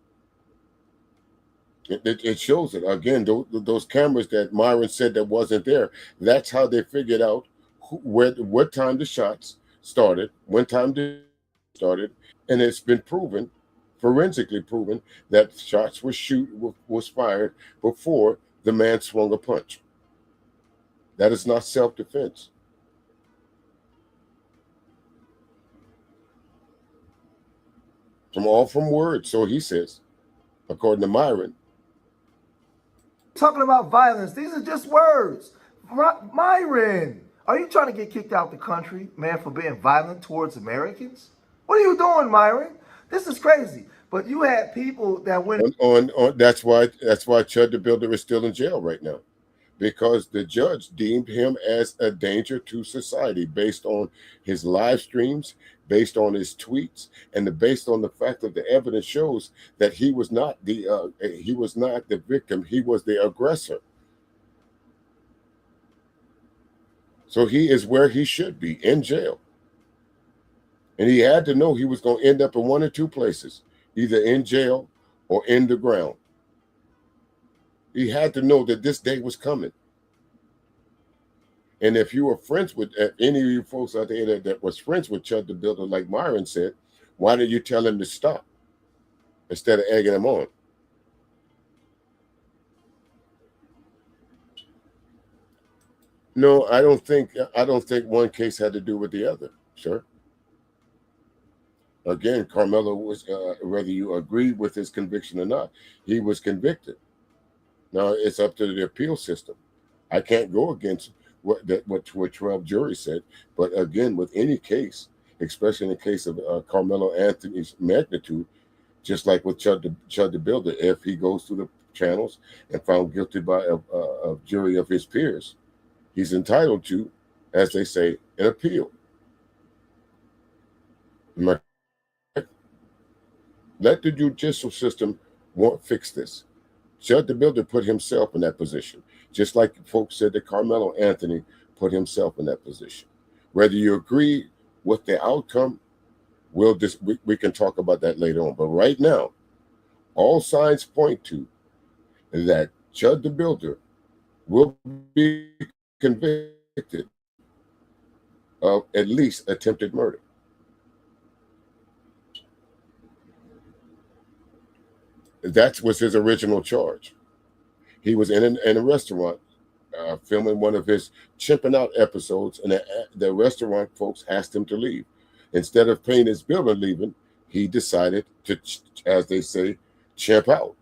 It shows it again. Those cameras that Myron said that wasn't there. That's how they figured out what time the shots started, when time they started, and it's been proven, forensically proven, that shots was fired before the man swung a punch. That is not self-defense. From words, so he says, according to Myron. Talking about violence. These are just words. Myron, are you trying to get kicked out the country, man, for being violent towards Americans? What are you doing, Myron? This is crazy. But you had people that went on that's why Chud the Builder is still in jail right now, because the judge deemed him as a danger to society based on his live streams, based on his tweets, and based on the fact that the evidence shows that he was not the victim, he was the aggressor. So he is where he should be, in jail. And he had to know he was going to end up in one or two places, either in jail or in the ground. He had to know that this day was coming. And if you were friends with any of you folks out there that was friends with Chud the Builder, like Myron said, why did you tell him to stop instead of egging him on? No, I don't think one case had to do with the other, sir. Again, Carmelo was, whether you agree with his conviction or not, he was convicted. Now it's up to the appeal system. I can't go against what 12 jury said, but again, with any case, especially in the case of Carmelo Anthony's magnitude, just like with Chud the Builder, if he goes through the channels and found guilty by a jury of his peers, he's entitled to, as they say, an appeal. Let the judicial system fix this. Chud the Builder put himself in that position, just like folks said that Carmelo Anthony put himself in that position. Whether you agree with the outcome, we can talk about that later on. But right now, all signs point to that Chud the Builder will be convicted of at least attempted murder. That was his original charge. He was in a restaurant filming one of his chimping out episodes, and the restaurant folks asked him to leave. Instead of paying his bill and leaving, he decided to, as they say, chimp out,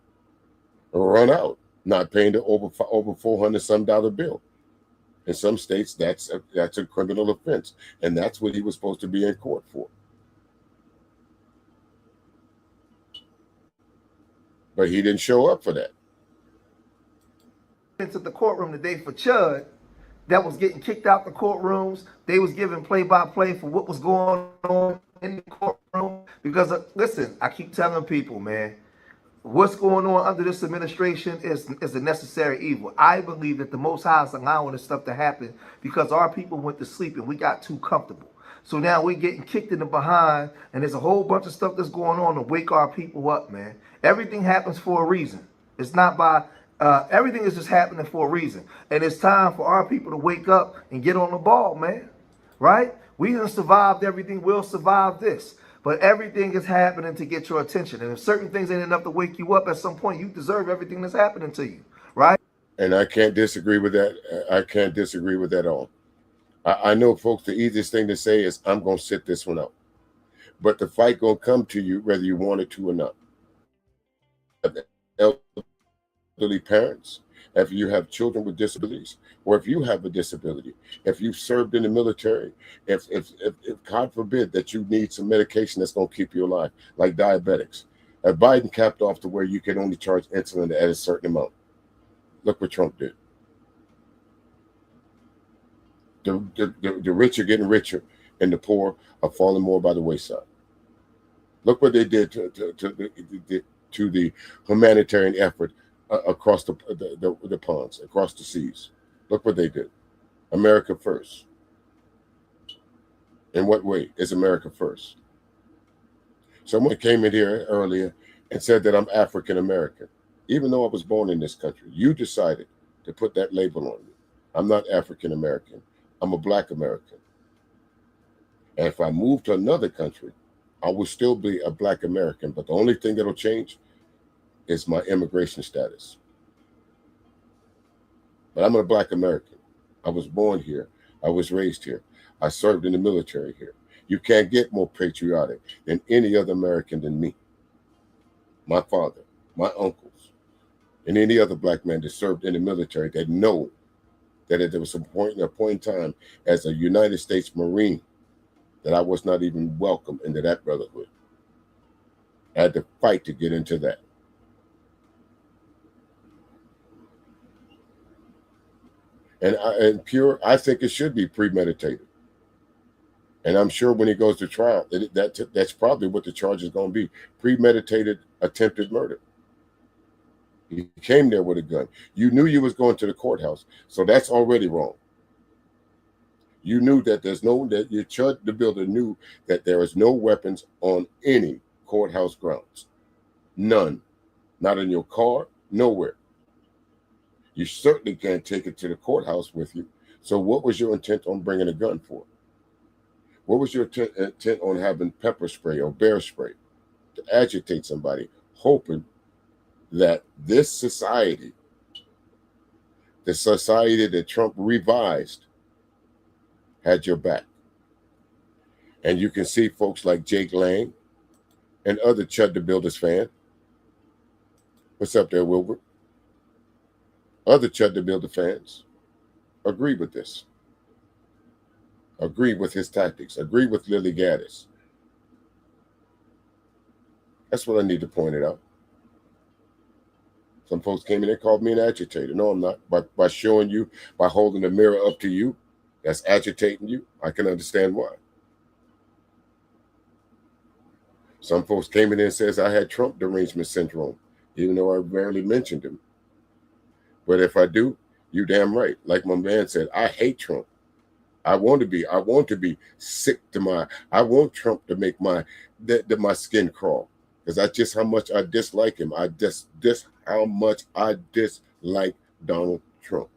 or run out, not paying the over $400 some bill. In some states, that's a criminal offense, and that's what he was supposed to be in court for. But he didn't show up for that. Into the courtroom today for Chud, that was getting kicked out the courtrooms. They was giving play-by-play for what was going on in the courtroom. Because listen, I keep telling people, man, what's going on under this administration is a necessary evil. I believe that the Most High is allowing this stuff to happen because our people went to sleep and we got too comfortable. So now we're getting kicked in the behind, and there's a whole bunch of stuff that's going on to wake our people up, man. Everything happens for a reason. It's not by everything is just happening for a reason. And it's time for our people to wake up and get on the ball, man. Right? We done survived everything. We'll survive this. But everything is happening to get your attention. And if certain things ain't enough to wake you up at some point, you deserve everything that's happening to you. Right? And I can't disagree with that. I can't disagree with that at all. I know, folks, the easiest thing to say is, I'm going to sit this one out. But the fight going to come to you whether you want it to or not. Elderly parents, if you have children with disabilities, or if you have a disability, if you've served in the military, if God forbid that you need some medication that's going to keep you alive, like diabetics. Biden capped off to where you can only charge insulin at a certain amount. Look what Trump did. The rich are getting richer, and the poor are falling more by the wayside. Look what they did to the humanitarian effort across the ponds, across the seas. Look what they did. America first. In what way is America first? Someone came in here earlier and said that I'm African American. Even though I was born in this country, you decided to put that label on me. I'm not African American. I'm a Black American. And if I move to another country, I will still be a Black American. But the only thing that'll change is my immigration status. But I'm a Black American. I was born here. I was raised here. I served in the military here. You can't get more patriotic than any other American than me. My father, my uncles, and any other Black man that served in the military that know that there was a point in time as a United States Marine that I was not even welcome into that brotherhood. I had to fight to get into that. And pure, I think it should be premeditated. And I'm sure when he goes to trial, that's probably what the charge is going to be. Premeditated attempted murder. He came there with a gun. You knew you was going to the courthouse, so that's already wrong. You knew that your Chud the Builder knew that there is no weapons on any courthouse grounds. None. Not in your car, nowhere. You certainly can't take it to the courthouse with you. So what was your intent on bringing a gun for? What was your intent on having pepper spray or bear spray to agitate somebody, hoping that this society, the society that Trump revised, had your back? And you can see folks like Jake Lang and other Chud the Builder's fan. What's up there, Wilbur? Other Chud the Builder fans agree with this. Agree with his tactics. Agree with Lily Gaddis. That's what I need to point it out. Some folks came in and called me an agitator. No, I'm not. By showing you, by holding the mirror up to you, that's agitating you. I can understand why. Some folks came in and says I had Trump derangement syndrome, even though I rarely mentioned him. But if I do, you damn right. Like my man said, I hate Trump. I want to be sick to my. I want Trump to make my skin crawl, because that's just how much I dislike him. How much I dislike Donald Trump.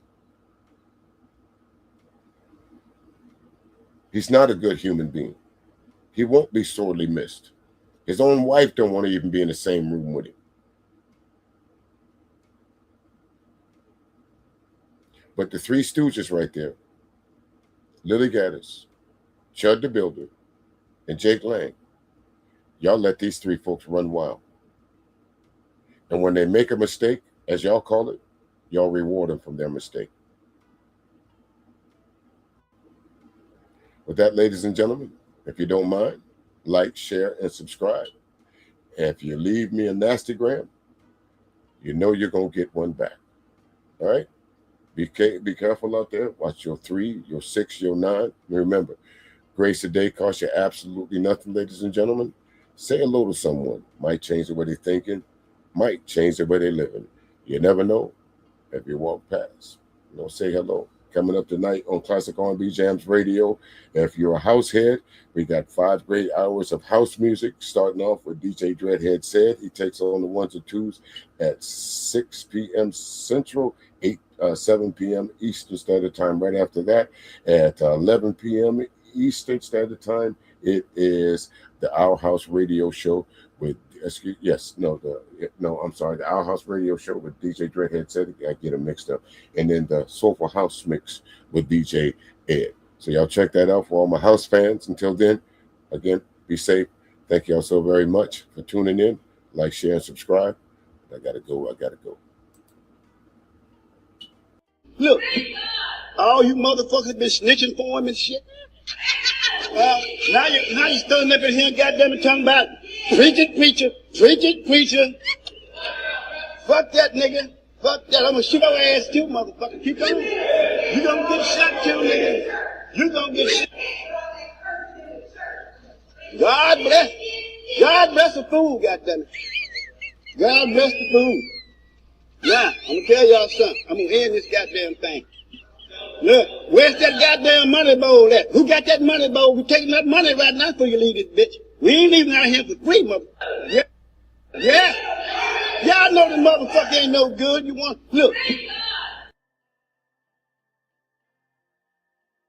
He's not a good human being. He won't be sorely missed. His own wife don't want to even be in the same room with him. But the three stooges right there, Lily Gaddis, Chud the Builder, and Jake Lang, y'all let these three folks run wild. And when they make a mistake, as y'all call it, y'all reward them from their mistake. With that, ladies and gentlemen, if you don't mind, like, share, and subscribe. And if you leave me a nasty gram, you know you're going to get one back. All right? Be careful out there. Watch your 3, your 6, your 9. And remember, grace a day costs you absolutely nothing, ladies and gentlemen. Say hello to someone. Might change the way they're thinking. Might change the way they're living. You never know. If you walk past, say hello. Coming up tonight on Classic R&B Jams Radio. If you're a house head, we got 5 great hours of house music, starting off with DJ Dreadhead Said. He takes on the 1s and 2s at 6 p.m. Central, 7 p.m. Eastern Standard Time. Right after that, at 11 p.m. Eastern Standard Time, it is the Our House Radio Show with the Our House Radio Show with DJ Dreadhead Said. I get them mixed up. And then the Soulful House Mix with DJ Ed. So y'all check that out for all my house fans. Until then, again, be safe. Thank y'all so very much for tuning in. Like, share, and subscribe. I gotta go. Look, all you motherfuckers been snitching for him and shit. Now you standing up in here and goddamn it talking about preaching preacher. Fuck that nigga. Fuck that. I'm gonna shoot your ass too, motherfucker. Keep on. You gonna get shot too, nigga. You gonna get shot. God bless the fool, goddammit. God bless the fool. Now, I'm gonna tell y'all something. I'm gonna end this goddamn thing. Look, where's that goddamn money bowl at? Who got that money bowl? We're taking that money right now before you leave this bitch. We ain't leaving out here for free, motherfucker. Yeah. Y'all know the motherfucker ain't no good. Look,